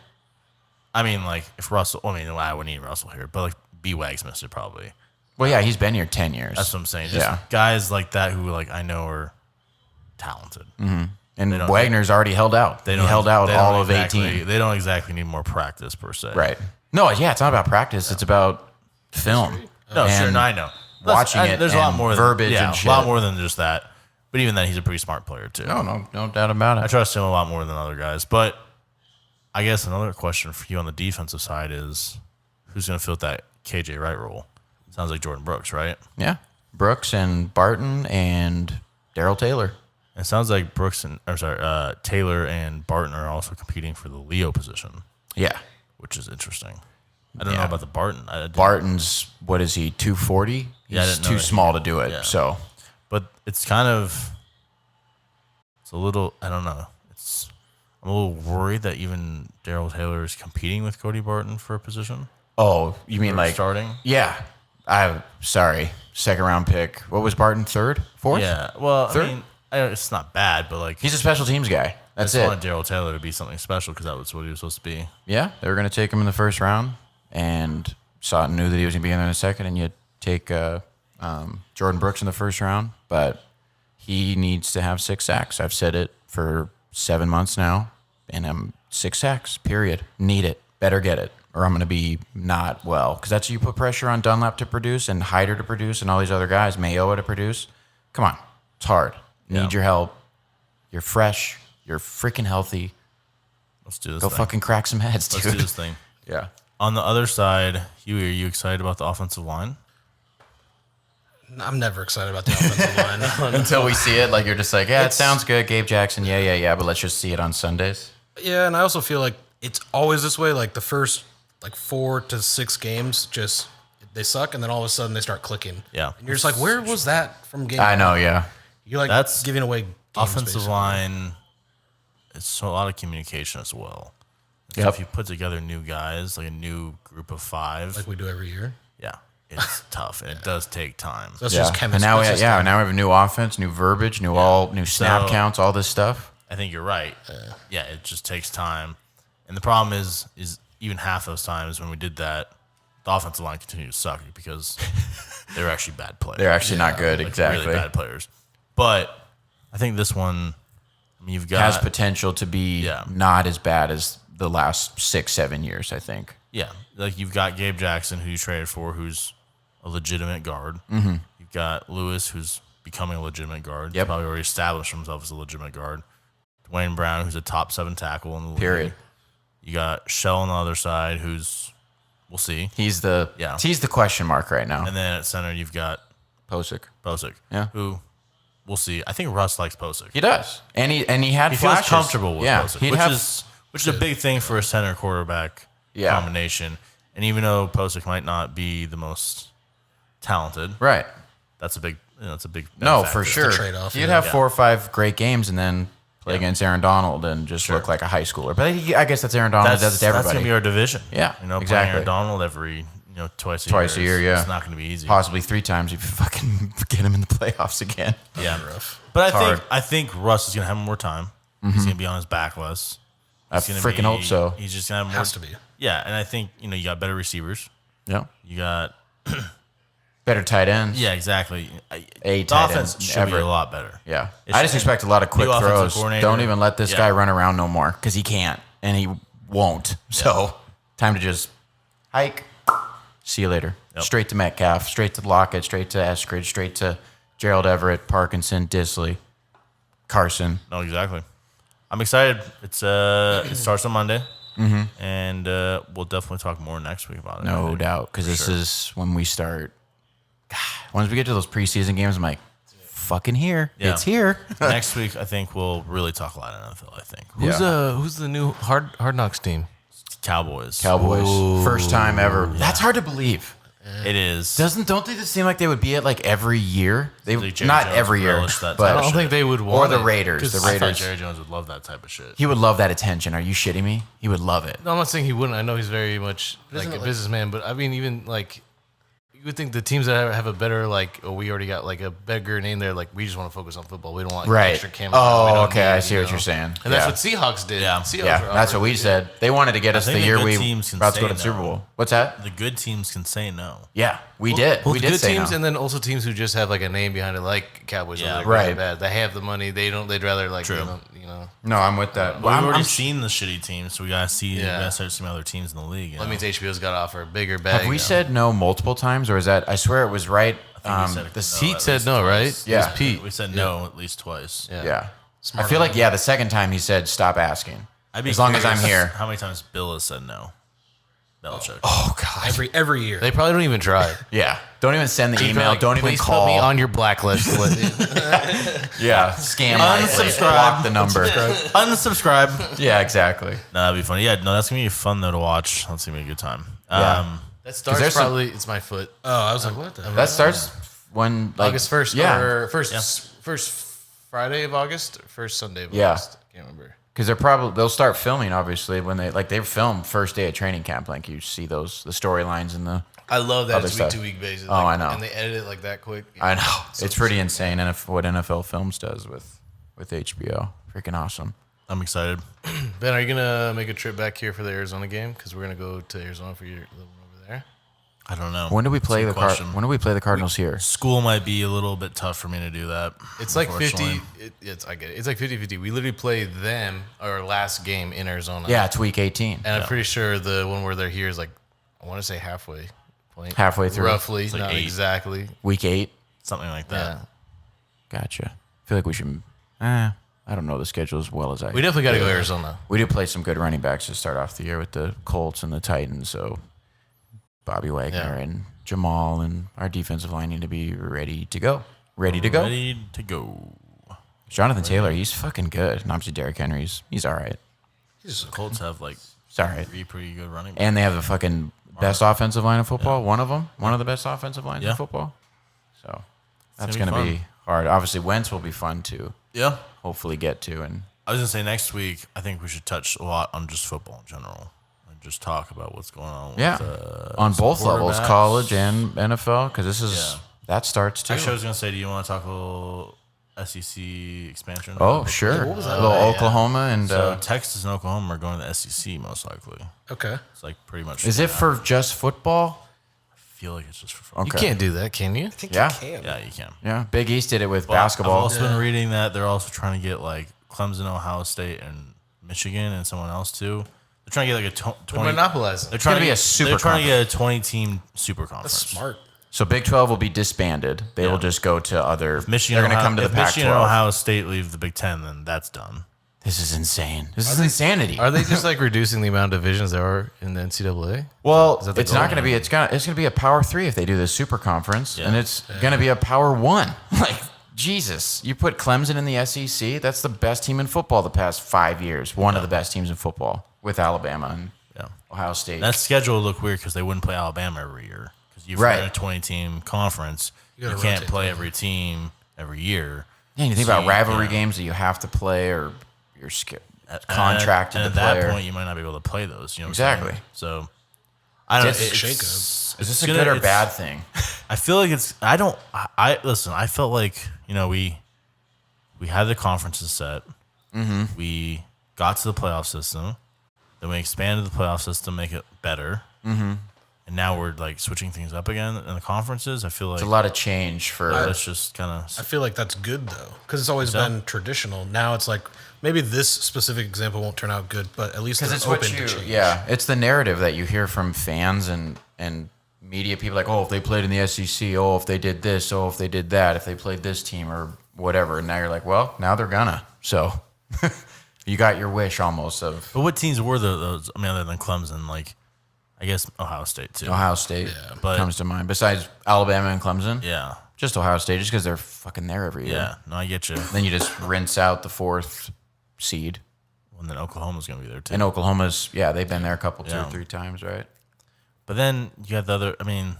Speaker 3: I mean, like, if Russell, I wouldn't need Russell here, but like, B-Wags missed it probably.
Speaker 2: Well, yeah, he's been here 10 years.
Speaker 3: That's what I'm saying. Just guys like that who, like, I know are talented.
Speaker 2: And Wagner's already held out. He held out all of 18.
Speaker 3: They don't exactly need more practice, per se.
Speaker 2: Right. No, yeah, it's not about practice. It's about film.
Speaker 3: No, sure,
Speaker 2: And
Speaker 3: no, I know.
Speaker 2: watching it
Speaker 3: There's a lot
Speaker 2: and
Speaker 3: more
Speaker 2: verbiage
Speaker 3: than,
Speaker 2: and shit.
Speaker 3: a lot more than just that. But even then, he's a pretty smart player, too.
Speaker 2: No doubt about
Speaker 3: I
Speaker 2: it.
Speaker 3: trust him a lot more than other guys. But I guess another question for you on the defensive side is who's going to fill that KJ Wright role? Sounds like Jordan Brooks, right?
Speaker 2: Yeah. Brooks and Barton and Daryl Taylor.
Speaker 3: It sounds like Taylor and Barton are also competing for the Leo position,
Speaker 2: Yeah.
Speaker 3: which is interesting. I don't know about the Barton.
Speaker 2: Barton's, what is he, 240?
Speaker 3: Yeah, I
Speaker 2: He's
Speaker 3: didn't know
Speaker 2: too
Speaker 3: that
Speaker 2: small to do it.
Speaker 3: yeah.
Speaker 2: So,
Speaker 3: But it's kind of, it's a little, I don't know. I'm a little worried that even Daryl Taylor is competing with Cody Barton for a position.
Speaker 2: oh, you mean
Speaker 3: Or
Speaker 2: like
Speaker 3: starting?
Speaker 2: Yeah. Sorry. 2nd round pick. What was Barton? 3rd? 4th?
Speaker 3: Yeah. Well,
Speaker 2: Third?
Speaker 3: I mean, it's not bad, but like
Speaker 2: He's a special teams guy. That's
Speaker 3: I
Speaker 2: it.
Speaker 3: just wanted Daryl Taylor to be something special because that was what he was supposed to be.
Speaker 2: Yeah, they were going to take him in the 1st round, and knew that he was going to be in there in the 2nd, and you take Jordan Brooks in the 1st round, but he needs to have 6 sacks. I've said it for 7 months now, and I'm 6 sacks, period. Need it. Better get it, or I'm going to be not well, because that's you put pressure on Dunlap to produce and Hyder to produce and all these other guys, Mayoa to produce. Come on. It's hard. Need your help. You're fresh. You're freaking healthy.
Speaker 3: Let's do this.
Speaker 2: Go
Speaker 3: thing.
Speaker 2: fucking crack some heads, dude.
Speaker 3: Let's do this thing.
Speaker 2: Yeah.
Speaker 3: On the other side, Huey, are you excited about the offensive line?
Speaker 5: I'm never excited about the offensive line.
Speaker 2: Until we see it, like you're just like, yeah, it sounds good, Gabe Jackson, yeah, but let's just see it on Sundays.
Speaker 5: Yeah, and I also feel like it's always this way. Like the first 4 to 6 games, just they suck, and then all of a sudden they start clicking.
Speaker 3: Yeah.
Speaker 5: And you're just like, where was that from game?
Speaker 2: I know, yeah.
Speaker 5: You're like
Speaker 3: That's
Speaker 5: giving away games,
Speaker 3: offensive
Speaker 5: basically.
Speaker 3: line. It's a lot of communication as well. So
Speaker 2: Yep.
Speaker 3: if you put together new guys, like a new group of 5,
Speaker 5: like we do every year.
Speaker 3: yeah, it's tough and it does take time.
Speaker 5: So that's
Speaker 2: Yeah.
Speaker 5: just
Speaker 2: And
Speaker 5: chemistry.
Speaker 2: now,
Speaker 5: That's just
Speaker 2: now we have a new offense, new verbiage, new snap
Speaker 3: So-
Speaker 2: counts, all this stuff.
Speaker 3: I think you're right. Yeah, it just takes time. And the problem is even half those times when we did that, the offensive line continued to suck because they're actually bad players.
Speaker 2: They're actually not good,
Speaker 3: Like,
Speaker 2: exactly.
Speaker 3: really bad players. But I think this one, I mean, you've got
Speaker 2: Has potential to be
Speaker 3: Yeah.
Speaker 2: not as bad as the last 6-7 years, I think.
Speaker 3: Yeah, like you've got Gabe Jackson, who you traded for, who's a legitimate guard. Mm-hmm. You've got Lewis, who's becoming a legitimate guard.
Speaker 2: Yep.
Speaker 3: He's probably already established himself as a legitimate guard. Dwayne Brown, who's a top 7 tackle in the league.
Speaker 2: Period.
Speaker 3: You got Shell on the other side, who's we'll see.
Speaker 2: He's the question mark right now.
Speaker 3: And then at center, you've got
Speaker 2: Posick. Yeah.
Speaker 3: who we'll see. I think Russ likes Posick.
Speaker 2: He does. And he had
Speaker 3: He feels
Speaker 2: flashes.
Speaker 3: comfortable with
Speaker 2: yeah.
Speaker 3: Posick,
Speaker 2: He'd
Speaker 3: which
Speaker 2: have,
Speaker 3: is a big thing for a center quarterback combination. And even though Posick might not be the most talented,
Speaker 2: right.
Speaker 3: that's a big benefit.
Speaker 2: For sure.
Speaker 5: the trade-off,
Speaker 2: He'd
Speaker 5: yeah.
Speaker 2: have 4 or 5 great games and then play against Aaron Donald and just look like a high schooler. But I guess that's Aaron Donald. Does it to
Speaker 3: That's
Speaker 2: everybody.
Speaker 3: gonna be our division.
Speaker 2: Yeah,
Speaker 3: playing
Speaker 2: exactly.
Speaker 3: Aaron Donald every twice a year.
Speaker 2: Yeah.
Speaker 3: It's not gonna be easy.
Speaker 2: Possibly 3 times if you fucking get him in the playoffs again.
Speaker 3: Yeah, but
Speaker 2: hard.
Speaker 3: I think Russ is gonna have more time. He's gonna be on his back less.
Speaker 2: I freaking hope so.
Speaker 3: He's just gonna have more.
Speaker 5: Has to be.
Speaker 3: Yeah, and I think you got better receivers.
Speaker 2: Yeah.
Speaker 3: You got
Speaker 2: Better tight ends.
Speaker 3: yeah, exactly.
Speaker 2: A
Speaker 3: The
Speaker 2: tight
Speaker 3: offense
Speaker 2: end.
Speaker 3: should be a lot better.
Speaker 2: Yeah.
Speaker 3: It's-
Speaker 2: I just expect a lot of quick
Speaker 3: new offensive
Speaker 2: throws.
Speaker 3: coordinator.
Speaker 2: Don't even let this
Speaker 3: Yeah.
Speaker 2: guy run around no more because he can't and he won't. So time to just hike. See you later.
Speaker 3: Yep.
Speaker 2: Straight to Metcalf, straight to Lockett, straight to Eskridge, straight to Gerald Everett, Parkinson, Disley, Carson.
Speaker 3: No, exactly. I'm excited. It starts on Monday, and we'll definitely talk more next week about it. I
Speaker 2: No
Speaker 3: think.
Speaker 2: doubt. Because this is when we start. God, once we get to those preseason games, I'm like, fucking here.
Speaker 3: Yeah.
Speaker 2: It's here.
Speaker 3: Next week, I think we'll really talk a lot of NFL. I think
Speaker 4: Who's the new Hard Knocks team?
Speaker 3: Cowboys.
Speaker 2: Cowboys. First time ever. That's hard to believe.
Speaker 3: It is.
Speaker 2: Don't they just seem like they would be at like every year? They
Speaker 3: Like Jerry
Speaker 2: not
Speaker 3: Jones
Speaker 2: every year,
Speaker 3: relished that
Speaker 2: but
Speaker 3: type
Speaker 4: I
Speaker 3: of
Speaker 4: don't think they would
Speaker 2: or
Speaker 4: want
Speaker 2: the
Speaker 4: it.
Speaker 2: Raiders. The
Speaker 3: I thought
Speaker 2: Raiders.
Speaker 3: Jerry Jones would love that type of shit.
Speaker 2: He would love that attention. Are you shitting me? He would love it.
Speaker 4: No, I'm not saying he wouldn't. I know he's very much like a businessman, but I mean, even like you would think the teams that have a better we already got like a bigger name there. Like we just want to focus on football. We don't want
Speaker 2: Right.
Speaker 4: extra cameras. We
Speaker 2: Oh,
Speaker 4: don't
Speaker 2: okay.
Speaker 4: need,
Speaker 2: I see
Speaker 4: you
Speaker 2: what
Speaker 4: know.
Speaker 2: you're saying.
Speaker 4: And that's what Seahawks did.
Speaker 3: Yeah.
Speaker 4: Seahawks
Speaker 2: Yeah,
Speaker 4: were
Speaker 2: that's what we
Speaker 4: offering-
Speaker 2: said. They wanted to get us
Speaker 3: think
Speaker 2: the
Speaker 3: the
Speaker 2: year
Speaker 3: good
Speaker 2: we
Speaker 3: teams can
Speaker 2: about to go
Speaker 3: say
Speaker 2: to the Super
Speaker 3: no.
Speaker 2: Bowl. What's that?
Speaker 3: The good teams can say no.
Speaker 2: Yeah, we did.
Speaker 4: Well,
Speaker 2: We did
Speaker 4: good
Speaker 2: say
Speaker 4: teams,
Speaker 2: no.
Speaker 4: and then also teams who just have like a name behind it, like Cowboys.
Speaker 3: Yeah.
Speaker 4: Yeah,
Speaker 2: Right.
Speaker 4: Bad. They have the money. They don't. They'd rather like
Speaker 3: True.
Speaker 4: you know.
Speaker 2: No, I'm with that.
Speaker 3: We've already
Speaker 2: I'm
Speaker 3: seen the shitty teams, so we gotta see. We
Speaker 4: Yeah.
Speaker 3: gotta start seeing other teams in the league.
Speaker 4: That means HBO's got to offer a bigger bag.
Speaker 2: Have we said no multiple times, or is that? I swear it was right.
Speaker 3: I think we said it
Speaker 2: The
Speaker 3: no
Speaker 4: Pete
Speaker 3: at
Speaker 4: said
Speaker 3: least
Speaker 4: no,
Speaker 3: twice.
Speaker 4: right?
Speaker 2: Yeah.
Speaker 4: It was Pete.
Speaker 3: We said no at least twice.
Speaker 2: Yeah. I feel like the second time he said stop asking.
Speaker 3: I'd be
Speaker 2: As long as I'm
Speaker 3: curious
Speaker 2: here.
Speaker 3: How many times Bill has said no? Belichick.
Speaker 2: Oh God.
Speaker 5: Every year.
Speaker 4: They probably don't even try.
Speaker 2: Yeah. Don't even send the
Speaker 4: He'd be
Speaker 2: email.
Speaker 4: like,
Speaker 2: Don't even
Speaker 4: "Please
Speaker 2: call.
Speaker 4: Put me on your blacklist.
Speaker 2: Yeah. Scam.
Speaker 3: Unsubscribe.
Speaker 2: Block the number.
Speaker 3: Unsubscribe.
Speaker 2: Yeah. Exactly.
Speaker 3: No, that'd be funny. Yeah, no, that's gonna be fun though to watch. That's gonna be a good time.
Speaker 2: Yeah.
Speaker 4: that starts
Speaker 2: there's some-
Speaker 4: probably. It's my foot.
Speaker 5: Oh, I was like, what the?
Speaker 2: That starts when like
Speaker 4: August 1st.
Speaker 2: Yeah.
Speaker 4: Or first Friday of August. Or first Sunday of
Speaker 2: Yeah.
Speaker 4: August. I can't remember.
Speaker 2: Because they'll start filming obviously when they film first day of training camp. Like you see the storylines and the.
Speaker 4: I love that
Speaker 2: Other
Speaker 4: it's
Speaker 2: stuff.
Speaker 4: week-to-week basis.
Speaker 2: Oh, I know.
Speaker 4: And they edit it like that quick.
Speaker 2: I know it's pretty insane, and what NFL Films does with HBO, freaking awesome.
Speaker 3: I'm excited.
Speaker 4: Ben, are you gonna make a trip back here for the Arizona game? Because we're gonna go to Arizona for your little one over there.
Speaker 3: I don't know.
Speaker 2: When do we play
Speaker 3: That's a question.
Speaker 2: When do we play the Cardinals here?
Speaker 3: School might be a little bit tough for me to do that.
Speaker 4: It's like 50.
Speaker 3: unfortunately.
Speaker 4: I get it. It's like 50-50. We literally play them our last game in Arizona.
Speaker 2: Yeah, it's week 18.
Speaker 4: And I'm pretty sure the one where they're here is like, I want to say halfway point.
Speaker 2: Halfway through.
Speaker 4: Roughly,
Speaker 3: like
Speaker 4: not
Speaker 3: 8.
Speaker 4: exactly.
Speaker 2: Week 8.
Speaker 3: Something like that.
Speaker 4: Yeah.
Speaker 2: Gotcha. I feel like we should. I don't know the schedule as well as I.
Speaker 4: We definitely got to go to Arizona.
Speaker 2: We do play some good running backs to start off the year with the Colts and the Titans. So Bobby Wagner
Speaker 4: Yeah.
Speaker 2: and Jamal and our defensive line need to be ready to go. Ready to go.
Speaker 3: Ready to go.
Speaker 2: Jonathan Taylor, he's fucking good. And obviously Derrick Henry's, he's all right.
Speaker 3: The Colts have like
Speaker 2: He's all right.
Speaker 3: 3 pretty good running.
Speaker 2: And they have the fucking best offensive line in football. One of them. One of the best offensive lines
Speaker 3: Yeah.
Speaker 2: in football. So that's
Speaker 3: gonna
Speaker 2: going
Speaker 3: be
Speaker 2: to be hard. Obviously, Wentz will be fun to
Speaker 3: Yeah.
Speaker 2: hopefully get to. And
Speaker 3: I was gonna say next week. I think we should touch a lot on just football in general and just talk about what's going on.
Speaker 2: yeah,
Speaker 3: With,
Speaker 2: on both levels,
Speaker 3: quarterbacks.
Speaker 2: college and NFL, because this is that starts too.
Speaker 3: Actually, I was gonna say, do you want to talk a little SEC expansion?
Speaker 2: Oh, sure.
Speaker 5: What was
Speaker 2: A
Speaker 5: that?
Speaker 2: little Oklahoma and
Speaker 3: So Texas and Oklahoma are going to the SEC most likely.
Speaker 5: Okay.
Speaker 3: It's like pretty much.
Speaker 2: is it for just football?
Speaker 3: I feel like it's just for fun.
Speaker 2: Okay.
Speaker 4: You can't do that, can you?
Speaker 5: I think
Speaker 2: Yeah.
Speaker 5: you can.
Speaker 3: Yeah, you can.
Speaker 2: Yeah, Big East did it with
Speaker 3: But I've
Speaker 2: basketball.
Speaker 3: also been reading that they're also trying to get like Clemson, Ohio State, and Michigan, and someone else too. They're trying to get like a 20.
Speaker 4: Monopolizing.
Speaker 3: They're trying
Speaker 2: gonna
Speaker 3: to
Speaker 2: be
Speaker 3: get
Speaker 2: a super
Speaker 3: They're trying to
Speaker 2: conference.
Speaker 3: get a 20-team super conference.
Speaker 5: That's smart.
Speaker 2: So Big 12 will be disbanded. They will just go to other.
Speaker 3: Michigan,
Speaker 2: they're going to come to the
Speaker 3: if Michigan and
Speaker 2: Pac-12.
Speaker 3: Ohio State leave the Big Ten, then that's done.
Speaker 2: This is insane. This is insanity.
Speaker 4: Are they just like reducing the amount of divisions there are in the NCAA?
Speaker 2: Well,
Speaker 4: Is that the
Speaker 2: it's not
Speaker 4: goal?
Speaker 2: going to be. It's going to be a Power 3 if they do this super conference,
Speaker 3: Yeah.
Speaker 2: and it's going to be a Power 1. Like Jesus, you put Clemson in the SEC. That's the best team in football the past 5 years. One of the best teams in football with Alabama and
Speaker 3: Yeah.
Speaker 2: Ohio State.
Speaker 3: That schedule would look weird because they wouldn't play Alabama every year. Because you're
Speaker 2: Right.
Speaker 3: in a 20-team conference, you
Speaker 5: gotta
Speaker 3: can't
Speaker 5: rotate
Speaker 3: play
Speaker 5: them.
Speaker 3: every team every year.
Speaker 2: yeah, you think
Speaker 3: So
Speaker 2: about rivalry
Speaker 3: yeah.
Speaker 2: games that you have to play, or you're contracted
Speaker 3: and
Speaker 2: to
Speaker 3: at
Speaker 2: play.
Speaker 3: that
Speaker 2: or-
Speaker 3: point, you might not be able to play those. You know what I'm
Speaker 2: Exactly.
Speaker 3: saying? So I don't know.
Speaker 2: It's
Speaker 5: shakeup.
Speaker 2: is this a good or bad thing?
Speaker 3: I feel like it's. I don't. I listen. I felt like we had the conferences set. Mm-hmm. We got to the playoff system. Then we expanded the playoff system, make it better. Mm-hmm. And now we're like switching things up again in the conferences. I feel like
Speaker 2: It's a lot of change for.
Speaker 3: that's just kind
Speaker 5: I
Speaker 3: of.
Speaker 5: feel like that's good though, because it's always
Speaker 3: So?
Speaker 5: been traditional. Now it's like maybe this specific example won't turn out good, but at least
Speaker 2: Because
Speaker 5: they're
Speaker 2: it's
Speaker 5: open
Speaker 2: what you,
Speaker 5: to change.
Speaker 2: yeah, it's the narrative that you hear from fans and media people like, oh, if they played in the SEC, oh, if they did this, oh, if they did that, if they played this team or whatever. And now you're like, well, now they're gonna. So you got your wish almost of
Speaker 3: But what teams were those? I mean, other than Clemson, like I guess Ohio State too.
Speaker 2: Ohio State
Speaker 3: but-
Speaker 2: comes to mind. Besides Alabama and Clemson,
Speaker 3: Yeah.
Speaker 2: just Ohio State, just because they're fucking there every year.
Speaker 3: Yeah. No, I get you.
Speaker 2: Then you just rinse out the 4th seed.
Speaker 3: And then Oklahoma's gonna be there too.
Speaker 2: And Oklahoma's, yeah, they've been there a couple, 2
Speaker 3: Yeah.
Speaker 2: or 3 times, right?
Speaker 3: But then you have the other. I mean,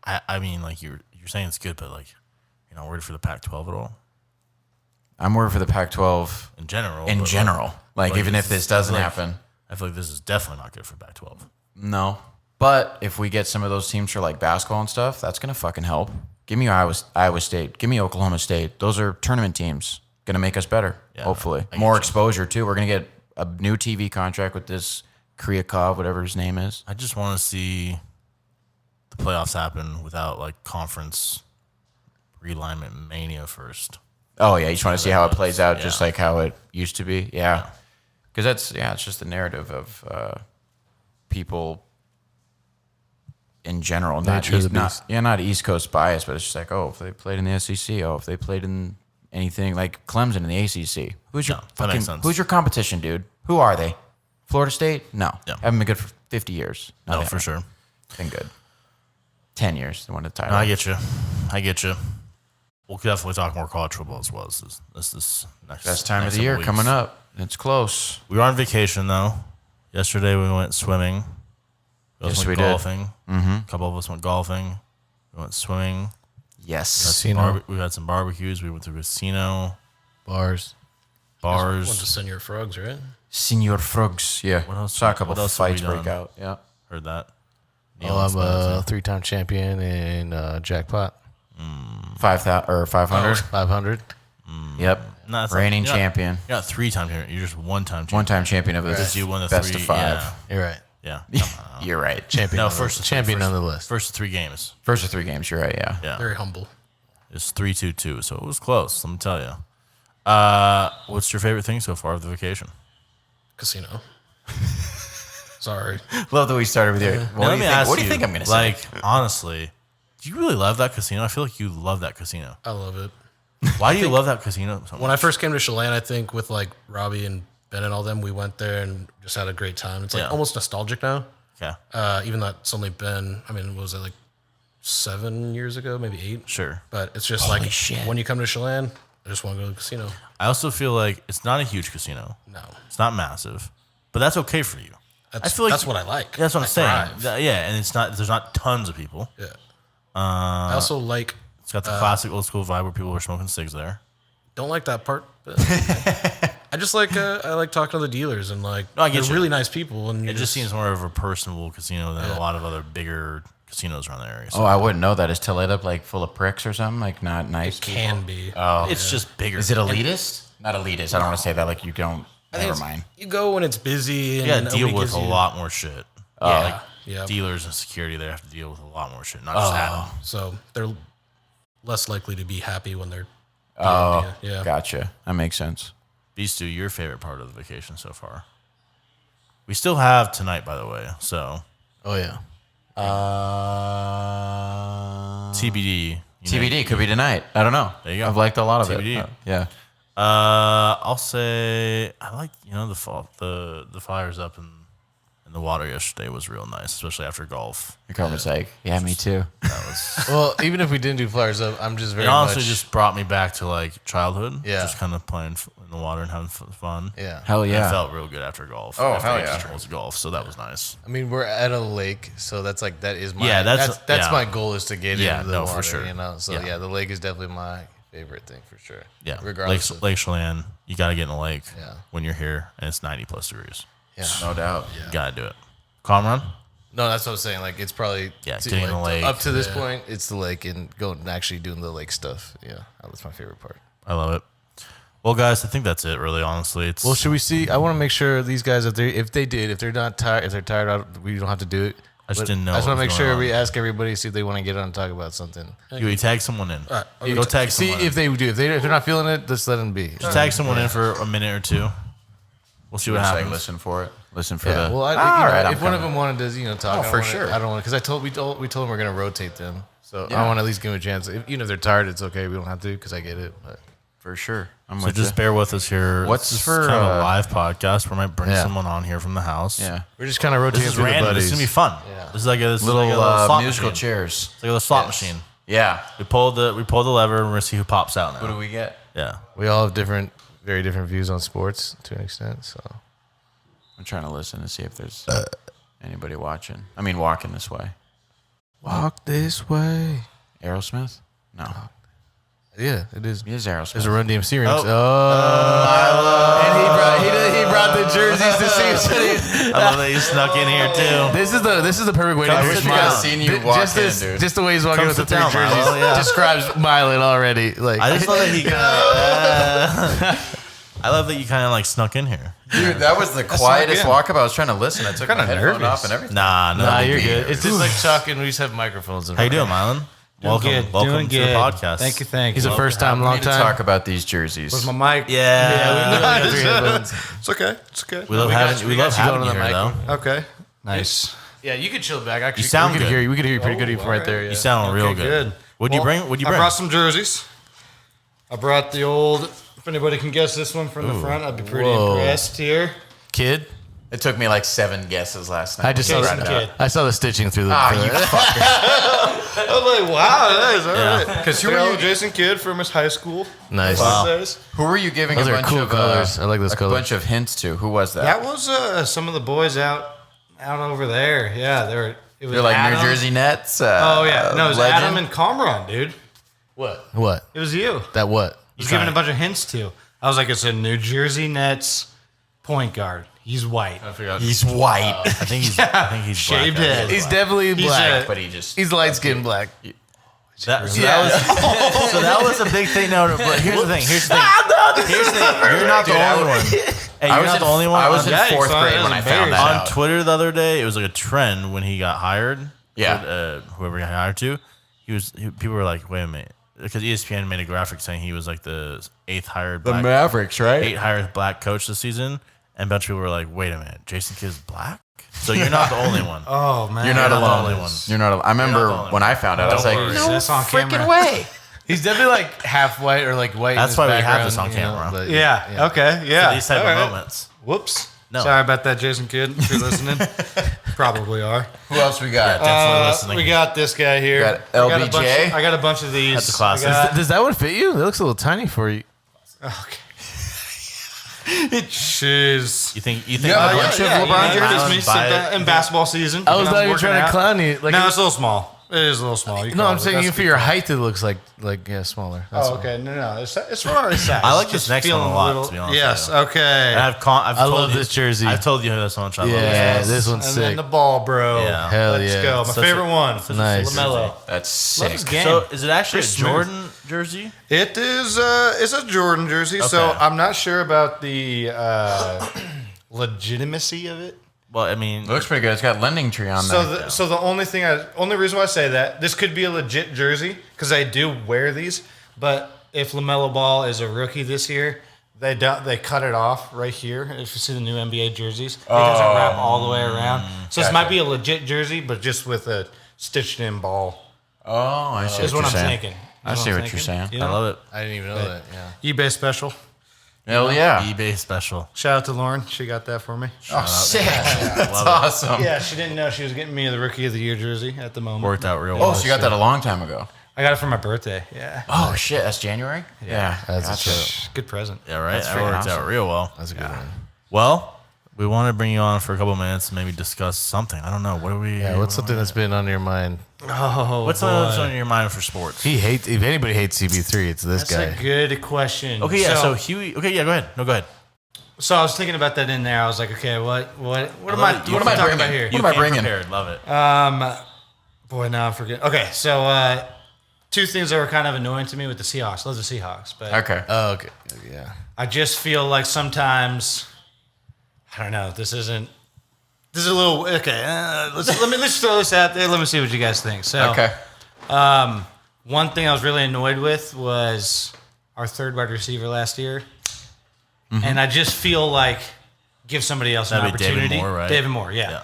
Speaker 3: I mean, like you're saying it's good, but like, you're not worried for the Pac-12 at all
Speaker 2: I'm worried for the Pac-12
Speaker 3: in general.
Speaker 2: in
Speaker 3: but,
Speaker 2: general. Like even if this doesn't
Speaker 3: like-
Speaker 2: happen,
Speaker 3: I feel like this is definitely not good for Pac-12.
Speaker 2: no. But if we get some of those teams for like basketball and stuff, that's gonna fucking help. Give me Iowa State. Give me Oklahoma State. Those are tournament teams. Gonna make us better.
Speaker 3: Yeah,
Speaker 2: hopefully,
Speaker 3: I get
Speaker 2: more
Speaker 3: you.
Speaker 2: exposure too. We're gonna get a new TV contract with this Kryakov, whatever his name is.
Speaker 3: I just want to see the playoffs happen without like conference realignment mania first.
Speaker 2: Oh yeah, you just want to see how it plays out,
Speaker 3: Yeah.
Speaker 2: just like how it used to be. Yeah, because it's just the narrative of people in general, not
Speaker 4: Nature of the
Speaker 2: East,
Speaker 4: beast.
Speaker 2: not East Coast bias, but it's just like, oh, if they played in the SEC, oh, if they played in anything like Clemson in the ACC, who's your
Speaker 3: No, that makes
Speaker 2: fucking
Speaker 3: sense.
Speaker 2: who's your competition, dude? Who are they? Florida State? No,
Speaker 3: Yeah.
Speaker 2: haven't been good for 50 years.
Speaker 3: No,
Speaker 2: they
Speaker 3: for
Speaker 2: haven't.
Speaker 3: sure.
Speaker 2: Been good. 10 years. They won the title.
Speaker 3: No, I get you. I get you. We'll definitely talk more college football as well as this next
Speaker 2: Best time of
Speaker 3: next
Speaker 2: the year
Speaker 3: couple
Speaker 2: coming
Speaker 3: weeks.
Speaker 2: up. It's close.
Speaker 3: We were on vacation though. Yesterday we went swimming.
Speaker 2: Yes,
Speaker 3: went
Speaker 2: we did.
Speaker 3: golfing. Mm-hmm. A couple of us went golfing. We went swimming.
Speaker 2: Yes.
Speaker 4: Casino.
Speaker 3: We had some barbecues. We went to a casino,
Speaker 4: Bars.
Speaker 5: Went to
Speaker 3: bars.
Speaker 5: Senior Frogs, right?
Speaker 2: Senor Frogs. Yeah.
Speaker 3: What else-
Speaker 2: Saw a couple
Speaker 3: what else have
Speaker 2: fights
Speaker 3: we done?
Speaker 2: break out. Yeah.
Speaker 3: Heard that.
Speaker 4: Oh, I'm a 3-time champion in jackpot.
Speaker 2: 5,000 or 500.
Speaker 4: 500.
Speaker 2: Yep.
Speaker 3: No, it's
Speaker 2: Reigning
Speaker 3: not-
Speaker 2: champion.
Speaker 3: You're not 3-time champion. You're just 1-time champion.
Speaker 2: One-time champion of the
Speaker 3: Because you won the
Speaker 2: best
Speaker 3: 3.
Speaker 2: of 5.
Speaker 3: Yeah.
Speaker 4: You're right.
Speaker 3: Yeah.
Speaker 2: You're right.
Speaker 4: Champion.
Speaker 3: No,
Speaker 4: on the-
Speaker 3: first
Speaker 4: champion
Speaker 3: first,
Speaker 4: nonetheless.
Speaker 3: First 3 games.
Speaker 2: First of 3 games. You're right. Yeah.
Speaker 3: Yeah.
Speaker 5: Very humble.
Speaker 3: It's 3-2-2, so it was close. Let me tell you. What's your favorite thing so far of the vacation?
Speaker 5: Casino. Sorry.
Speaker 2: Love that we started with you.
Speaker 3: Now, let me ask
Speaker 2: What do you think I'm going to say?
Speaker 3: Like, honestly, do you really love that casino? I feel like you love that casino.
Speaker 5: I love it.
Speaker 3: Why do you love that casino so much?
Speaker 5: When I first came to Chelan, I think with like Robbie and Ben and all them, we went there and just had a great time. It's like
Speaker 3: Yeah.
Speaker 5: almost nostalgic now.
Speaker 3: Okay,
Speaker 5: Even though it's only been, I mean, what was it like 7 years ago, maybe 8?
Speaker 3: sure.
Speaker 5: But it's just like when you come to Chelan, I just want to go to the casino.
Speaker 3: I also feel like it's not a huge casino.
Speaker 5: No,
Speaker 3: It's not massive, but that's okay for you.
Speaker 5: that's,
Speaker 3: I feel like
Speaker 5: that's what I like.
Speaker 3: That's what I'm
Speaker 5: I
Speaker 3: saying.
Speaker 5: thrive.
Speaker 3: Yeah, and it's not. There's not tons of people.
Speaker 5: Yeah. I also like.
Speaker 3: It's got the classic old school vibe where people are smoking cigs there.
Speaker 5: Don't like that part. But I just like I like talking to the dealers and like
Speaker 3: No, I get
Speaker 5: they're
Speaker 3: you.
Speaker 5: really nice people. And
Speaker 3: It just seems more of a personable casino than a lot of other bigger casinos around the area. So
Speaker 2: Oh, I wouldn't know that. Is Toledo like full of pricks or something? Like not nice.
Speaker 5: it can be.
Speaker 3: it's just bigger.
Speaker 2: Is it elitist? Not elitist. I don't want to say that. Like you don't. Never mind.
Speaker 5: You go when it's busy. And
Speaker 3: You got to
Speaker 5: nobody
Speaker 3: deal with
Speaker 5: gives
Speaker 3: a
Speaker 5: you-
Speaker 3: lot more shit.
Speaker 2: Yeah.
Speaker 5: Yeah.
Speaker 3: Dealers and security, they have to deal with a lot more shit, not just that.
Speaker 5: So they're less likely to be happy when they're.
Speaker 2: Oh,
Speaker 5: Yeah.
Speaker 2: gotcha. That makes sense.
Speaker 3: Beast, your favorite part of the vacation so far? We still have tonight, by the way. So
Speaker 4: Oh yeah.
Speaker 3: TBD.
Speaker 2: TBD could be tonight. I don't know.
Speaker 3: There you go.
Speaker 2: I've liked a lot of
Speaker 3: TBD.
Speaker 2: it. Yeah.
Speaker 3: I'll say I like the fires up in the water yesterday was real nice, especially after golf.
Speaker 2: Your Carmen's like, yeah, me too.
Speaker 3: That was
Speaker 4: Well, even if we didn't do flyers up, I'm just very
Speaker 3: it honestly
Speaker 4: much,
Speaker 3: just brought me back to like childhood.
Speaker 4: Yeah.
Speaker 3: Just kind of playing in the water and having fun.
Speaker 4: yeah.
Speaker 2: Hell
Speaker 3: And
Speaker 2: yeah.
Speaker 3: I felt real good after golf.
Speaker 2: Oh,
Speaker 3: after
Speaker 2: hell
Speaker 3: 18
Speaker 2: yeah.
Speaker 3: holes of golf, so that was nice.
Speaker 4: I mean, we're at a lake, so that's like that is my
Speaker 3: Yeah, that's-
Speaker 4: that's
Speaker 3: yeah.
Speaker 4: my goal is to get
Speaker 3: Yeah,
Speaker 4: into the
Speaker 3: no, for
Speaker 4: water,
Speaker 3: sure.
Speaker 4: you know. So
Speaker 3: Yeah.
Speaker 4: yeah, the lake is definitely my favorite thing for sure.
Speaker 3: Yeah,
Speaker 4: regardless of
Speaker 3: Lake Chelan, you got to get in the lake
Speaker 4: Yeah.
Speaker 3: when you're here, and it's 90 plus degrees.
Speaker 4: yeah.
Speaker 2: No doubt.
Speaker 3: You got to do it. Calm run.
Speaker 4: No, that's what I'm saying. Like it's probably
Speaker 3: Yeah, getting in the lake.
Speaker 4: up to this point. It's the lake and going and actually doing the lake stuff. Yeah, that's my favorite part.
Speaker 3: I love it. Well, guys, I think that's it. Really, honestly, it's
Speaker 4: Well, should we see? I want to make sure these guys, if they're not tired, if they're tired out, we don't have to do it.
Speaker 3: I just
Speaker 4: But
Speaker 3: didn't know
Speaker 4: I just
Speaker 3: what
Speaker 4: want to
Speaker 3: was
Speaker 4: make
Speaker 3: going
Speaker 4: sure
Speaker 3: on.
Speaker 4: we ask everybody, see if they want to get on and talk about something.
Speaker 3: You tag someone in.
Speaker 5: right,
Speaker 3: Go tag
Speaker 4: See
Speaker 3: someone.
Speaker 4: if they do. If they're not feeling it, just let them be.
Speaker 3: Just tag someone in for a minute or two. We'll see what
Speaker 2: Just like
Speaker 3: happens.
Speaker 2: listen for it. Listen for
Speaker 4: Yeah.
Speaker 2: the.
Speaker 4: Well,
Speaker 2: All right, I'm
Speaker 4: if one of
Speaker 2: coming.
Speaker 4: them wanted to, talk,
Speaker 2: Oh, for sure.
Speaker 4: I don't want because we told them we're gonna rotate them. So
Speaker 2: Yeah.
Speaker 4: I want to at least give them a chance. Even if they're tired, it's okay. We don't have to because I get it. But
Speaker 2: For sure. I'm
Speaker 3: So
Speaker 2: with
Speaker 3: just
Speaker 2: you.
Speaker 3: bear with us here.
Speaker 2: What's
Speaker 3: This is
Speaker 2: for,
Speaker 3: kind of a live podcast? We might bring
Speaker 4: Yeah.
Speaker 3: someone on here from the house.
Speaker 2: Yeah.
Speaker 4: we're just kind of rotating
Speaker 3: This is
Speaker 4: through the
Speaker 3: random. This
Speaker 4: buddies.
Speaker 3: is gonna be fun.
Speaker 4: Yeah.
Speaker 3: This is like a
Speaker 2: Little
Speaker 3: slot
Speaker 2: musical
Speaker 3: machine.
Speaker 2: chairs.
Speaker 3: It's like a slot machine.
Speaker 2: Yeah.
Speaker 3: We pulled the lever and we're gonna see who pops out
Speaker 2: What do
Speaker 3: now.
Speaker 2: we get?
Speaker 3: Yeah.
Speaker 4: We all have very different views on sports to an extent. So
Speaker 2: I'm trying to listen to see if there's anybody watching. I mean, walking this way.
Speaker 4: walk this way.
Speaker 2: Aerosmith? No.
Speaker 4: Yeah, it is.
Speaker 2: It is Aerosmith.
Speaker 4: There's a Run DMC remix.
Speaker 3: Oh.
Speaker 4: And he brought the jerseys to see.
Speaker 3: I love that you snuck in here too.
Speaker 4: This is the perfect way to
Speaker 3: Come
Speaker 4: do
Speaker 3: sit
Speaker 4: it.
Speaker 3: down.
Speaker 2: Seen you walk
Speaker 4: just
Speaker 2: in,
Speaker 4: this,
Speaker 2: dude.
Speaker 4: just the way he's walking
Speaker 3: Come
Speaker 4: with the
Speaker 3: sit
Speaker 4: three
Speaker 3: down,
Speaker 4: jerseys
Speaker 3: Milo, yeah.
Speaker 4: describes Mylan already. Like
Speaker 3: I just love that he kind of. I love that you kind of like snuck in here.
Speaker 2: Dude, that was the quietest walk-up. I was trying to listen. I took my headphone off and everything.
Speaker 3: Nah,
Speaker 4: nah, you're
Speaker 2: be
Speaker 4: good.
Speaker 2: here.
Speaker 4: It's just like Chuck, and we just have microphones. In
Speaker 3: How you
Speaker 4: front
Speaker 3: doing,
Speaker 4: of him.
Speaker 3: Mylan? Welcome to the podcast.
Speaker 7: Thank you.
Speaker 4: He's a first time,
Speaker 2: We
Speaker 4: long
Speaker 2: need to
Speaker 4: time.
Speaker 2: talk about these jerseys.
Speaker 7: Where's my mic?
Speaker 3: Yeah,
Speaker 7: It's okay. It's okay.
Speaker 3: we love having you
Speaker 4: got you
Speaker 3: having
Speaker 4: going
Speaker 3: you
Speaker 4: on
Speaker 3: here,
Speaker 4: the
Speaker 3: though.
Speaker 7: Okay. Nice.
Speaker 4: Yeah, you could chill back. Actually,
Speaker 3: sound
Speaker 4: we could
Speaker 3: good.
Speaker 4: hear you. We could hear you pretty good from right
Speaker 7: alright.
Speaker 4: there. Yeah.
Speaker 3: You sound real
Speaker 7: Okay,
Speaker 3: good. What'd you bring? What'd you
Speaker 7: I
Speaker 3: bring?
Speaker 7: brought some jerseys. I brought the old. If anybody can guess this one from the front, I'd be pretty
Speaker 4: Whoa.
Speaker 7: impressed here.
Speaker 4: Kid.
Speaker 2: It took me like 7 guesses last night.
Speaker 4: I just saw
Speaker 7: Jason
Speaker 4: the,
Speaker 7: Kidd.
Speaker 4: I saw the stitching through the.
Speaker 2: you
Speaker 7: I was like, wow, that is all right.
Speaker 2: Because who
Speaker 7: You
Speaker 2: were
Speaker 7: know,
Speaker 2: you?
Speaker 7: Jason Kidd from his high school.
Speaker 4: Nice.
Speaker 2: Who were you giving
Speaker 4: Those
Speaker 2: a
Speaker 4: are
Speaker 2: bunch
Speaker 4: cool
Speaker 2: of
Speaker 4: colors. I like those
Speaker 2: a
Speaker 4: colors.
Speaker 2: bunch of hints to? Who was that?
Speaker 7: That was some of the boys out over there. Yeah, they were. It was
Speaker 2: They're like
Speaker 7: Adam.
Speaker 2: New Jersey Nets.
Speaker 7: Oh yeah, no, it was
Speaker 2: legend?
Speaker 7: Adam and Comron, dude.
Speaker 4: What?
Speaker 7: It was you.
Speaker 4: That what?
Speaker 7: I was giving a bunch of hints to. I was like, it's a New Jersey Nets point guard. He's white.
Speaker 2: He's white,
Speaker 3: I think he's
Speaker 7: Shaved
Speaker 3: black,
Speaker 7: head.
Speaker 4: He's definitely black.
Speaker 2: but he just.
Speaker 4: He's light skinned black.
Speaker 3: So that was a big thing. No, but here's the thing. Here's the thing. You're not the only one. Hey, you're not the only one.
Speaker 2: I was in
Speaker 7: Yeah, you
Speaker 2: 4th
Speaker 7: saw it
Speaker 2: grade
Speaker 7: as
Speaker 2: when
Speaker 7: a
Speaker 2: I found
Speaker 7: Bears.
Speaker 2: that
Speaker 3: On
Speaker 2: out.
Speaker 3: Twitter the other day, it was like a trend when he got hired.
Speaker 2: Yeah.
Speaker 3: Whoever he got hired to, people were like, wait a minute, because ESPN made a graphic saying he was like the 8th hired black,
Speaker 2: Mavericks, right?
Speaker 3: 8th hired black coach this season, and a bunch of people were like, wait a minute, Jason Kidd's black, so you're not the only one.
Speaker 7: Oh man,
Speaker 2: You're not
Speaker 3: You're not the
Speaker 2: alone.
Speaker 3: only one.
Speaker 2: You're not. I remember when I found out, I was like,
Speaker 3: worry.
Speaker 2: no
Speaker 7: That's on
Speaker 2: freaking
Speaker 7: camera.
Speaker 2: way.
Speaker 4: He's definitely like half white or like white.
Speaker 3: That's
Speaker 4: in his
Speaker 3: why we have
Speaker 4: background,
Speaker 3: this on
Speaker 4: you know,
Speaker 3: camera.
Speaker 4: but
Speaker 7: Yeah. Okay. Yeah.
Speaker 3: These type
Speaker 7: All
Speaker 3: of
Speaker 7: right.
Speaker 3: moments.
Speaker 7: Whoops.
Speaker 3: No.
Speaker 7: Sorry about that, Jason Kidd. If you're listening, probably are.
Speaker 2: Who else we got?
Speaker 3: Definitely listening.
Speaker 7: We got this guy here.
Speaker 2: Got
Speaker 7: I got a bunch
Speaker 2: LBJ?
Speaker 7: I got a bunch of these.
Speaker 3: That's a classic.
Speaker 7: I got-
Speaker 4: Does that one fit you? It looks a little tiny for you.
Speaker 7: Okay. Jeez.
Speaker 3: You think
Speaker 2: Yeah,
Speaker 3: a
Speaker 2: yeah,
Speaker 3: bunch
Speaker 2: yeah,
Speaker 3: of
Speaker 2: LeBron
Speaker 3: LeBron
Speaker 2: jerseys
Speaker 3: jerseys
Speaker 7: in basketball season.
Speaker 4: I was
Speaker 7: when
Speaker 4: not
Speaker 7: I'm
Speaker 4: even
Speaker 7: working
Speaker 4: trying to
Speaker 7: out.
Speaker 4: clown you. Like
Speaker 7: No, it's a little small. It is a little small. You
Speaker 4: No,
Speaker 7: call
Speaker 4: I'm
Speaker 7: it.
Speaker 4: saying
Speaker 7: That's
Speaker 4: even for
Speaker 7: good
Speaker 4: your
Speaker 7: call.
Speaker 4: height, it looks like smaller. That's
Speaker 7: Oh,
Speaker 4: all.
Speaker 7: okay. No. It's smaller size.
Speaker 3: I like
Speaker 7: Just
Speaker 3: this next one
Speaker 7: feeling
Speaker 3: a lot,
Speaker 7: little-
Speaker 3: to be honest
Speaker 7: Yes.
Speaker 3: with you.
Speaker 7: Okay.
Speaker 3: And I've
Speaker 4: I
Speaker 3: told
Speaker 4: love
Speaker 3: you-
Speaker 4: this jersey.
Speaker 3: I've told you this much. I love
Speaker 4: Yeah,
Speaker 3: this.
Speaker 4: this one's
Speaker 7: And
Speaker 4: sick.
Speaker 7: then the ball, bro.
Speaker 3: Yeah.
Speaker 4: Hell
Speaker 7: Let's
Speaker 4: yeah.
Speaker 7: go. My
Speaker 3: Such
Speaker 7: favorite one.
Speaker 4: Nice.
Speaker 7: LaMelo.
Speaker 2: That's
Speaker 7: Love
Speaker 2: sick.
Speaker 7: his game.
Speaker 3: So is it actually
Speaker 7: Pretty
Speaker 3: a
Speaker 7: smooth.
Speaker 3: Jordan jersey?
Speaker 7: It is. It's a Jordan jersey. So
Speaker 3: Okay.
Speaker 7: I'm not sure about the legitimacy of it.
Speaker 3: Well, I mean,
Speaker 2: It looks pretty good. It's got lending tree on there.
Speaker 7: So the only reason why I say that this could be a legit jersey because I do wear these, but if LaMelo Ball is a rookie this year, they cut it off right here. If you see the new NBA jerseys, it doesn't wrap all the way around. So this might be a legit jersey, but just with a stitched in ball.
Speaker 2: Oh, I see
Speaker 7: Is
Speaker 2: what
Speaker 7: what
Speaker 2: you're
Speaker 7: I'm
Speaker 2: saying.
Speaker 7: thinking.
Speaker 2: I see what you're saying.
Speaker 7: You
Speaker 3: I
Speaker 7: know?
Speaker 3: love it.
Speaker 4: I didn't even know that. Yeah.
Speaker 7: eBay special.
Speaker 2: Hell yeah.
Speaker 3: eBay special.
Speaker 7: Shout out to Lauren. She got that for me.
Speaker 2: Oh, sick. That's awesome.
Speaker 7: Yeah, she didn't know she was getting me the Rookie of the Year jersey at the moment.
Speaker 3: Worked out real well.
Speaker 2: Oh, so you got that a long time ago.
Speaker 7: I got it for my birthday. Yeah.
Speaker 2: Oh, shit. That's January? Yeah.
Speaker 4: That's a
Speaker 2: gotcha.
Speaker 4: trip.
Speaker 7: Good present.
Speaker 3: Yeah, right.
Speaker 2: That's
Speaker 3: That
Speaker 2: freaking
Speaker 3: worked out
Speaker 2: awesome.
Speaker 3: real well.
Speaker 4: That's a good one.
Speaker 3: Well, we want to bring you on for a couple of minutes and maybe discuss something. I don't know. What are we?
Speaker 4: Yeah, what's something that's been on your mind?
Speaker 7: Oh,
Speaker 3: What's on your mind for sports?
Speaker 4: He hates. If anybody hates CB3, it's this
Speaker 7: That's
Speaker 4: guy.
Speaker 7: a good question.
Speaker 3: Okay, yeah. So HUEY. Okay, yeah. Go ahead. No, go ahead.
Speaker 7: So I was thinking about that in there. I was like, okay, what am I
Speaker 3: love it.
Speaker 7: what am I talking about here?
Speaker 2: What am I
Speaker 3: came
Speaker 2: bringing?
Speaker 3: Prepared. Love it.
Speaker 7: Boy, now I forget. Okay, so two things that were kind of annoying to me with the Seahawks. Love the Seahawks, but
Speaker 2: Okay.
Speaker 4: Oh, okay. Yeah.
Speaker 7: I just feel like sometimes I don't know. This is a little okay. Let's throw this out there. Let me see what you guys think. So,
Speaker 2: Okay.
Speaker 7: one thing I was really annoyed with was our third wide receiver last year, and I just feel like give somebody else an
Speaker 3: That'd be David
Speaker 7: opportunity.
Speaker 3: Moore, right?
Speaker 7: David Moore, yeah.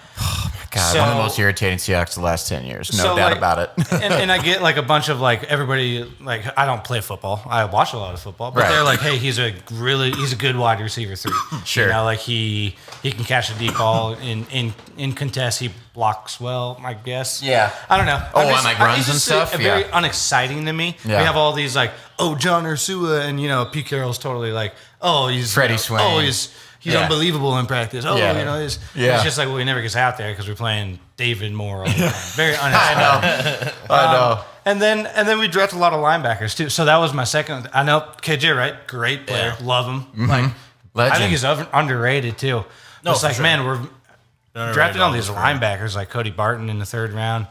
Speaker 2: God,
Speaker 7: So-
Speaker 2: one of the most irritating Seahawks the last 10 years. No
Speaker 7: So,
Speaker 2: doubt
Speaker 7: like-
Speaker 2: about it.
Speaker 7: and I get like a bunch of like everybody like I don't play football. I watch a lot of football, but
Speaker 2: Right.
Speaker 7: they're like, hey, he's a good wide receiver 3.
Speaker 2: Sure.
Speaker 7: You know, like he can catch a deep ball in contest. He blocks well, I guess.
Speaker 2: Yeah.
Speaker 7: I don't know.
Speaker 2: Oh, and, like, runs
Speaker 7: it's
Speaker 2: and
Speaker 7: just
Speaker 2: stuff?
Speaker 7: Very
Speaker 2: Yeah.
Speaker 7: unexciting to me.
Speaker 2: Yeah.
Speaker 7: We have all these like, oh, John Ursua, and you know, Pete Carroll's totally like, oh, he's
Speaker 2: Freddie
Speaker 7: you know,
Speaker 2: Swain.
Speaker 7: Oh, he's
Speaker 2: Yeah.
Speaker 7: unbelievable in practice. Oh,
Speaker 2: Yeah.
Speaker 7: you know, it's
Speaker 2: Yeah.
Speaker 7: just like well, he never gets out there because we're playing David Moore all the time. Very unexciting.
Speaker 2: I know.
Speaker 7: And then we draft a lot of linebackers too. So that was my second. I know KJ, right? Great player, love him. Like
Speaker 2: Legend.
Speaker 7: I think he's underrated too.
Speaker 3: No,
Speaker 7: It's
Speaker 3: for
Speaker 7: like
Speaker 3: sure.
Speaker 7: man, we're
Speaker 3: Underrated
Speaker 7: drafting all
Speaker 3: all
Speaker 7: these
Speaker 3: this career.
Speaker 7: linebackers like Cody Barton in the 3rd round.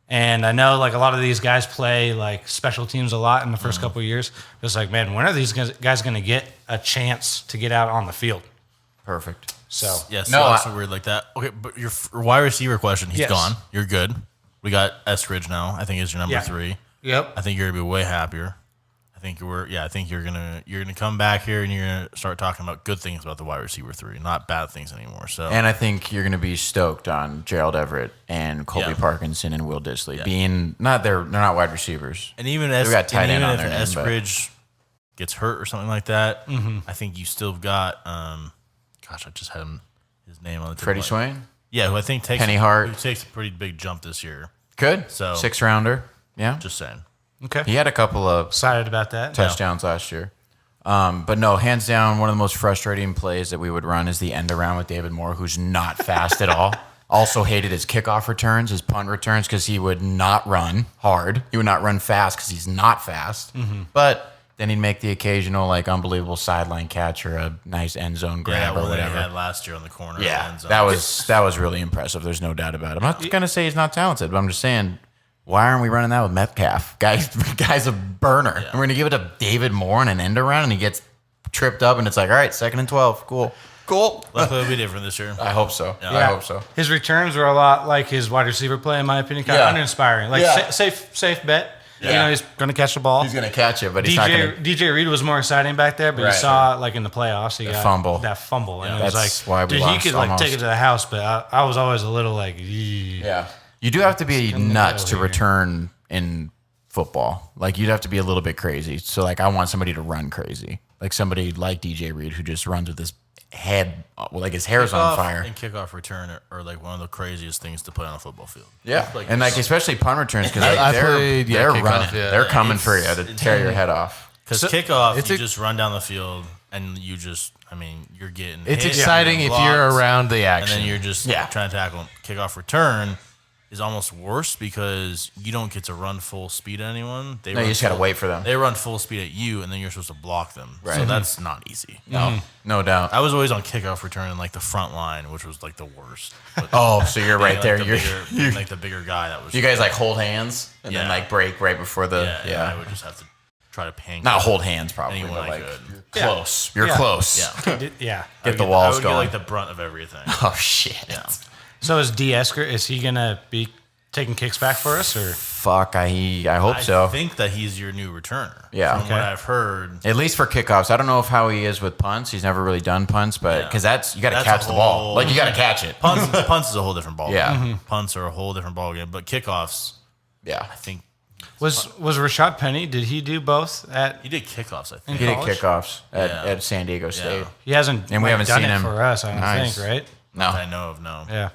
Speaker 7: And I know like a lot of these guys play like special teams a lot in the first couple of years. It's like man, when are these guys going to get a chance to get out on the field?
Speaker 2: Perfect.
Speaker 7: So
Speaker 3: Yes.
Speaker 2: No,
Speaker 3: No,
Speaker 2: I-
Speaker 3: so weird like that. Okay, but your wide receiver question, he's
Speaker 7: Yes.
Speaker 3: gone. You're good. We got Estridge now. I think is your number
Speaker 7: Yeah.
Speaker 3: 3.
Speaker 7: yep.
Speaker 3: I think you're gonna be way happier. I think you're gonna come back here and you're gonna start talking about good things about the wide receiver 3, not bad things anymore. So
Speaker 2: And I think you're going to be stoked on Gerald Everett and Colby
Speaker 3: Yeah.
Speaker 2: Parkinson and Will Disley
Speaker 3: Yeah.
Speaker 2: being they're not wide receivers.
Speaker 3: and even
Speaker 2: They've got tight end on
Speaker 3: if
Speaker 2: their name, but-
Speaker 3: Estridge gets hurt or something like that, I think you still got gosh, I just had his name on the tip of
Speaker 2: Freddie
Speaker 3: my-
Speaker 2: Swain,
Speaker 3: Yeah, who I think takes
Speaker 2: Penny Hart.
Speaker 3: who takes a pretty big jump this year.
Speaker 2: good.
Speaker 3: So-
Speaker 2: 6th rounder. Yeah,
Speaker 3: Just saying.
Speaker 7: Okay.
Speaker 2: he had a couple of
Speaker 7: Excited about that.
Speaker 2: touchdowns last year. But no, hands down, one of the most frustrating plays that we would run is the end around with David Moore, who's not fast at all. Also hated his kickoff returns, his punt returns, because he would not run hard. He would not run fast because he's not fast. But then he'd make the occasional, like, unbelievable sideline catch or a nice end zone grab or
Speaker 3: what he
Speaker 2: whatever.
Speaker 3: had last year on the corner. of the
Speaker 2: Yeah,
Speaker 3: end zone.
Speaker 2: that was really impressive. There's no doubt about it. I'm not going to say he's not talented, but I'm just saying, why aren't we running that with Metcalf? Guy's a burner. And we're going to give it to David Moore on an end around, and he gets tripped up, and it's like, all right, 2nd and 12. Cool.
Speaker 3: Luckily, it'll be different this year.
Speaker 2: I hope so.
Speaker 3: Yeah.
Speaker 2: I hope so.
Speaker 7: His returns were a lot like his wide receiver play, in my opinion. Kind
Speaker 2: Yeah.
Speaker 7: of uninspiring. Like
Speaker 2: Yeah.
Speaker 7: safe bet. You
Speaker 2: Yeah.
Speaker 7: know, he's going to catch the ball.
Speaker 2: He's going to catch it, but he's not going to.
Speaker 7: DJ Reed was more exciting back there, but
Speaker 2: Right.
Speaker 7: you saw like in the playoffs, he got
Speaker 2: fumble.
Speaker 7: that fumble, and
Speaker 2: Yeah.
Speaker 7: it was
Speaker 2: That's
Speaker 7: like,
Speaker 2: why we
Speaker 7: dude, he
Speaker 2: lost
Speaker 7: could like
Speaker 2: almost.
Speaker 7: take it to the house, but I was always a little like, "Eeh."
Speaker 2: Yeah. You do have to be
Speaker 7: coming
Speaker 2: nuts
Speaker 7: out
Speaker 2: to
Speaker 7: here.
Speaker 2: return in football. Like, you'd have to be a little bit crazy. So, like, I want somebody to run crazy. Like, somebody like DJ Reed who just runs with his head, like his hair's on
Speaker 3: Kickoff
Speaker 2: fire.
Speaker 3: and kickoff return are like one of the craziest things to play on a football field.
Speaker 2: Yeah,
Speaker 3: Like,
Speaker 2: and like especially punt returns because
Speaker 4: I
Speaker 2: they're
Speaker 4: played, yeah,
Speaker 2: they're
Speaker 4: kickoff,
Speaker 2: running,
Speaker 4: yeah.
Speaker 2: they're coming for you
Speaker 3: It's
Speaker 2: to tear your
Speaker 3: insane.
Speaker 2: head off.
Speaker 3: Because kickoff,
Speaker 4: it's
Speaker 3: you
Speaker 4: a-
Speaker 3: just run down the field and you just, I mean, you're getting
Speaker 4: It's
Speaker 3: hit,
Speaker 4: exciting
Speaker 3: you're
Speaker 4: if
Speaker 3: blocked,
Speaker 4: you're around the
Speaker 3: and
Speaker 4: action.
Speaker 3: then you're just
Speaker 2: Yeah.
Speaker 3: trying to tackle them. Kickoff return, is almost worse because you don't get to run full speed at anyone.
Speaker 2: You just got to wait for them.
Speaker 3: They run full speed at you, and then you're supposed to block them.
Speaker 2: Right.
Speaker 3: So that's not easy.
Speaker 2: No doubt.
Speaker 3: I was always on kickoff return in like the front line, which was like the worst.
Speaker 2: Oh, so you're right there.
Speaker 3: You're like the bigger guy. That was.
Speaker 2: You guys like hold hands and then like break right before the.
Speaker 3: Yeah. I would just have to try to pancake.
Speaker 2: Not hold hands, probably.
Speaker 3: Anyone
Speaker 2: But
Speaker 3: I
Speaker 2: like
Speaker 3: could.
Speaker 2: close. You're close.
Speaker 3: Yeah.
Speaker 8: Yeah.
Speaker 2: Get the
Speaker 3: I
Speaker 2: walls
Speaker 3: would
Speaker 2: going.
Speaker 3: get like the brunt of everything.
Speaker 2: Oh shit.
Speaker 3: Yeah.
Speaker 8: So is D. Esker, is he going to be taking kicks back for us? Or
Speaker 2: Fuck. I hope so.
Speaker 3: I think that he's your new returner.
Speaker 2: Yeah.
Speaker 3: From what I've heard.
Speaker 2: At least for kickoffs. I don't know how he is with punts. He's never really done punts, but because you got to catch the ball. Like you got to catch it.
Speaker 3: Punts is a whole different ball.
Speaker 2: Yeah.
Speaker 3: game. Punts are a whole different ball game. But kickoffs,
Speaker 2: Yeah.
Speaker 3: I think
Speaker 8: was Rashad Penny, did he do both
Speaker 3: he did kickoffs. I think.
Speaker 2: He did
Speaker 8: college?
Speaker 2: kickoffs
Speaker 3: Yeah.
Speaker 2: at San Diego State.
Speaker 8: He hasn't
Speaker 2: And we haven't
Speaker 8: done
Speaker 2: seen
Speaker 8: it
Speaker 2: him.
Speaker 8: for us, I don't
Speaker 2: Nice.
Speaker 8: think, right?
Speaker 2: No.
Speaker 3: I know of no.
Speaker 8: Yeah.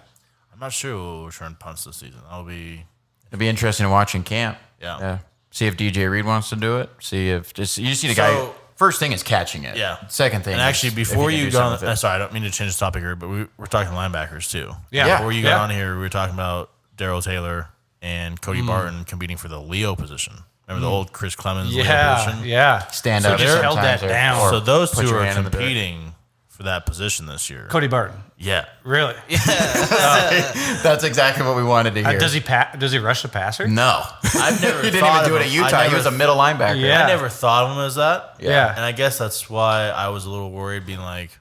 Speaker 3: I'm not sure who will return punts this season. That'll be
Speaker 2: It'd be interesting to watch in camp.
Speaker 3: Yeah.
Speaker 2: See if DJ Reed wants to do it. See if you just see the guy. First thing is catching it.
Speaker 3: Yeah.
Speaker 2: Second thing.
Speaker 3: And
Speaker 2: is
Speaker 3: actually,
Speaker 2: if
Speaker 3: before
Speaker 2: can
Speaker 3: you
Speaker 2: do
Speaker 3: got
Speaker 2: something
Speaker 3: on,
Speaker 2: with it.
Speaker 3: sorry, I don't mean to change the topic here, but we're talking linebackers too.
Speaker 8: Yeah.
Speaker 3: Before you got on here, we were talking about Darryl Taylor and Cody Barton competing for the Leo position. Remember the old Chris Clemens Leo position?
Speaker 8: Yeah.
Speaker 2: stand
Speaker 8: So
Speaker 2: up.
Speaker 8: just held that
Speaker 2: sometimes or-
Speaker 8: down.
Speaker 2: or
Speaker 3: So those
Speaker 2: put
Speaker 3: two
Speaker 2: your
Speaker 3: are
Speaker 2: hand in the dirt.
Speaker 3: competing for that position this year.
Speaker 8: Cody Barton.
Speaker 3: Yeah.
Speaker 8: Really?
Speaker 2: That's exactly what we wanted to hear.
Speaker 8: Does he rush the passer?
Speaker 2: No.
Speaker 3: I've never
Speaker 2: He didn't
Speaker 3: thought
Speaker 2: even do
Speaker 3: of
Speaker 2: it at
Speaker 3: him.
Speaker 2: Utah. He was a middle linebacker.
Speaker 8: Yeah.
Speaker 3: I never thought of him as that.
Speaker 8: Yeah.
Speaker 3: And I guess that's why I was a little worried, being like,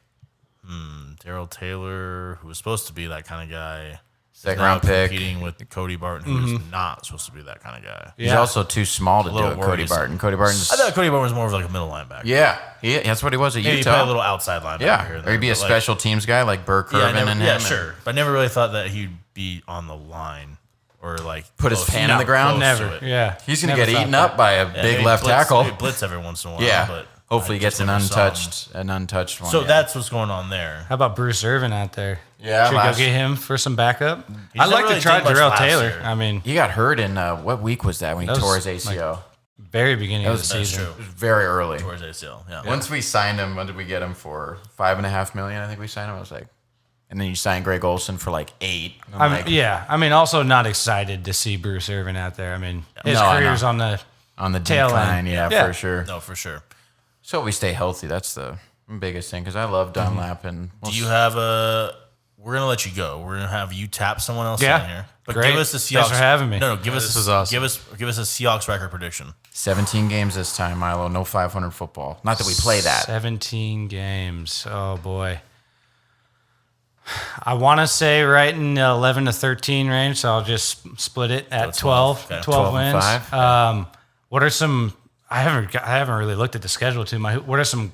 Speaker 3: Darryl Taylor, who was supposed to be that kind of guy,
Speaker 2: Second
Speaker 3: now
Speaker 2: round pick.
Speaker 3: competing with Cody Barton, who's not supposed to be that kind of guy.
Speaker 2: He's
Speaker 8: Yeah.
Speaker 2: also too small to do
Speaker 3: little
Speaker 2: it, Cody
Speaker 3: worrisome.
Speaker 2: Barton. Cody Barton's.
Speaker 3: I thought Cody Barton was more of like a middle linebacker.
Speaker 2: Yeah. That's what he was at
Speaker 3: Maybe
Speaker 2: Utah.
Speaker 3: play a little outside linebacker. Here
Speaker 2: Yeah.
Speaker 3: and
Speaker 2: Or he'd be
Speaker 3: there,
Speaker 2: a
Speaker 3: but, like,
Speaker 2: special teams guy like Burke
Speaker 3: Yeah, I
Speaker 2: Irvin
Speaker 3: never,
Speaker 2: and him.
Speaker 3: yeah,
Speaker 2: and
Speaker 3: sure. But I never really thought that he'd be on the line or like
Speaker 2: Put his
Speaker 3: close-
Speaker 2: hand in the ground?
Speaker 3: close to
Speaker 8: Never.
Speaker 3: it.
Speaker 8: Yeah.
Speaker 2: He's going to
Speaker 8: Never
Speaker 2: get
Speaker 8: thought
Speaker 2: eaten
Speaker 8: that.
Speaker 2: up by a
Speaker 3: Yeah,
Speaker 2: big
Speaker 3: maybe
Speaker 2: left
Speaker 3: blitz,
Speaker 2: tackle.
Speaker 3: maybe blitz every once in a while.
Speaker 2: Yeah.
Speaker 3: But
Speaker 2: Hopefully
Speaker 3: I
Speaker 2: he gets
Speaker 3: just
Speaker 2: an
Speaker 3: never saw him.
Speaker 2: untouched one.
Speaker 3: So
Speaker 2: yeah.
Speaker 3: that's what's going on there.
Speaker 8: How about Bruce Irvin out there?
Speaker 2: Yeah,
Speaker 8: Should we go
Speaker 2: last-
Speaker 8: get him for some backup?
Speaker 3: He's
Speaker 8: I'd like
Speaker 3: never
Speaker 8: to
Speaker 3: really
Speaker 8: try
Speaker 3: done much
Speaker 8: Darrell
Speaker 3: last
Speaker 8: Taylor.
Speaker 3: year.
Speaker 8: I mean,
Speaker 2: He got hurt in what week was that when he
Speaker 8: That
Speaker 2: tore
Speaker 8: was,
Speaker 2: his ACL?
Speaker 8: very beginning of the
Speaker 3: That's
Speaker 8: season.
Speaker 3: true.
Speaker 2: It was very early.
Speaker 3: Towards ACL. Yeah.
Speaker 2: Once we signed him, what did we get him for? $5.5 million, I think we signed him. I was like, and then you signed Greg Olsen for like $8 million. I'm like,
Speaker 8: Yeah. I mean, also not excited to see Bruce Irvin out there. I mean, his
Speaker 2: No, I
Speaker 8: career's
Speaker 2: know.
Speaker 8: on the
Speaker 2: on the
Speaker 8: tail
Speaker 2: decline,
Speaker 8: end.
Speaker 2: yeah,
Speaker 8: Yeah.
Speaker 2: for sure.
Speaker 3: No, for sure.
Speaker 2: So we stay healthy. That's the biggest thing because I love Dunlap and
Speaker 3: Do you have a? We're gonna let you go. We're gonna have you tap someone else
Speaker 8: Yeah.
Speaker 3: in here. But
Speaker 8: Great.
Speaker 3: give us the Seahawks.
Speaker 8: Thanks for having me.
Speaker 3: No, give us
Speaker 4: this was awesome.
Speaker 3: Give us a Seahawks record prediction.
Speaker 2: 17 games this time, Milo. No 500 football. Not that we play that.
Speaker 8: 17 games. Oh, boy. I want to say right in the 11 to 13 range, so I'll just split it at 12.
Speaker 3: 12. Okay.
Speaker 8: 12
Speaker 2: and
Speaker 8: wins.
Speaker 2: 5.
Speaker 8: What are some? I haven't really looked at the schedule too much. What are some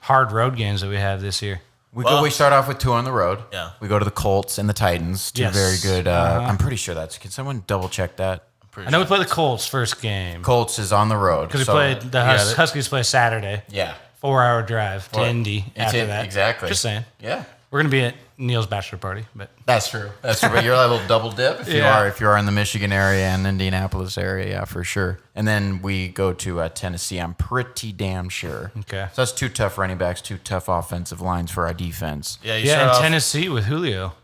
Speaker 8: hard road games that we have this year?
Speaker 2: We start off with 2 on the road.
Speaker 3: Yeah.
Speaker 2: We go to the Colts and the Titans. 2
Speaker 8: Yes.
Speaker 2: very good. I'm pretty sure that's. Can someone double check that?
Speaker 8: I know we play the Colts first game
Speaker 2: Colts is on the road.
Speaker 8: because we
Speaker 2: so-
Speaker 8: played the Huskies play Saturday.
Speaker 2: Yeah.
Speaker 8: 4-hour drive to
Speaker 2: Well,
Speaker 8: Indy
Speaker 2: it's
Speaker 8: after
Speaker 2: it-
Speaker 8: that.
Speaker 2: exactly.
Speaker 8: Just saying.
Speaker 2: Yeah.
Speaker 8: We're gonna be at Neil's bachelor party, but
Speaker 2: That's true. That's true. But you're a little double dip
Speaker 8: Yeah.
Speaker 2: if you are in the Michigan area and Indianapolis area, yeah, for sure. And then we go to Tennessee. I'm pretty damn sure.
Speaker 8: Okay.
Speaker 2: So that's 2 tough running backs, 2 tough offensive lines for our defense.
Speaker 3: Yeah. You
Speaker 8: yeah,
Speaker 3: start
Speaker 8: and
Speaker 3: off-
Speaker 8: Tennessee with Julio.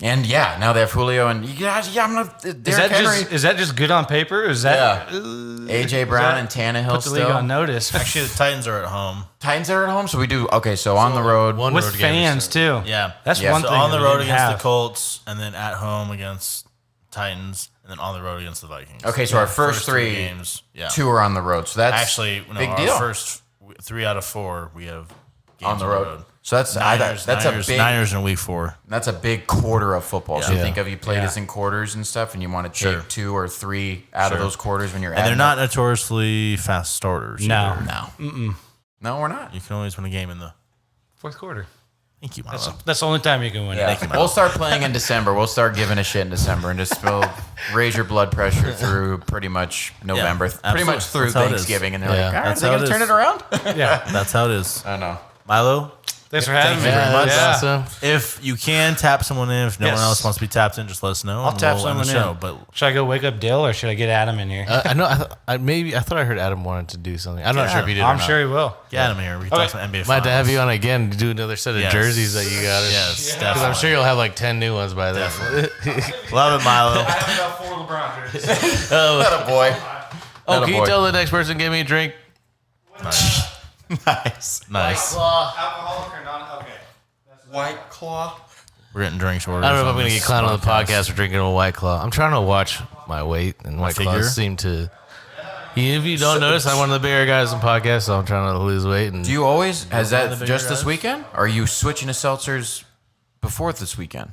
Speaker 2: And yeah, now they have Julio and I'm not. Derrick Henry.
Speaker 8: Is that just good on paper? Or is that
Speaker 2: AJ Brown and Tannehill
Speaker 8: put the league
Speaker 2: still.
Speaker 8: on notice
Speaker 3: Actually, the Titans are at home.
Speaker 2: Titans are at home, so we do okay. So on the road,
Speaker 4: one
Speaker 8: with
Speaker 4: road game
Speaker 8: fans too?
Speaker 3: Yeah.
Speaker 8: That's
Speaker 2: Yeah.
Speaker 8: one
Speaker 3: So
Speaker 8: thing.
Speaker 3: on the
Speaker 8: that we
Speaker 3: road
Speaker 8: didn't
Speaker 3: against
Speaker 8: have.
Speaker 3: the Colts, and then at home against Titans, and then on the road against the Vikings.
Speaker 2: Okay, so our first 3
Speaker 3: games. Yeah.
Speaker 2: 2 are on the road. So that's
Speaker 3: Actually, no,
Speaker 2: big
Speaker 3: our
Speaker 2: deal
Speaker 3: first 3 out of 4 we have games
Speaker 2: on the road. So that's
Speaker 3: Niners,
Speaker 2: that's
Speaker 3: Niners,
Speaker 2: a big
Speaker 3: Niners in week 4.
Speaker 2: that's a big quarter of football. So you
Speaker 3: Yeah.
Speaker 2: think of you play
Speaker 8: Yeah.
Speaker 2: this in quarters and stuff, and you want to take
Speaker 3: Sure.
Speaker 2: 2 or 3 out of
Speaker 3: Sure.
Speaker 2: those quarters when you're
Speaker 3: And they're
Speaker 2: adding
Speaker 3: not
Speaker 2: up.
Speaker 3: notoriously fast starters.
Speaker 8: No.
Speaker 3: either.
Speaker 2: No, we're not.
Speaker 3: You can always win a game in the.
Speaker 8: fourth quarter.
Speaker 3: Thank you, Milo.
Speaker 8: That's the only time you can win.
Speaker 2: Yeah.
Speaker 8: it.
Speaker 2: We'll start playing in December. We'll start giving a shit in December and just raise your blood pressure through pretty much November, pretty
Speaker 3: absolutely.
Speaker 2: much through
Speaker 3: That's how it is.
Speaker 2: Thanksgiving, and they're
Speaker 3: Yeah.
Speaker 2: like, "All right,
Speaker 3: That's
Speaker 2: they
Speaker 3: how
Speaker 2: gonna
Speaker 3: it
Speaker 2: turn
Speaker 3: is.
Speaker 2: it around?"
Speaker 8: Yeah.
Speaker 3: That's how it is.
Speaker 2: I know.
Speaker 3: Milo,
Speaker 8: Thanks for having me.
Speaker 3: very much.
Speaker 8: Yeah.
Speaker 4: Awesome.
Speaker 3: If you can tap someone in, if no one
Speaker 8: Yes.
Speaker 3: else wants to be tapped in, just let us know.
Speaker 8: I'll
Speaker 3: and
Speaker 8: tap
Speaker 3: we'll end the
Speaker 8: someone in.
Speaker 3: But
Speaker 8: Should I go wake up Dill or should I get Adam in here?
Speaker 4: I know. I thought I heard Adam wanted to do something. I'm not sure if he did.
Speaker 8: I'm
Speaker 4: or not.
Speaker 8: sure he will.
Speaker 3: get him here. We can talk some NBA.
Speaker 4: Might have to have
Speaker 3: finals.
Speaker 4: you on again to do another set of
Speaker 3: Yes.
Speaker 4: jerseys that you got.
Speaker 3: Yes,
Speaker 4: Because
Speaker 3: definitely.
Speaker 4: I'm sure you'll have like 10 new ones by then.
Speaker 3: Love it, Milo.
Speaker 7: I have about 4 LeBron jerseys.
Speaker 2: Atta boy.
Speaker 4: Oh, can you
Speaker 2: boy.
Speaker 4: tell the next person give me a drink?
Speaker 3: Nice.
Speaker 7: Alcoholic or non? Okay.
Speaker 2: White Claw.
Speaker 3: We're getting drinks orders.
Speaker 4: I don't know if I'm
Speaker 3: on
Speaker 4: going to
Speaker 3: this
Speaker 4: get clowned on the podcast for drinking a White Claw. I'm trying to watch my weight, and White
Speaker 3: figure?
Speaker 4: Claws seem to. If you don't notice, I'm one of the bigger guys on podcasts, so I'm trying to lose weight. And
Speaker 2: Do you always, has
Speaker 3: one of
Speaker 2: that
Speaker 3: the bigger
Speaker 2: just this
Speaker 3: guys?
Speaker 2: weekend? Or are you switching to seltzers before this weekend?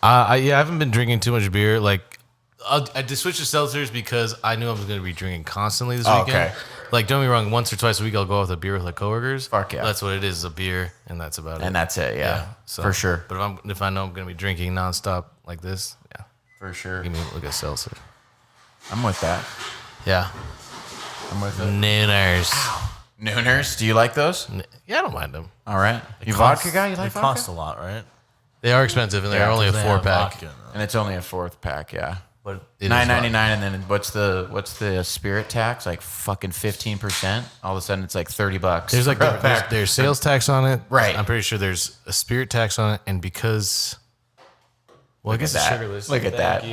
Speaker 4: I haven't been drinking too much beer. Like, I just switched to seltzers because I knew I was going to be drinking constantly this
Speaker 2: Oh,
Speaker 4: weekend.
Speaker 2: okay.
Speaker 4: Like, don't get me wrong, once or twice a week I'll go out with a beer with like coworkers.
Speaker 2: Fuck yeah.
Speaker 4: That's what it is, a beer, and that's about it.
Speaker 2: And that's it, yeah.
Speaker 4: So,
Speaker 2: For sure.
Speaker 4: But if I know I'm going to be drinking nonstop like this, yeah,
Speaker 2: For sure.
Speaker 4: give me a look at seltzer.
Speaker 2: I'm with that.
Speaker 4: Yeah.
Speaker 2: I'm with it.
Speaker 4: Nooners.
Speaker 2: Nooners, do you like those?
Speaker 4: Yeah, I don't mind them.
Speaker 2: All right. You vodka guy? You like
Speaker 3: They
Speaker 2: vodka?
Speaker 3: cost a lot, right?
Speaker 4: They are expensive, and they're
Speaker 2: Yeah,
Speaker 4: only a
Speaker 3: They have
Speaker 4: 4-pack.
Speaker 3: vodka.
Speaker 2: And it's only a fourth pack, yeah.
Speaker 4: But it is
Speaker 2: $9.99, and then what's the spirit tax? Like fucking 15%. All of a sudden, it's like $30.
Speaker 4: There's like
Speaker 2: for a pack.
Speaker 4: there's sales tax on it.
Speaker 2: Right.
Speaker 4: I'm pretty sure there's a spirit tax on it, and because I guess it's
Speaker 2: that.
Speaker 4: sugarless.
Speaker 2: Look at that.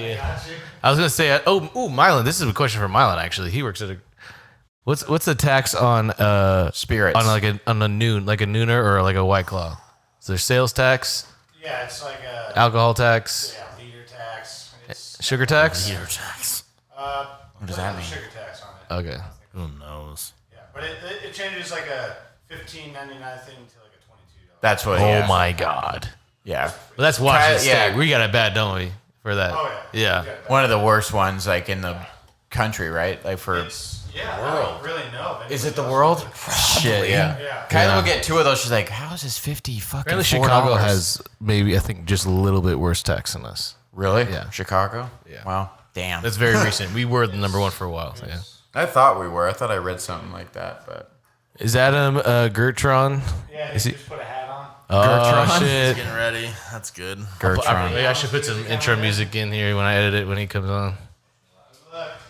Speaker 4: I was gonna say, Mylan. This is a question for Mylan. Actually, he works at a. What's the tax on
Speaker 2: Spirits.
Speaker 4: on like a nooner or like a White Claw? Is there sales tax,
Speaker 7: Yeah, it's like a
Speaker 4: alcohol tax,
Speaker 7: liter tax. It's
Speaker 4: sugar tax?
Speaker 3: Year tax.
Speaker 2: What does that mean?
Speaker 7: sugar tax on it.
Speaker 4: Okay.
Speaker 3: Who knows?
Speaker 7: Yeah, but it changes like a $15.99 thing to like a $22.
Speaker 2: That's what.
Speaker 4: Oh
Speaker 2: yeah.
Speaker 4: my God.
Speaker 2: Yeah.
Speaker 4: Well, that's Washington
Speaker 2: Yeah.
Speaker 4: State. We got it bad, don't we? For that.
Speaker 7: Oh,
Speaker 4: Yeah.
Speaker 2: One of the worst ones, like in the country, right? Like for.
Speaker 7: Yeah, I don't really know.
Speaker 2: Is it the world? Shit, yeah.
Speaker 7: Yeah.
Speaker 2: Kylie will get 2 of those. She's like, "How is this 50 fucking
Speaker 4: Apparently,
Speaker 2: $4?"
Speaker 4: Chicago has maybe I think just a little bit worse tax than us.
Speaker 2: Really?
Speaker 4: Yeah.
Speaker 2: Chicago.
Speaker 4: Yeah.
Speaker 2: Wow. Damn.
Speaker 4: That's very recent. We were the number one for a while. Yeah.
Speaker 2: I thought we were. I thought I read something like that, but
Speaker 4: Is Adam Gertron?
Speaker 7: Yeah,
Speaker 4: Is he?
Speaker 7: just put a hat on.
Speaker 4: Oh shit!
Speaker 3: Getting ready. That's good.
Speaker 2: Gertron.
Speaker 4: Maybe I should put some intro music in here when I edit it when he comes on.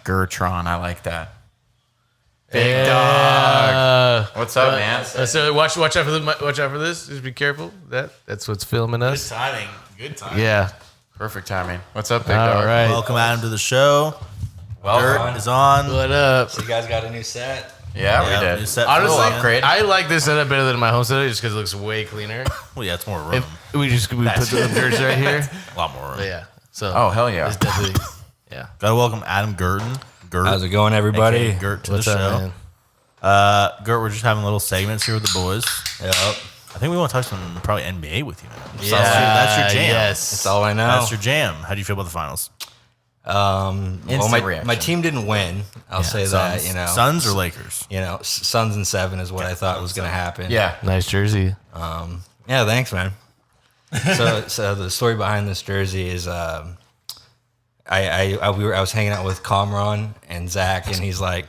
Speaker 2: Gertron. I like that.
Speaker 4: Big
Speaker 2: dog. What's up, man?
Speaker 4: So watch out for this. Just be careful. That's what's filming us.
Speaker 3: timing. Good timing.
Speaker 4: Yeah.
Speaker 2: Perfect timing. What's up, big
Speaker 4: All
Speaker 2: dog?
Speaker 4: right.
Speaker 3: Welcome Adam to the show. Dirt is on.
Speaker 4: What up?
Speaker 9: You guys got a new set?
Speaker 2: Yeah, we
Speaker 3: new
Speaker 2: did.
Speaker 3: set for
Speaker 4: Honestly,
Speaker 3: the
Speaker 2: Little upgrade.
Speaker 4: I like this setup better than my home setup just because it looks way cleaner.
Speaker 3: Well, yeah, it's more room.
Speaker 4: We put the dirts right here.
Speaker 3: A lot more room.
Speaker 4: But yeah. So
Speaker 2: Oh, hell yeah.
Speaker 4: it's definitely
Speaker 3: Gotta welcome Adam Gurton. Gert,
Speaker 9: How's it going, everybody?
Speaker 3: aka Gert to
Speaker 4: what's
Speaker 3: the
Speaker 4: up,
Speaker 3: show.
Speaker 4: man?
Speaker 3: Gert, we're just having little segments here with the boys.
Speaker 9: Yep.
Speaker 3: I think we want to touch on probably NBA with you, man.
Speaker 4: Yeah,
Speaker 3: That's your jam.
Speaker 4: Yes.
Speaker 9: That's all I know.
Speaker 3: That's your jam. How do you feel about the finals?
Speaker 9: Well,
Speaker 2: Instant
Speaker 9: my
Speaker 2: reaction.
Speaker 9: team didn't win. I'll say
Speaker 3: Suns.
Speaker 9: that. You know,
Speaker 3: Suns or Lakers?
Speaker 9: You know, Suns and 7 is what I thought was going to happen.
Speaker 2: Yeah.
Speaker 4: Nice jersey.
Speaker 9: Yeah. Thanks, man. So the story behind this jersey is, I was hanging out with Kamran and Zach, and he's like,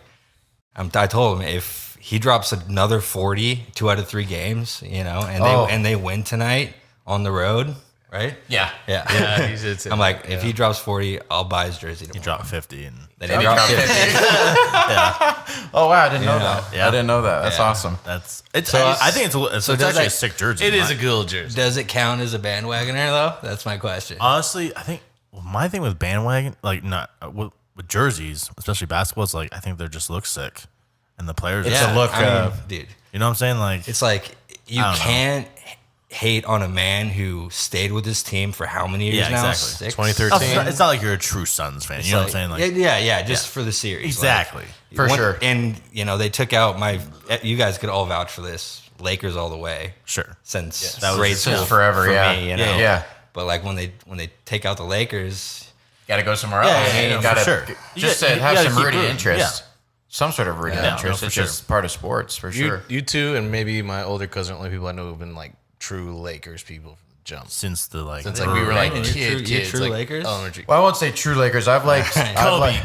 Speaker 9: I told him if he drops another 40, 2 out of 3 games, you know, and they win tonight on the road, right?
Speaker 2: Yeah.
Speaker 9: Yeah.
Speaker 4: Yeah, he did say
Speaker 9: I'm like, if he drops 40, I'll buy his jersey
Speaker 3: You
Speaker 9: tomorrow.
Speaker 3: dropped 50. And
Speaker 9: They didn't drop 50.
Speaker 2: Oh, wow. I didn't know that.
Speaker 3: Yeah.
Speaker 2: I didn't know that. That's
Speaker 9: Yeah.
Speaker 2: awesome.
Speaker 3: it's.
Speaker 9: So,
Speaker 3: I think it's
Speaker 9: does
Speaker 3: actually
Speaker 9: that-
Speaker 3: a sick jersey.
Speaker 4: It is
Speaker 3: My-
Speaker 4: a good jersey.
Speaker 9: Does it count as a bandwagoner, though? That's my question.
Speaker 3: Honestly, I think my thing with bandwagon, like not with jerseys, especially basketball, is like I think they just look sick, and the players.
Speaker 2: It's a look,
Speaker 9: dude.
Speaker 3: You know what I'm saying? Like
Speaker 9: It's like you
Speaker 3: I don't know.
Speaker 9: can't hate on a man who stayed with his team for how many years
Speaker 3: Yeah,
Speaker 9: now?
Speaker 3: exactly.
Speaker 9: 6?
Speaker 4: 2013.
Speaker 3: it's not like you're a true Suns fan. You know what I'm saying? Like
Speaker 9: yeah, just for the series.
Speaker 3: exactly.
Speaker 2: For sure.
Speaker 9: And, you know, they took out you guys could all vouch for this, Lakers all the way.
Speaker 3: Sure.
Speaker 9: Since
Speaker 3: That was
Speaker 9: grade
Speaker 3: just
Speaker 9: school
Speaker 2: since forever,
Speaker 9: for
Speaker 2: yeah.
Speaker 9: me, you know?
Speaker 2: Yeah.
Speaker 9: But like when they take out the Lakers,
Speaker 2: Got to go somewhere else.
Speaker 3: yeah,
Speaker 2: you
Speaker 3: for
Speaker 2: got to
Speaker 3: sure.
Speaker 2: just
Speaker 3: You
Speaker 2: to
Speaker 3: gotta
Speaker 2: have some
Speaker 3: keep
Speaker 2: rooting
Speaker 3: rooting.
Speaker 2: interest.
Speaker 3: Yeah.
Speaker 2: Some sort of rooting
Speaker 3: Yeah,
Speaker 2: interest.
Speaker 3: no, for
Speaker 2: It's
Speaker 3: sure.
Speaker 2: just part of sports, for sure.
Speaker 4: You two and maybe my older cousin are the only people I know who've been like true Lakers people from the jump.
Speaker 3: Since the like,
Speaker 4: Since like we were like
Speaker 9: Right. You're
Speaker 4: kids,
Speaker 9: true
Speaker 4: like,
Speaker 9: Lakers?
Speaker 4: elementary.
Speaker 2: Well, I won't say true Lakers. I've liked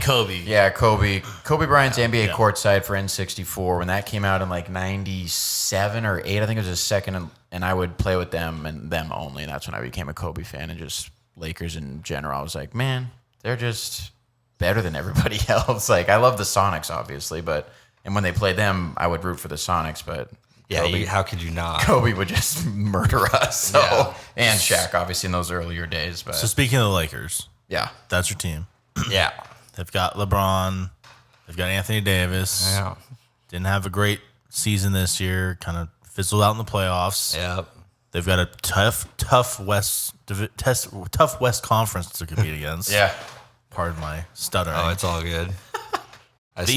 Speaker 4: Kobe.
Speaker 2: Yeah, Kobe. Kobe Bryant's NBA courtside for N64 when that came out in like 97 or 8. I think it was his second and I would play with them and them only. And that's when I became a Kobe fan and just Lakers in general. I was like, man, they're just better than everybody else. Like, I love the Sonics, obviously, and when they played them, I would root for the Sonics, but
Speaker 9: Yeah,
Speaker 2: Kobe,
Speaker 9: how could you not?
Speaker 2: Kobe would just murder us. So and Shaq, obviously, in those earlier days. But
Speaker 3: So speaking of the Lakers,
Speaker 2: yeah,
Speaker 3: that's your team.
Speaker 9: Yeah.
Speaker 3: They've got LeBron. They've got Anthony Davis.
Speaker 9: Yeah.
Speaker 3: Didn't have a great season this year. Kind of fizzled out in the playoffs.
Speaker 9: Yep.
Speaker 3: They've got a tough West Conference to compete against.
Speaker 2: yeah.
Speaker 3: Pardon my stuttering.
Speaker 9: Oh, it's all good.
Speaker 3: The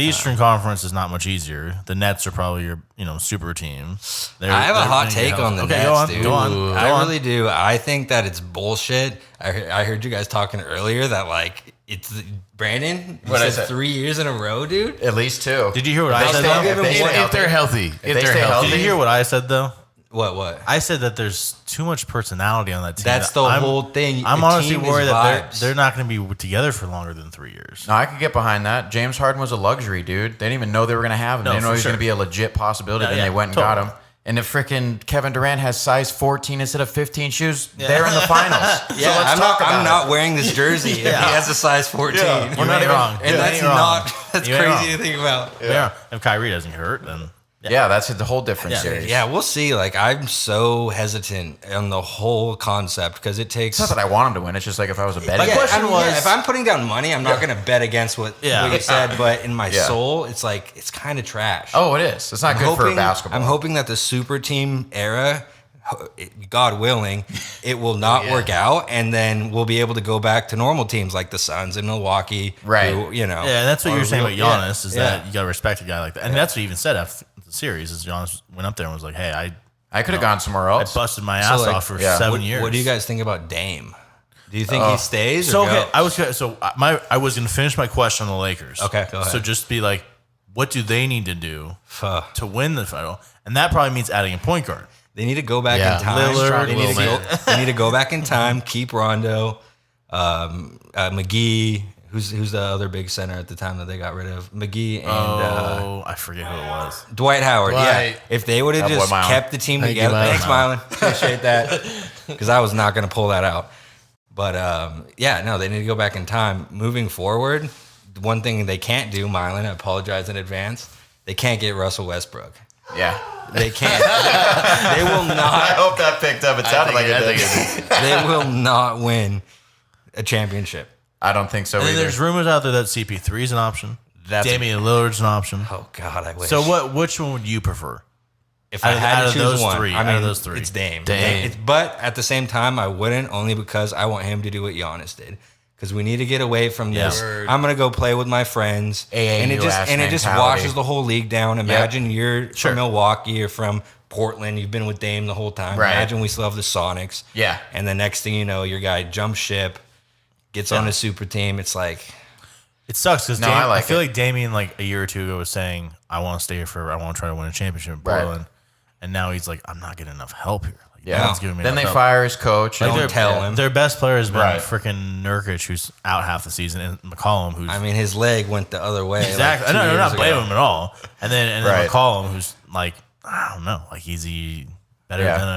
Speaker 3: Eastern Conference is not much easier. The Nets are probably your super team.
Speaker 9: I have a hot take on the Nets, dude.
Speaker 3: Go on.
Speaker 9: I really do. I think that it's bullshit. I heard you guys talking earlier that like it's Brandon. You said 3 years in a row, dude.
Speaker 2: At least 2.
Speaker 3: Did you hear what I said? Though?
Speaker 4: If they're healthy.
Speaker 2: If they stay healthy.
Speaker 3: Did you hear what I said though?
Speaker 9: What?
Speaker 3: I said that there's too much personality on that team.
Speaker 9: That's the whole thing.
Speaker 3: I'm
Speaker 9: The
Speaker 3: honestly
Speaker 9: team is
Speaker 3: worried that
Speaker 9: vibes.
Speaker 3: they're not going to be together for longer than 3 years.
Speaker 2: No, I could get behind that. James Harden was a luxury, dude. They didn't even know they were going to have him.
Speaker 3: No,
Speaker 2: they didn't know
Speaker 3: for
Speaker 2: he was
Speaker 3: sure.
Speaker 2: going to be a legit possibility.
Speaker 3: Yeah,
Speaker 2: then they went and
Speaker 3: totally.
Speaker 2: got him. And if freaking Kevin Durant has size 14 instead of 15 shoes, they're in the finals.
Speaker 9: Yeah,
Speaker 2: so let's talk about
Speaker 9: I'm
Speaker 2: it.
Speaker 9: not wearing this jersey if he has a size 14.
Speaker 2: Yeah.
Speaker 3: You're not wrong.
Speaker 9: And that's that's
Speaker 3: You ain't
Speaker 9: crazy
Speaker 3: wrong.
Speaker 9: to think about.
Speaker 3: Yeah. If Kyrie doesn't get hurt, then
Speaker 2: Yeah, that's a whole different series.
Speaker 9: Yeah, we'll see. Like, I'm so hesitant on the whole concept because it takes.
Speaker 2: It's not that I want him to win. It's just like if I was a betting.
Speaker 9: If I'm putting down money, I'm not going to bet against what you said. But in my soul, it's like it's kind of trash.
Speaker 2: Oh, it is. It's not good for basketball.
Speaker 9: I'm hoping that the super team era, God willing, it will not work out, and then we'll be able to go back to normal teams like the Suns and Milwaukee.
Speaker 2: Right.
Speaker 9: Who,
Speaker 3: Yeah, and that's what you were saying about Giannis is
Speaker 9: Yeah.
Speaker 3: that you got to respect a guy like that. And that's what he even said after the series is Giannis went up there and was like, hey,
Speaker 2: I could have gone somewhere
Speaker 3: I
Speaker 2: else.
Speaker 3: busted my ass
Speaker 9: like,
Speaker 3: off for 7 years.
Speaker 9: What do you guys think about Dame? Do you think he stays?
Speaker 3: So
Speaker 9: or
Speaker 3: okay,
Speaker 9: goes?
Speaker 3: I was going to finish my question on the Lakers.
Speaker 9: Okay, go ahead.
Speaker 3: So just be like, what do they need to do
Speaker 9: Fuh.
Speaker 3: to win the title? And that probably means adding a point guard.
Speaker 9: They need to go back in time.
Speaker 3: Lillard,
Speaker 9: They need to go back in time. Keep Rondo, McGee. Who's the other big center at the time that they got rid of? McGee and
Speaker 3: I forget who it was.
Speaker 9: Dwight Howard. Yeah, if they would have
Speaker 2: That boy,
Speaker 9: just
Speaker 2: Mylan.
Speaker 9: kept the team
Speaker 4: Thank you,
Speaker 9: together.
Speaker 4: Mylan.
Speaker 9: Thanks, Mylan. Appreciate that. Because I was not going to pull that out. But they need to go back in time. Moving forward, the one thing they can't do, Mylan, I apologize in advance. They can't get Russell Westbrook.
Speaker 2: Yeah.
Speaker 9: They can't. They will
Speaker 2: I
Speaker 9: not.
Speaker 2: hope that picked up. It sounded like it did.
Speaker 9: They will not win a championship.
Speaker 2: I don't think so
Speaker 3: And then
Speaker 2: either.
Speaker 3: there's rumors out there that CP3 is an option. Damian Lillard's an option.
Speaker 9: Oh God, I wish.
Speaker 3: So which one would you prefer?
Speaker 9: If I had to choose
Speaker 3: those
Speaker 9: one,
Speaker 3: three,
Speaker 9: I mean,
Speaker 3: out of those three.
Speaker 9: it's Dame.
Speaker 3: Dame.
Speaker 9: But at the same time, I wouldn't, only because I want him to do what Giannis did. Because we need to get away from this.
Speaker 2: Word.
Speaker 9: I'm gonna go play with my friends, and it just
Speaker 2: mentality.
Speaker 9: washes the whole league down. Imagine you're from Milwaukee or from Portland. You've been with Dame the whole time.
Speaker 2: Right.
Speaker 9: Imagine we still have the Sonics.
Speaker 2: Yeah.
Speaker 9: And the next thing you know, your guy jumps ship, gets on a super team. It's like.
Speaker 3: It sucks because
Speaker 2: No, I
Speaker 3: feel
Speaker 2: like
Speaker 3: like Damian like a year or two ago was saying, I want to stay here forever. I want to try to win a championship in
Speaker 2: Right.
Speaker 3: Portland. And now he's like, I'm not getting enough help here. Like,
Speaker 2: Yeah.
Speaker 3: no one's giving me
Speaker 2: Then they
Speaker 3: enough help.
Speaker 2: fire his coach.
Speaker 3: Like,
Speaker 9: Don't tell him.
Speaker 3: Their best player has been
Speaker 2: Right.
Speaker 3: freaking Nurkic, who's out half the season, and McCollum, who's
Speaker 9: I mean, his leg went the other way.
Speaker 3: exactly.
Speaker 9: Like
Speaker 3: I know,
Speaker 9: 2
Speaker 3: I'm
Speaker 9: years
Speaker 3: not blaming
Speaker 9: ago.
Speaker 3: him at all. And then
Speaker 2: Right.
Speaker 3: McCollum, who's like, I don't know, like is he better
Speaker 2: Yeah.
Speaker 3: than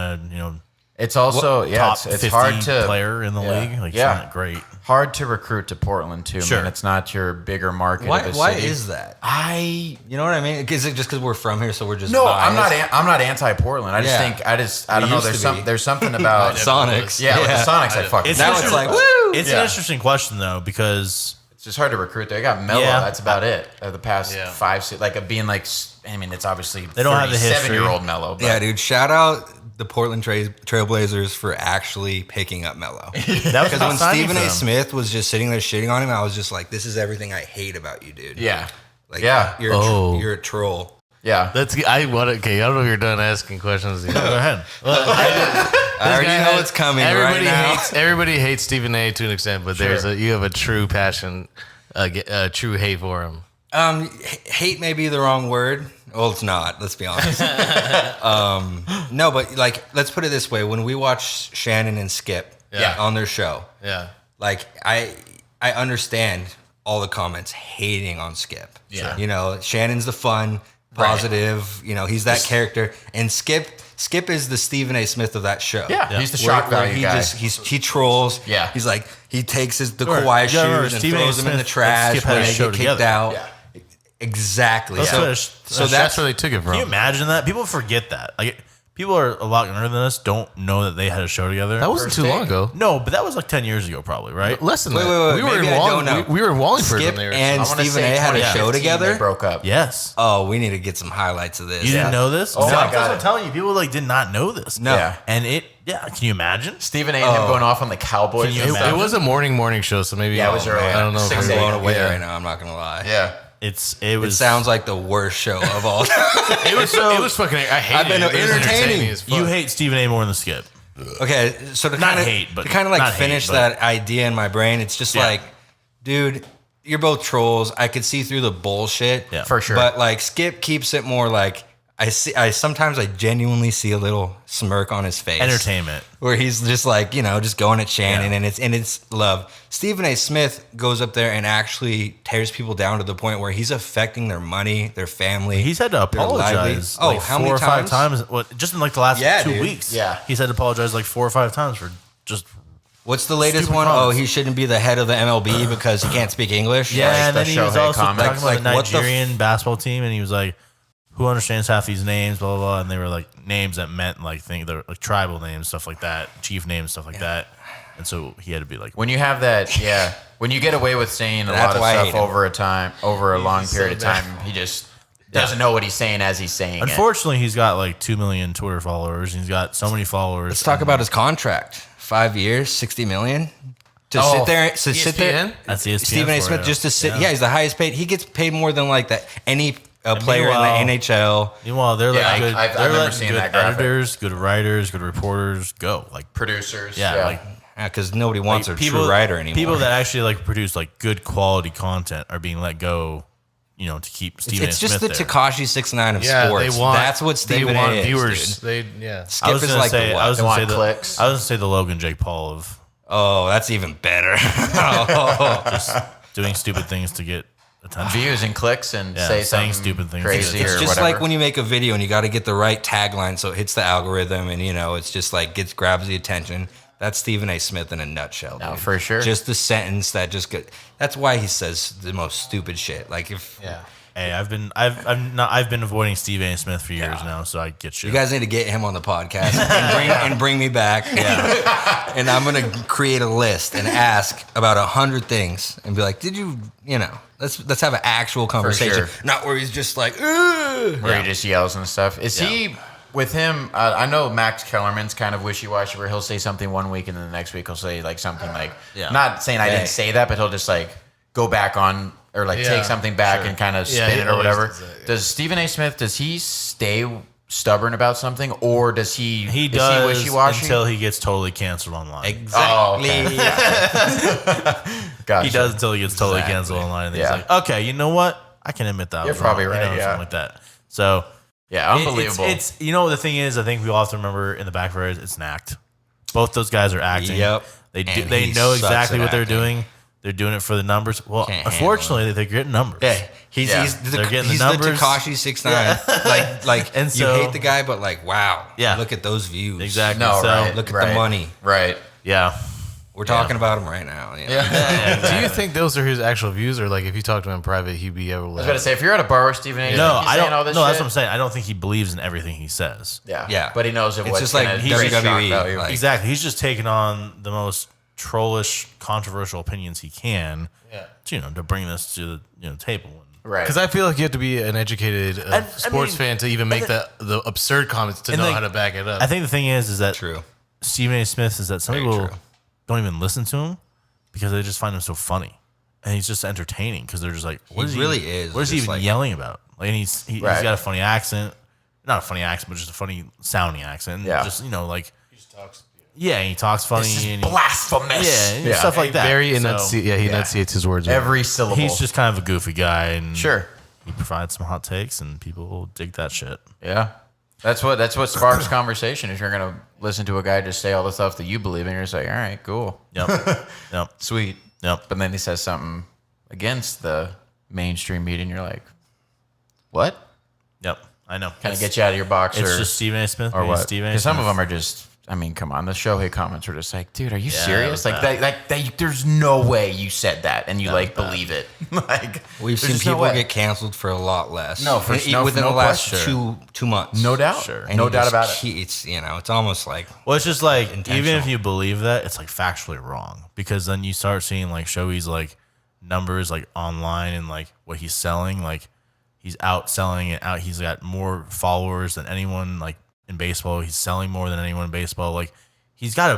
Speaker 3: a
Speaker 2: It's also
Speaker 3: top
Speaker 2: it's
Speaker 3: 50
Speaker 2: hard to
Speaker 3: player in the league? Like,
Speaker 2: Yeah.
Speaker 3: he's not great.
Speaker 2: hard to recruit to Portland too.
Speaker 3: Sure.
Speaker 2: Man. It's not your bigger market.
Speaker 9: Why?
Speaker 2: Of a
Speaker 9: Why
Speaker 2: city.
Speaker 9: is that?
Speaker 2: I
Speaker 9: You know what I mean? Is it just because we're from here, so we're just
Speaker 2: no,
Speaker 9: biased?
Speaker 2: I'm not anti-Portland. I just
Speaker 9: Yeah.
Speaker 2: think I don't
Speaker 9: We
Speaker 2: know.
Speaker 9: used to be.
Speaker 2: There's something about
Speaker 9: Sonics.
Speaker 2: Yeah, with the Sonics, I fucking.
Speaker 3: It's
Speaker 9: Now
Speaker 3: interesting-
Speaker 9: it's like, woo!
Speaker 3: It's an interesting question though because
Speaker 2: It's just hard to recruit. They got Melo.
Speaker 3: Yeah.
Speaker 2: That's about it. The past 5, like being like. I mean, it's obviously
Speaker 3: They don't have the history.
Speaker 2: 37-year-old Melo. But
Speaker 9: Yeah, dude. Shout out the Portland Trailblazers for actually picking up Melo.
Speaker 3: that was
Speaker 9: Because when
Speaker 3: signing
Speaker 9: Stephen
Speaker 3: for
Speaker 9: A.
Speaker 3: them.
Speaker 9: Smith was just sitting there shitting on him, I was just like, "This is everything I hate about you, dude."
Speaker 2: Yeah.
Speaker 9: Like,
Speaker 2: Yeah.
Speaker 9: you're a troll.
Speaker 2: Yeah.
Speaker 4: That's I want. Okay, I don't know if you're done asking questions.
Speaker 3: Go ahead.
Speaker 9: I already know what's coming right now.
Speaker 4: Everybody hates Stephen A. to an extent, but you have a true passion, a true hate for him.
Speaker 9: Hate may be the wrong word. Well, it's not. Let's be honest. No, but like, let's put it this way: when we watch Shannon and Skip on their show, like I understand all the comments hating on Skip.
Speaker 2: Yeah.
Speaker 9: You know, Shannon's the fun, positive. You know, he's that character. And Skip is the Stephen A. Smith of that show.
Speaker 2: Yeah. He's the shock value
Speaker 9: he
Speaker 2: guy.
Speaker 9: He trolls.
Speaker 2: Yeah.
Speaker 9: He's like, he takes the
Speaker 3: Sure.
Speaker 9: Kawhi
Speaker 3: Yeah, remember,
Speaker 9: shoes and
Speaker 3: Stephen A.
Speaker 9: throws them in the
Speaker 3: Smith and
Speaker 9: trash
Speaker 3: Skip had
Speaker 9: when
Speaker 3: a
Speaker 9: they
Speaker 3: show
Speaker 9: get kicked
Speaker 3: together.
Speaker 9: out.
Speaker 2: Yeah.
Speaker 9: Exactly.
Speaker 3: So
Speaker 4: That's where they took it from.
Speaker 3: Can you imagine that? People forget that. Like, people are a lot younger than us don't know that they had a show together.
Speaker 4: That wasn't too long ago.
Speaker 3: No, but that was like 10 years ago, probably, right?
Speaker 4: Less than
Speaker 9: Wait,
Speaker 4: that.
Speaker 9: wait, wait.
Speaker 4: We were
Speaker 9: Maybe
Speaker 4: in
Speaker 9: I don't know.
Speaker 4: we were in Wallingford
Speaker 9: Skip
Speaker 4: when they were.
Speaker 9: and
Speaker 2: I wanna
Speaker 9: Stephen
Speaker 2: say
Speaker 9: A. had a
Speaker 2: 2015
Speaker 9: show together.
Speaker 2: They broke up.
Speaker 3: Yes.
Speaker 9: Oh, we need to get some highlights of this.
Speaker 3: You didn't know this?
Speaker 2: Oh,
Speaker 3: no,
Speaker 2: my
Speaker 3: that's what
Speaker 2: God.
Speaker 3: I'm telling you. People like did not know this.
Speaker 9: No.
Speaker 2: Yeah.
Speaker 3: And can you imagine?
Speaker 2: Stephen A. and him going off on the Cowboys.
Speaker 3: Can you
Speaker 2: and stuff.
Speaker 4: It was a morning show, so maybe.
Speaker 2: Yeah, it was early.
Speaker 4: I don't know.
Speaker 2: Six
Speaker 4: if
Speaker 9: I'm
Speaker 2: a.m.
Speaker 9: blown away
Speaker 4: yeah.
Speaker 9: right now. I'm not gonna lie.
Speaker 2: Yeah.
Speaker 3: It
Speaker 9: It
Speaker 3: was.
Speaker 9: sounds like the worst show of all time.
Speaker 4: It was fucking. I hated
Speaker 9: I've been
Speaker 4: it. It was
Speaker 9: entertaining.
Speaker 4: as fuck.
Speaker 3: You hate Stephen A. more than Skip.
Speaker 9: Okay, so to
Speaker 3: Not
Speaker 9: kind of
Speaker 3: hate, but
Speaker 9: to kind of like
Speaker 3: not hate,
Speaker 9: finish
Speaker 3: but-
Speaker 9: that idea in my brain, it's just
Speaker 3: Yeah.
Speaker 9: like, dude, you're both trolls. I could see through the bullshit,
Speaker 3: Yeah.
Speaker 2: For sure.
Speaker 9: But like Skip keeps it more like I sometimes I genuinely see a little smirk on his face,
Speaker 3: Entertainment.
Speaker 9: where he's just like, you know, just going at Shannon,
Speaker 3: Yeah.
Speaker 9: and it's love. Stephen A. Smith goes up there and actually tears people down to the point where he's affecting their money, their family.
Speaker 3: He's had to
Speaker 9: their lively-
Speaker 3: apologize.
Speaker 9: Oh,
Speaker 3: like
Speaker 9: how
Speaker 3: 4
Speaker 9: many
Speaker 3: or 5
Speaker 9: times?
Speaker 3: times? What? Just in like the last
Speaker 9: Yeah,
Speaker 3: 2
Speaker 9: dude.
Speaker 3: weeks.
Speaker 2: Yeah.
Speaker 3: He's had to apologize like 4 or 5 times for just.
Speaker 9: What's the latest
Speaker 3: Stupid
Speaker 9: one?
Speaker 3: comments.
Speaker 9: Oh, he shouldn't be the head of the MLB because he can't speak English.
Speaker 3: Yeah,
Speaker 2: Like
Speaker 3: and
Speaker 2: the
Speaker 3: then he was
Speaker 2: Shohei
Speaker 3: also
Speaker 2: comment.
Speaker 3: talking about
Speaker 9: Like,
Speaker 3: the
Speaker 9: what the f-
Speaker 3: Nigerian basketball team, and he was like, "Who understands half these names?" Blah blah blah, and they were like names that meant like they're like tribal names, stuff like that, chief names, stuff like that. And so he had to be like,
Speaker 2: When you have that, yeah. When you get away with saying a
Speaker 9: That's
Speaker 2: lot of
Speaker 9: why I hate
Speaker 2: stuff
Speaker 9: him.
Speaker 2: over a long period of time, he just doesn't know what he's saying as he's saying it.
Speaker 3: Unfortunately, he's got like 2 million Twitter followers. And he's got so many followers.
Speaker 9: Let's talk about his contract. 5 years, 60 million. To
Speaker 2: Oh,
Speaker 9: sit there, to sit there.
Speaker 4: ESPN?
Speaker 3: That's ESPN
Speaker 9: Stephen A.
Speaker 3: for
Speaker 9: Smith
Speaker 3: you.
Speaker 9: just to sit.
Speaker 3: Yeah.
Speaker 9: Yeah, he's the highest paid. He gets paid more than like that any player in
Speaker 3: meanwhile-
Speaker 9: the NHL.
Speaker 3: Meanwhile, they're
Speaker 2: Yeah,
Speaker 3: letting good.
Speaker 2: I've
Speaker 3: they're
Speaker 2: never
Speaker 3: letting
Speaker 2: seen
Speaker 3: good
Speaker 2: that graphic.
Speaker 3: editors, good writers, good reporters go. Like
Speaker 2: Producers.
Speaker 3: yeah, like
Speaker 9: Because nobody wants
Speaker 3: like,
Speaker 9: a true writer anymore.
Speaker 3: People that actually like produce like good quality content are being let go. You know, to keep Stephen
Speaker 9: it's
Speaker 3: A.
Speaker 9: just
Speaker 3: Smith
Speaker 9: the
Speaker 3: there.
Speaker 9: Takashi 6ix9ine of
Speaker 4: Yeah,
Speaker 9: sports.
Speaker 4: they want.
Speaker 9: That's what
Speaker 4: they
Speaker 9: Stephen
Speaker 4: want
Speaker 9: A. is,
Speaker 4: viewers.
Speaker 9: dude.
Speaker 4: They yeah.
Speaker 3: I
Speaker 9: Skip
Speaker 3: was
Speaker 9: is
Speaker 3: gonna
Speaker 9: like
Speaker 3: say,
Speaker 9: the
Speaker 3: I was
Speaker 9: what?
Speaker 3: gonna say
Speaker 2: want clicks.
Speaker 3: I was gonna say the Logan Jake Paul of
Speaker 9: Oh, that's even better. Oh.
Speaker 3: just doing stupid things to get attention.
Speaker 2: Views and clicks and
Speaker 3: Yeah,
Speaker 2: say
Speaker 3: saying
Speaker 2: something
Speaker 3: stupid things.
Speaker 2: crazy
Speaker 9: It's
Speaker 2: or
Speaker 9: just
Speaker 2: whatever.
Speaker 9: like when you make a video and you got to get the right tagline so it hits the algorithm and, you know, it's just like grabs the attention. That's Stephen A. Smith in a nutshell.
Speaker 2: No,
Speaker 9: dude.
Speaker 2: for sure.
Speaker 9: Just the sentence that just that's why he says the most stupid shit. Like if
Speaker 3: Hey, I've been avoiding Stephen A. Smith for years now, so I get you.
Speaker 9: you guys need to get him on the podcast and bring me back. Yeah. And I'm going to create a list and ask about 100 things and be like, did you know, let's have an actual conversation.
Speaker 2: sure.
Speaker 9: Not where he's just like, ugh.
Speaker 2: where he just yells and stuff. Is he with him? I know Max Kellerman's kind of wishy-washy, where he'll say something one week and then the next week he'll say like something like, not saying I didn't say that, but he'll just like go back on or like take something back and kind of spin it or whatever.
Speaker 4: does that, yeah.
Speaker 2: Does Stephen A. Smith, does he stay stubborn about something, or does he?
Speaker 3: He
Speaker 2: is
Speaker 3: does
Speaker 2: he wishy-washy?
Speaker 3: until he gets totally canceled online.
Speaker 9: Exactly.
Speaker 2: Gotcha.
Speaker 3: He does until he gets totally canceled online. And he's
Speaker 2: Yeah.
Speaker 3: like, okay, you know what? I can admit that. I
Speaker 2: You're
Speaker 3: was
Speaker 2: probably
Speaker 3: wrong,
Speaker 2: right,
Speaker 3: you know,
Speaker 2: yeah.
Speaker 3: something like that. So
Speaker 2: Yeah, unbelievable.
Speaker 3: It's you know the thing is, I think we all have to remember in the back of our heads, it's an act. Both those guys are acting.
Speaker 9: Yep.
Speaker 3: They do.
Speaker 9: And
Speaker 3: They
Speaker 9: he
Speaker 3: know
Speaker 9: sucks
Speaker 3: exactly
Speaker 9: at
Speaker 3: what they're
Speaker 9: acting.
Speaker 3: doing. They're doing it for the numbers. Well,
Speaker 9: Can't handle
Speaker 3: unfortunately, they're getting numbers.
Speaker 9: Yeah, he's
Speaker 3: They're getting
Speaker 9: he's
Speaker 3: the numbers.
Speaker 9: the Takashi 6ix9ine. Like
Speaker 3: And
Speaker 9: you
Speaker 3: so-
Speaker 9: hate the guy, but like wow,
Speaker 3: Yeah.
Speaker 9: look at those views.
Speaker 3: Exactly.
Speaker 2: no,
Speaker 3: so,
Speaker 2: right.
Speaker 9: look at
Speaker 2: right,
Speaker 9: the money.
Speaker 2: Right.
Speaker 3: Yeah.
Speaker 9: We're talking about him right now. You know?
Speaker 2: Yeah.
Speaker 4: Do you think those are his actual views, or like if you talk to him in private, he'd be able to?
Speaker 2: I was about to say, if you're at a bar with Stephen A.
Speaker 3: No,
Speaker 2: he's
Speaker 3: I
Speaker 2: saying
Speaker 3: don't.
Speaker 2: all
Speaker 3: No,
Speaker 2: this
Speaker 3: that's
Speaker 2: shit,
Speaker 3: what I'm saying. I don't think he believes in everything he says.
Speaker 2: Yeah.
Speaker 9: Yeah.
Speaker 2: But he knows of
Speaker 9: It's
Speaker 2: what's
Speaker 9: just like
Speaker 2: gonna
Speaker 9: WWE,
Speaker 2: create shock value.
Speaker 9: like-
Speaker 3: Exactly. He's just taking on the most trollish, controversial opinions he can.
Speaker 4: Yeah.
Speaker 3: To bring this to the table.
Speaker 2: Right.
Speaker 4: Because I feel like you have to be an educated
Speaker 3: I
Speaker 4: sports
Speaker 3: mean,
Speaker 4: fan to even make the absurd comments to
Speaker 3: and
Speaker 4: know
Speaker 3: like,
Speaker 4: how to back it up.
Speaker 3: I think the thing is that
Speaker 9: True.
Speaker 3: Stephen A. Smith is that some
Speaker 9: Very
Speaker 3: people
Speaker 9: true.
Speaker 3: don't even listen to him because they just find him so funny, and he's just entertaining because they're just like, what
Speaker 9: He
Speaker 3: is
Speaker 9: really
Speaker 3: even,
Speaker 9: is
Speaker 3: What is he
Speaker 9: just
Speaker 3: even
Speaker 9: like-
Speaker 3: yelling about? Like, and he's
Speaker 2: Right.
Speaker 3: got a funny accent, not a funny accent, but just a funny sounding accent.
Speaker 2: Yeah.
Speaker 3: Just like he just talks. Yeah, he talks funny.
Speaker 2: This is
Speaker 3: and he-
Speaker 2: blasphemous.
Speaker 3: Yeah, and
Speaker 2: Yeah.
Speaker 3: stuff like that.
Speaker 4: Very
Speaker 3: So,
Speaker 4: he enunciates his words.
Speaker 2: Every syllable.
Speaker 3: he's just kind of a goofy guy, and
Speaker 2: Sure.
Speaker 3: he provides some hot takes, and people dig that shit.
Speaker 2: Yeah. That's what sparks conversation. Is you're gonna listen to a guy just say all the stuff that you believe in. You're just like, all right, cool,
Speaker 3: Yep. Yep.
Speaker 2: sweet.
Speaker 3: Yep.
Speaker 2: But then he says something against the mainstream media, and you're like, what?
Speaker 3: Yep, I know.
Speaker 2: Kind of get you out of your box.
Speaker 3: It's
Speaker 2: or,
Speaker 3: just Stephen A. Smith
Speaker 2: or what?
Speaker 3: Stephen A.
Speaker 2: Because some
Speaker 3: Smith.
Speaker 2: of them are just. I mean, come on. The Shohei comments were just like, dude, are you
Speaker 3: Yeah,
Speaker 2: serious?
Speaker 3: it was
Speaker 2: Like, there's no way you said that and you believe it. Like,
Speaker 9: We've seen
Speaker 2: there's no
Speaker 9: people
Speaker 2: way.
Speaker 9: get canceled for a lot less.
Speaker 2: No, for no,
Speaker 9: within
Speaker 2: no
Speaker 9: the last
Speaker 2: question.
Speaker 9: two months.
Speaker 2: No doubt.
Speaker 3: Sure.
Speaker 9: And
Speaker 2: No
Speaker 9: you
Speaker 2: doubt
Speaker 9: just
Speaker 2: about it.
Speaker 9: It's it's almost like
Speaker 3: Well, it's just like even if
Speaker 9: intentional.
Speaker 3: you believe that, it's like factually wrong because then you start seeing like Shohei's like numbers like online and like what he's selling. Like he's outselling it out. He's got more followers than anyone like in baseball. He's selling more than anyone in baseball. Like he's got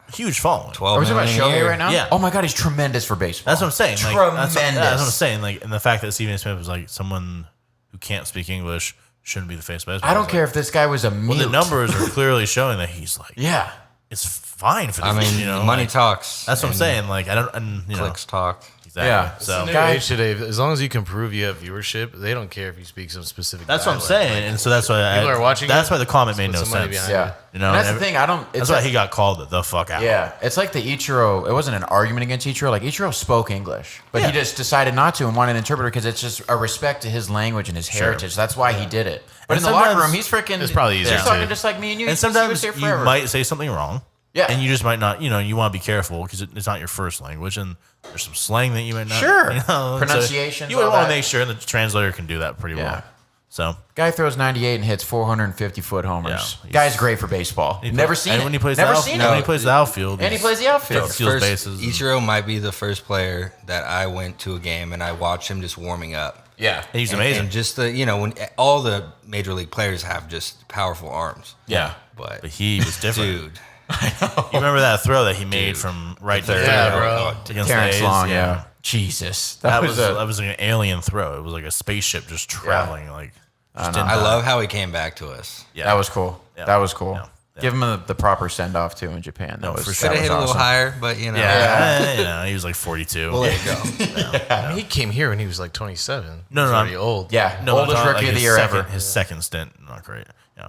Speaker 3: a huge following.
Speaker 9: 12
Speaker 2: Are we talking about
Speaker 9: million a
Speaker 2: Shohei
Speaker 9: year.
Speaker 2: right now?
Speaker 3: Yeah.
Speaker 2: Oh my God, he's tremendous for baseball.
Speaker 3: That's what I'm saying. Like,
Speaker 2: Tremendous.
Speaker 3: that's what I'm saying. Like, and the fact that Stephen A. Smith is like someone who can't speak English shouldn't be the face of baseball.
Speaker 2: I don't care if this guy was a mute.
Speaker 3: Well, the numbers are clearly showing that he's like,
Speaker 2: Yeah.
Speaker 3: it's fine for the
Speaker 9: I mean, money
Speaker 3: like,
Speaker 9: talks.
Speaker 3: That's what I'm
Speaker 9: and
Speaker 3: saying. Like, I don't, and you know,
Speaker 9: Clicks talk.
Speaker 3: exactly.
Speaker 2: Yeah.
Speaker 3: So
Speaker 4: New
Speaker 2: Guy-
Speaker 4: age today, as long as you can prove you have viewership, they don't care if you speak some specific.
Speaker 3: that's what I'm
Speaker 4: dialect.
Speaker 3: saying. And so that's why
Speaker 4: People are watching
Speaker 3: That's
Speaker 4: it,
Speaker 3: why the comment made
Speaker 4: put
Speaker 3: no
Speaker 4: some money
Speaker 3: sense.
Speaker 4: behind
Speaker 2: Yeah.
Speaker 3: You know,
Speaker 2: and that's
Speaker 3: and
Speaker 2: the thing. I don't. It's
Speaker 3: That's why
Speaker 2: like,
Speaker 3: he got called the fuck out.
Speaker 2: Yeah, it's like the Ichiro. It wasn't an argument against Ichiro. Like Ichiro spoke English, but he
Speaker 3: Yeah.
Speaker 2: just decided not to and wanted an interpreter because it's just a respect to his language and his heritage. That's why he did it. But
Speaker 3: And
Speaker 2: in the locker
Speaker 3: sometimes-
Speaker 2: room, he's freaking.
Speaker 4: It's probably easier
Speaker 2: He's talking
Speaker 4: too.
Speaker 2: just like me and you.
Speaker 3: And
Speaker 2: He was
Speaker 3: sometimes
Speaker 2: here
Speaker 3: you
Speaker 2: forever.
Speaker 3: might say something wrong.
Speaker 2: Yeah.
Speaker 3: And you just might not, you want to be careful because it's not your first language and there's some slang that you might not.
Speaker 2: Sure.
Speaker 3: So
Speaker 2: Pronunciations,
Speaker 3: you would
Speaker 2: all
Speaker 3: want to
Speaker 2: that.
Speaker 3: make sure the translator can do that pretty
Speaker 2: Yeah.
Speaker 3: well. So
Speaker 2: Guy throws 98 and hits 450-foot homers.
Speaker 3: Yeah.
Speaker 2: Guy's great for baseball. Never seen
Speaker 3: and
Speaker 2: it.
Speaker 3: when he plays
Speaker 2: Never
Speaker 3: the
Speaker 2: seen
Speaker 3: when
Speaker 2: it.
Speaker 3: he plays the outfield,
Speaker 2: And he plays the outfield.
Speaker 3: Steals bases.
Speaker 9: Ichiro might be the first player that I went to a game and I watched him just warming up.
Speaker 2: Yeah.
Speaker 3: He's
Speaker 9: And-
Speaker 3: amazing.
Speaker 9: And just when all the major league players have just powerful arms.
Speaker 3: Yeah.
Speaker 9: But
Speaker 3: he was different.
Speaker 9: dude,
Speaker 3: You remember that throw that he made from right there?
Speaker 4: Yeah, bro.
Speaker 3: Against
Speaker 2: Terrence
Speaker 3: the A's?
Speaker 2: Long, yeah. Jesus.
Speaker 3: That was an alien throw. It was like a spaceship just traveling. Like just didn't
Speaker 9: I
Speaker 3: die.
Speaker 9: love how he came back to us.
Speaker 3: Yeah.
Speaker 2: That was cool.
Speaker 3: Yeah.
Speaker 2: That was cool.
Speaker 3: Yeah. Yeah.
Speaker 2: Give him the proper send off too in Japan. That was
Speaker 3: for
Speaker 2: that
Speaker 3: sure.
Speaker 9: Could have
Speaker 2: was
Speaker 9: hit a little
Speaker 2: awesome.
Speaker 9: higher, but
Speaker 3: Yeah. He was like 42.
Speaker 9: Well, there you go.
Speaker 4: I mean, he came here when he was like 27.
Speaker 3: No,
Speaker 4: He's
Speaker 3: no,
Speaker 4: already old.
Speaker 2: Yeah,
Speaker 3: No,
Speaker 2: oldest
Speaker 3: not
Speaker 2: rookie
Speaker 3: like
Speaker 2: of the
Speaker 3: his
Speaker 2: year
Speaker 3: second,
Speaker 2: ever.
Speaker 3: His second stint, not great. Yeah.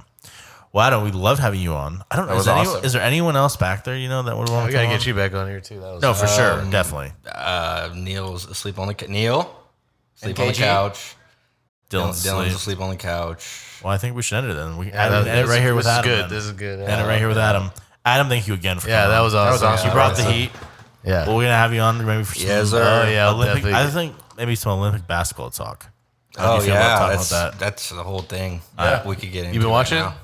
Speaker 3: Well, Adam, we loved having you on. I don't know.
Speaker 2: was awesome.
Speaker 3: Is there anyone else back there that would want
Speaker 4: We
Speaker 3: to
Speaker 4: gotta
Speaker 3: come
Speaker 4: get
Speaker 3: on?
Speaker 4: you back on here too. That was
Speaker 3: No, for sure, definitely.
Speaker 9: Neil's asleep on the Neil sleep on the
Speaker 2: KG?
Speaker 9: couch.
Speaker 3: Dylan's
Speaker 9: Dylan's
Speaker 3: asleep.
Speaker 9: asleep on the couch.
Speaker 3: Well, I think we should end it then. We
Speaker 4: Yeah,
Speaker 3: end it right here with
Speaker 4: this is
Speaker 3: Adam.
Speaker 4: good.
Speaker 3: then.
Speaker 4: This is good.
Speaker 3: End it right here with Adam. Adam, thank you again for
Speaker 4: Yeah,
Speaker 3: coming
Speaker 4: that
Speaker 3: on.
Speaker 4: was awesome.
Speaker 2: awesome.
Speaker 3: You
Speaker 4: Yeah,
Speaker 3: brought the
Speaker 4: that was
Speaker 3: heat.
Speaker 4: Yeah.
Speaker 3: Well, we're gonna have you on maybe for some.
Speaker 9: Yes, sir.
Speaker 4: Oh, yeah, I'll
Speaker 3: Olympic.
Speaker 4: definitely-
Speaker 3: I think maybe some Olympic basketball talk. How do
Speaker 9: Oh
Speaker 3: you feel about
Speaker 9: yeah,
Speaker 3: talking
Speaker 9: that's
Speaker 3: about that?
Speaker 9: that's the whole thing. We could get into.
Speaker 4: You been
Speaker 9: right
Speaker 4: watching
Speaker 9: now.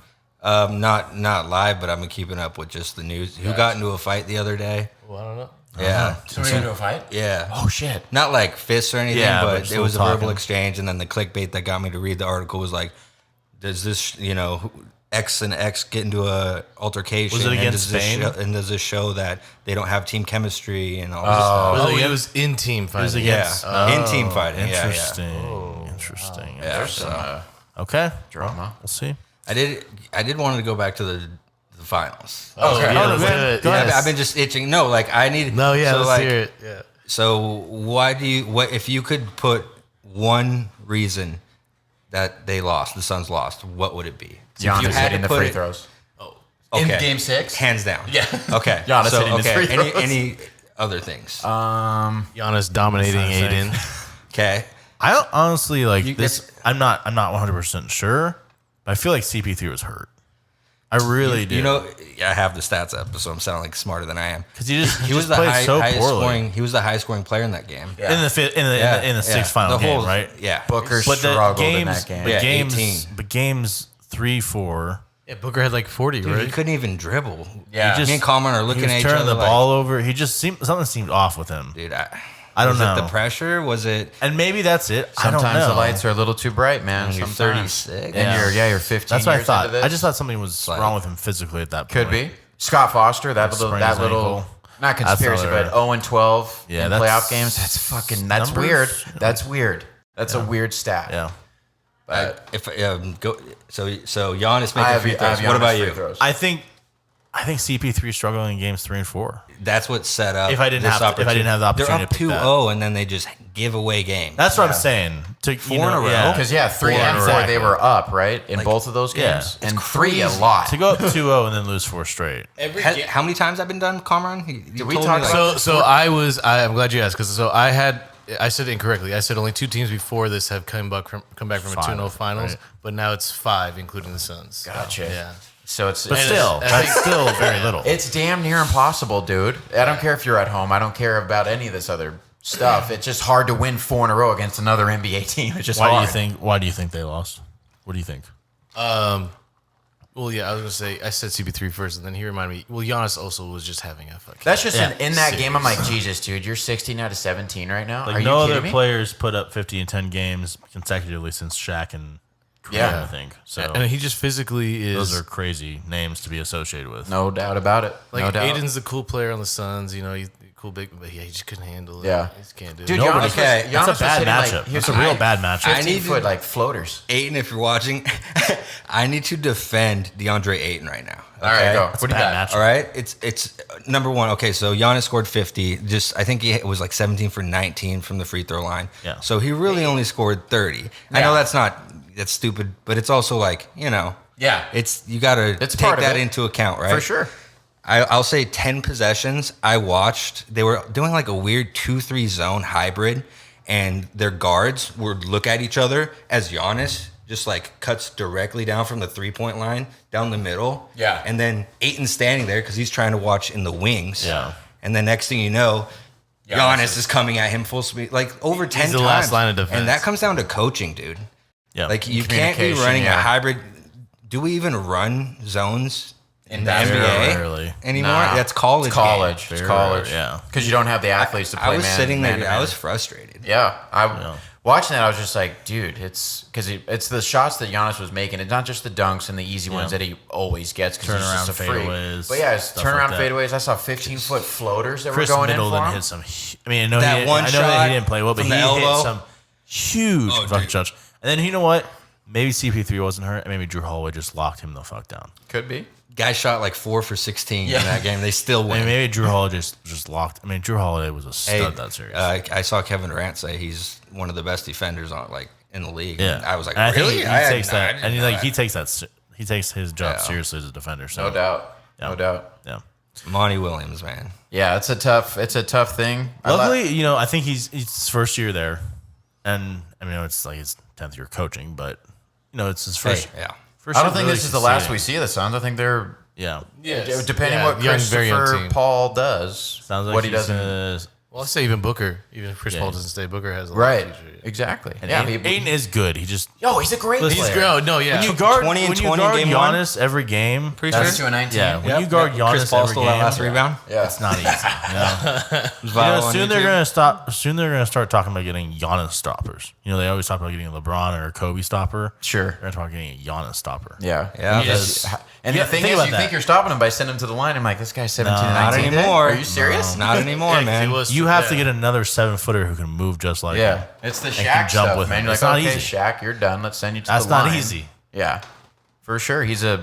Speaker 9: Not live, but I've been keeping up with just the news. Who got into a fight the other day?
Speaker 4: Well, I don't know.
Speaker 9: Yeah,
Speaker 2: Somebody into a fight?
Speaker 9: yeah.
Speaker 2: Oh shit.
Speaker 9: Not like fists or anything,
Speaker 3: Yeah, but
Speaker 9: but
Speaker 3: just
Speaker 9: it was a
Speaker 3: talking.
Speaker 9: verbal exchange, and then the clickbait that got me to read the article was like, "Does this, X and X get into a altercation?
Speaker 3: Was it
Speaker 9: and
Speaker 3: against
Speaker 9: does this
Speaker 3: Spain?
Speaker 9: show, and does this show that they don't have team chemistry and all this stuff?"
Speaker 4: Oh,
Speaker 3: it
Speaker 4: it was in team fighting.
Speaker 3: was against-
Speaker 9: Yeah, in team fighting.
Speaker 3: Interesting. Interesting.
Speaker 9: Yeah, so
Speaker 3: Okay.
Speaker 2: Drama.
Speaker 3: We'll see.
Speaker 9: I did want to go back to the finals.
Speaker 2: Okay.
Speaker 4: Yeah,
Speaker 3: Oh,
Speaker 4: let's
Speaker 3: go
Speaker 4: do
Speaker 3: ahead.
Speaker 4: it.
Speaker 3: Go ahead.
Speaker 4: Yes.
Speaker 9: I've been just itching. No, like I need.
Speaker 4: No, yeah,
Speaker 9: so
Speaker 4: let's
Speaker 9: like,
Speaker 4: hear it. Yeah.
Speaker 9: So why do you? What if you could put one reason that they lost, the Suns lost? What would it be? If you
Speaker 2: Giannis
Speaker 9: had
Speaker 2: hitting
Speaker 9: to
Speaker 2: the
Speaker 9: put
Speaker 2: free
Speaker 9: it-
Speaker 2: throws.
Speaker 9: Okay.
Speaker 2: In Game 6?
Speaker 9: hands down.
Speaker 2: Yeah.
Speaker 9: Okay.
Speaker 2: Giannis hitting his free throws.
Speaker 9: Any other things?
Speaker 4: Giannis dominating Aiden.
Speaker 9: Okay.
Speaker 3: I don't honestly like
Speaker 9: You-
Speaker 3: this. I'm not 100% sure, but I feel like CP3 was hurt. I really do.
Speaker 9: You know, I have the stats up, so I'm sounding like smarter than I am.
Speaker 3: because he
Speaker 9: He was the
Speaker 3: played so
Speaker 9: highest
Speaker 3: poorly
Speaker 9: scoring. He was the highest scoring player in that game.
Speaker 3: in the fifth, in the sixth final
Speaker 9: The
Speaker 3: game,
Speaker 9: whole-
Speaker 3: right?
Speaker 9: Yeah.
Speaker 2: Booker
Speaker 3: But the
Speaker 2: struggled in
Speaker 3: games,
Speaker 2: that game.
Speaker 3: but
Speaker 9: Yeah,
Speaker 3: games,
Speaker 9: 18.
Speaker 3: but games 3, 4.
Speaker 4: Yeah, Booker had like 40,
Speaker 9: Dude,
Speaker 4: right?
Speaker 9: he couldn't even dribble.
Speaker 2: Yeah.
Speaker 9: Me and Coleman are
Speaker 3: He
Speaker 9: looking
Speaker 3: was
Speaker 9: at each
Speaker 3: turning
Speaker 9: other
Speaker 3: the
Speaker 9: like,
Speaker 3: ball over. He just something seemed off with him.
Speaker 9: dude,
Speaker 3: I don't
Speaker 9: was
Speaker 3: know.
Speaker 9: it the pressure? Was it?
Speaker 3: And maybe that's it. I don't
Speaker 2: Sometimes
Speaker 3: know.
Speaker 2: the lights are a little too bright, man.
Speaker 9: When you're
Speaker 2: Sometimes.
Speaker 9: 36.
Speaker 2: And you're 15
Speaker 3: That's what I
Speaker 2: years
Speaker 3: thought.
Speaker 2: into this.
Speaker 3: I just thought something was
Speaker 9: Like-
Speaker 3: wrong with him physically at that point.
Speaker 2: Could be. Scott Foster, that little,
Speaker 3: sprained his ankle.
Speaker 2: not conspiracy,
Speaker 3: That's
Speaker 2: but 0-12
Speaker 3: Yeah,
Speaker 2: in
Speaker 3: that's-
Speaker 2: playoff games. That's
Speaker 3: numbers.
Speaker 2: weird. That's weird. That's a weird stat.
Speaker 3: Yeah.
Speaker 9: If go so Giannis
Speaker 2: I
Speaker 9: making
Speaker 2: have,
Speaker 9: free
Speaker 2: I
Speaker 9: throws.
Speaker 2: have
Speaker 9: What
Speaker 2: Giannis
Speaker 9: about
Speaker 2: free
Speaker 9: you?
Speaker 2: throws.
Speaker 3: I think CP3 struggling in games 3 and 4.
Speaker 9: That's what set up.
Speaker 3: If I didn't
Speaker 9: this
Speaker 3: have the
Speaker 9: opportunity.
Speaker 3: opportunity
Speaker 9: they're
Speaker 3: to
Speaker 9: up
Speaker 3: pick that.
Speaker 9: 2-0 and then they just give away games.
Speaker 3: That's what I'm saying. To,
Speaker 9: Four in a row?
Speaker 3: Yeah.
Speaker 2: Because, 3
Speaker 3: Four
Speaker 2: and
Speaker 3: in a
Speaker 2: 4,
Speaker 3: row.
Speaker 2: they were up, right? In
Speaker 9: Like,
Speaker 2: both of those
Speaker 3: yeah,
Speaker 2: games.
Speaker 3: it's
Speaker 2: And 3 a lot.
Speaker 3: To go up 2-0 and then lose 4 straight.
Speaker 9: How many times I've been done, Cameron? You
Speaker 2: we
Speaker 9: told
Speaker 2: talk
Speaker 9: me,
Speaker 2: about-
Speaker 9: like,
Speaker 4: So I'm glad you asked because I had I said it incorrectly. I said only 2 teams before this have come back from a 2-0 finals,
Speaker 3: right.
Speaker 4: but now it's 5, including the Suns.
Speaker 2: Gotcha.
Speaker 4: Yeah.
Speaker 2: So it's
Speaker 3: But still, that's still very little.
Speaker 2: It's damn near impossible, dude. I don't care if you're at home. I don't care about any of this other stuff. It's just hard to win 4 in a row against another NBA team. It's just
Speaker 3: Why
Speaker 2: hard.
Speaker 3: do you think they lost? What do you think?
Speaker 4: Well, yeah, I was gonna say I said CP3 first, and then he reminded me. Well, Giannis also was just having a fucking.
Speaker 2: That's just in that game. I'm like, Jesus, dude, you're 16 out of 17 right now.
Speaker 3: Like
Speaker 2: Are you
Speaker 3: no
Speaker 2: kidding
Speaker 3: other
Speaker 2: me?
Speaker 3: players put up 50 and 10 games consecutively since Shaq and Kareem,
Speaker 2: Yeah.
Speaker 3: I think. So
Speaker 4: and he just physically is.
Speaker 3: those are crazy names to be associated with.
Speaker 2: No doubt about it.
Speaker 4: like
Speaker 2: no doubt.
Speaker 4: Aiden's the cool player on the Suns. You know, he's cool big, but yeah, he just couldn't handle it.
Speaker 2: Yeah.
Speaker 4: He just can't do
Speaker 2: Dude,
Speaker 4: it.
Speaker 2: Giannis was,
Speaker 9: Okay,
Speaker 2: Giannis
Speaker 3: That's a
Speaker 2: was
Speaker 3: bad
Speaker 2: hitting,
Speaker 3: matchup.
Speaker 2: Like, he was
Speaker 3: That's a real bad matchup.
Speaker 2: 15 foot like floaters.
Speaker 9: Aiden, if you're watching, I need to defend DeAndre Ayton right now.
Speaker 2: All right, go.
Speaker 3: That's
Speaker 2: What
Speaker 3: a
Speaker 2: do you
Speaker 3: bad
Speaker 2: got?
Speaker 3: matchup.
Speaker 9: All right, it's number one. Okay, so Giannis scored 50. I think he was like 17 for 19 from the free throw line.
Speaker 3: Yeah.
Speaker 9: So he really only scored 30. I know that's stupid, but it's also like
Speaker 2: Yeah.
Speaker 9: you got to
Speaker 2: It's
Speaker 9: take
Speaker 2: part of
Speaker 9: that
Speaker 2: it.
Speaker 9: into account, right?
Speaker 2: For sure.
Speaker 9: I'll say 10 possessions I watched. They were doing like a weird 2-3 zone hybrid, and their guards would look at each other as Giannis just like cuts directly down from the 3-point line down the middle.
Speaker 2: Yeah.
Speaker 9: And then Ayton's standing there because he's trying to watch in the wings.
Speaker 3: Yeah.
Speaker 9: And then next thing you know, Giannis is coming at him full speed, like over 10 times.
Speaker 4: the last line of defense.
Speaker 9: And that comes down to coaching, dude.
Speaker 3: Yeah.
Speaker 9: Like you can't be
Speaker 2: Communication,
Speaker 9: running a
Speaker 2: yeah.
Speaker 9: hybrid. Do we even run zones in the
Speaker 2: basketball?
Speaker 9: NBA
Speaker 3: Rarely.
Speaker 9: anymore?
Speaker 2: Nah.
Speaker 9: That's college.
Speaker 2: It's college.
Speaker 9: game.
Speaker 2: It's college.
Speaker 3: Yeah.
Speaker 2: Because you don't have the athletes to play.
Speaker 9: I was sitting there.
Speaker 2: man to
Speaker 9: I
Speaker 2: man.
Speaker 9: was frustrated.
Speaker 2: Yeah, watching that, I was just like, dude, it's because it's the shots that Giannis was making. It's not just the dunks and the easy ones that he always gets because he's just a freak.
Speaker 3: fadeaways,
Speaker 2: But yeah, his
Speaker 3: stuff
Speaker 2: turnaround
Speaker 3: like that.
Speaker 2: fadeaways. I saw 15-foot floaters that
Speaker 3: Chris
Speaker 2: were going
Speaker 3: Middleton
Speaker 2: in for him.
Speaker 3: hit some. I mean, I know,
Speaker 9: That
Speaker 3: I know
Speaker 9: one
Speaker 3: that
Speaker 9: shot
Speaker 3: he didn't play well, but
Speaker 9: from
Speaker 3: he
Speaker 9: the elbow.
Speaker 3: hit some huge
Speaker 9: Oh,
Speaker 3: fucking
Speaker 9: dude.
Speaker 3: shots. And then you know what? Maybe CP3 wasn't hurt. Maybe Drew Holiday just locked him the fuck down.
Speaker 2: Could be.
Speaker 9: Guy shot like 4 for 16 in that game. They still
Speaker 3: I
Speaker 9: win.
Speaker 3: mean, maybe Drew Holiday just locked. I mean, Drew Holiday was a stud that series.
Speaker 9: I saw Kevin Durant say he's one of the best defenders in the league.
Speaker 3: yeah,
Speaker 9: And I was like,
Speaker 3: And I think
Speaker 9: really?
Speaker 3: he
Speaker 9: I
Speaker 3: takes
Speaker 9: had- I
Speaker 3: that,
Speaker 9: didn't
Speaker 3: and
Speaker 9: know
Speaker 3: he takes that. He takes his job
Speaker 9: Yeah.
Speaker 3: seriously as a defender. So
Speaker 2: No doubt.
Speaker 3: Yeah.
Speaker 2: No doubt.
Speaker 3: Yeah.
Speaker 9: Monty Williams, man.
Speaker 2: Yeah, it's a tough thing.
Speaker 3: Luckily, I think he's his first year there, and I mean, it's like his 10th year coaching, but it's his first.
Speaker 9: Hey, yeah.
Speaker 3: First
Speaker 2: I
Speaker 3: year
Speaker 2: don't think
Speaker 3: really
Speaker 2: this is the last
Speaker 3: succeeding.
Speaker 2: we see of the Suns. I think they're
Speaker 3: Yeah,
Speaker 2: depending what
Speaker 4: very young
Speaker 2: Christopher
Speaker 4: team.
Speaker 2: Paul does.
Speaker 3: sounds like
Speaker 2: what he
Speaker 3: he's
Speaker 2: does.
Speaker 4: Well, I'll say even Booker, even if Chris
Speaker 3: Yeah.
Speaker 4: Paul doesn't stay, Booker has a lot
Speaker 2: Right.
Speaker 4: of future.
Speaker 2: Exactly.
Speaker 3: And
Speaker 2: Yeah.
Speaker 3: Aiden is good. He just
Speaker 2: He's a great
Speaker 3: Listen,
Speaker 2: player.
Speaker 4: He's grown. No, yeah.
Speaker 3: when you guard
Speaker 9: 20 and
Speaker 3: 20
Speaker 9: 20 game one?
Speaker 3: Giannis every game.
Speaker 9: Pretty
Speaker 3: that's-
Speaker 2: sure. 22-19.
Speaker 3: Yeah, when
Speaker 9: Yep.
Speaker 3: you guard Giannis
Speaker 9: Chris Paul
Speaker 3: every
Speaker 9: stole
Speaker 3: game,
Speaker 9: that last rebound.
Speaker 2: Yeah.
Speaker 3: it's not easy.
Speaker 9: Viral on
Speaker 3: Soon they're
Speaker 9: YouTube.
Speaker 3: gonna stop. Soon they're gonna start talking about getting Giannis stoppers. They always talk about getting a LeBron or a Kobe stopper.
Speaker 2: Sure.
Speaker 3: They're gonna talk about getting a Giannis stopper.
Speaker 2: Yeah.
Speaker 9: Yeah.
Speaker 2: And
Speaker 3: Yeah,
Speaker 2: the thing
Speaker 3: think
Speaker 2: is,
Speaker 3: about
Speaker 2: you
Speaker 3: that.
Speaker 2: think you're stopping him by sending him to the line. I'm like, this guy's 17 and
Speaker 9: Not
Speaker 2: 19.
Speaker 9: anymore.
Speaker 2: Are you serious?
Speaker 9: Not anymore,
Speaker 4: Yeah, 'cause
Speaker 9: man.
Speaker 4: he was-
Speaker 3: You have to
Speaker 4: yeah.
Speaker 3: get another 7-footer who can move just like
Speaker 2: Yeah.
Speaker 3: him.
Speaker 2: It's the
Speaker 3: And can
Speaker 2: Shaq
Speaker 3: jump
Speaker 2: stuff,
Speaker 3: with
Speaker 2: man.
Speaker 3: him.
Speaker 2: You're
Speaker 3: It's
Speaker 2: like,
Speaker 3: not
Speaker 2: okay,
Speaker 3: easy.
Speaker 2: Shaq, you're done. Let's send you to
Speaker 3: That's
Speaker 2: the
Speaker 3: not
Speaker 2: line.
Speaker 3: easy.
Speaker 2: Yeah. For sure. He's a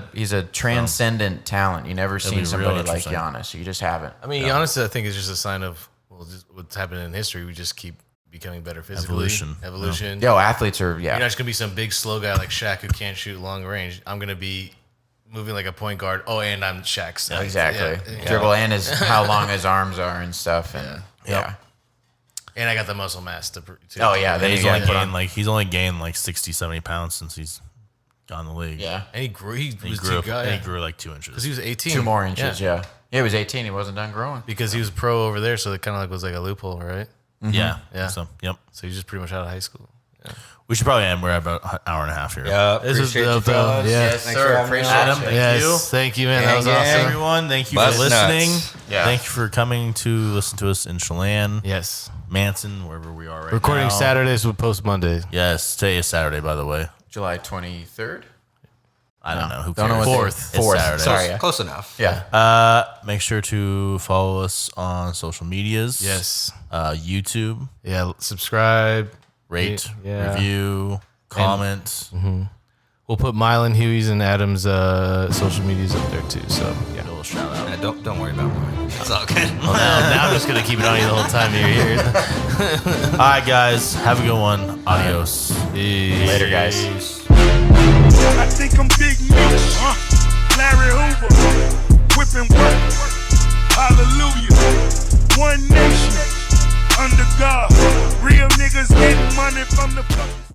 Speaker 2: transcendent talent. You never
Speaker 3: be
Speaker 2: seen
Speaker 3: real
Speaker 2: somebody like
Speaker 3: interesting.
Speaker 2: Giannis. You just haven't.
Speaker 4: I mean, Giannis, I think, is just a sign of just what's happening in history. We just keep becoming better physically. Evolution.
Speaker 2: Yo, athletes are,
Speaker 4: You're not just gonna be some big slow guy like Shaq who can't shoot long range. I'm gonna be moving like a point guard. Oh, and I'm Shaq's.
Speaker 2: Exactly.
Speaker 4: Yeah.
Speaker 2: Dribble and how long his arms are and stuff. And yeah.
Speaker 4: And I got the muscle mass to.
Speaker 2: Oh, yeah. Then
Speaker 3: He's
Speaker 2: you
Speaker 3: only
Speaker 2: got
Speaker 3: gained like 60, 70 pounds since he's gone in the league.
Speaker 2: Yeah.
Speaker 4: And he grew. He
Speaker 3: He
Speaker 4: was
Speaker 3: grew
Speaker 4: too
Speaker 3: up.
Speaker 4: guy.
Speaker 3: And he grew like 2 inches.
Speaker 4: Because he was 18.
Speaker 2: 2 more inches. Yeah. He was 18. He wasn't done growing.
Speaker 4: Because he was pro over there, so it kind of like was like a loophole, right?
Speaker 3: Yeah.
Speaker 4: Yeah.
Speaker 3: So yep.
Speaker 4: So he's just pretty much out of high school.
Speaker 3: We should probably end. We're at about an hour and a half here.
Speaker 9: Yeah,
Speaker 4: This is
Speaker 9: appreciate you,
Speaker 4: dope, though.
Speaker 9: fellas.
Speaker 4: Yeah.
Speaker 2: Yes,
Speaker 9: Thanks
Speaker 2: sir.
Speaker 9: for having me
Speaker 2: Appreciate
Speaker 9: on.
Speaker 3: Adam,
Speaker 2: you.
Speaker 3: thank you.
Speaker 4: Thank you, man. That was
Speaker 9: Gang,
Speaker 4: awesome.
Speaker 9: gang.
Speaker 3: Everyone, thank you
Speaker 9: Bust
Speaker 3: for listening.
Speaker 9: nuts.
Speaker 2: Yeah.
Speaker 3: Thank you for coming to listen to us in Chelan,
Speaker 4: Yes.
Speaker 3: Manson, wherever we are right
Speaker 4: Recording
Speaker 3: now.
Speaker 4: Saturdays with post Mondays.
Speaker 3: Yes, today is Saturday, by the way.
Speaker 2: July 23rd.
Speaker 3: I don't know. Who
Speaker 2: Don't know
Speaker 3: cares?
Speaker 2: what
Speaker 4: Fourth.
Speaker 3: It's
Speaker 2: Fourth.
Speaker 3: Saturday.
Speaker 2: Sorry. Yeah.
Speaker 9: Close enough.
Speaker 2: Yeah.
Speaker 3: Make sure to follow us on social medias.
Speaker 4: Yes.
Speaker 3: YouTube,
Speaker 4: Yeah. Subscribe.
Speaker 3: rate,
Speaker 4: Yeah.
Speaker 3: review, comment.
Speaker 4: We'll put Mylan, Huey's, and Adam's social medias up there too. So yeah.
Speaker 3: A little shout out.
Speaker 9: Don't worry about mine. It's all good.
Speaker 4: Well, now I'm just gonna keep it on you the whole time you're here.
Speaker 3: All right, guys. Have a good one. Adios.
Speaker 2: Later, guys.
Speaker 10: I think I'm Big Mitch, Larry Hoover, whipping work, hallelujah, one nation, under God, real running from the fucking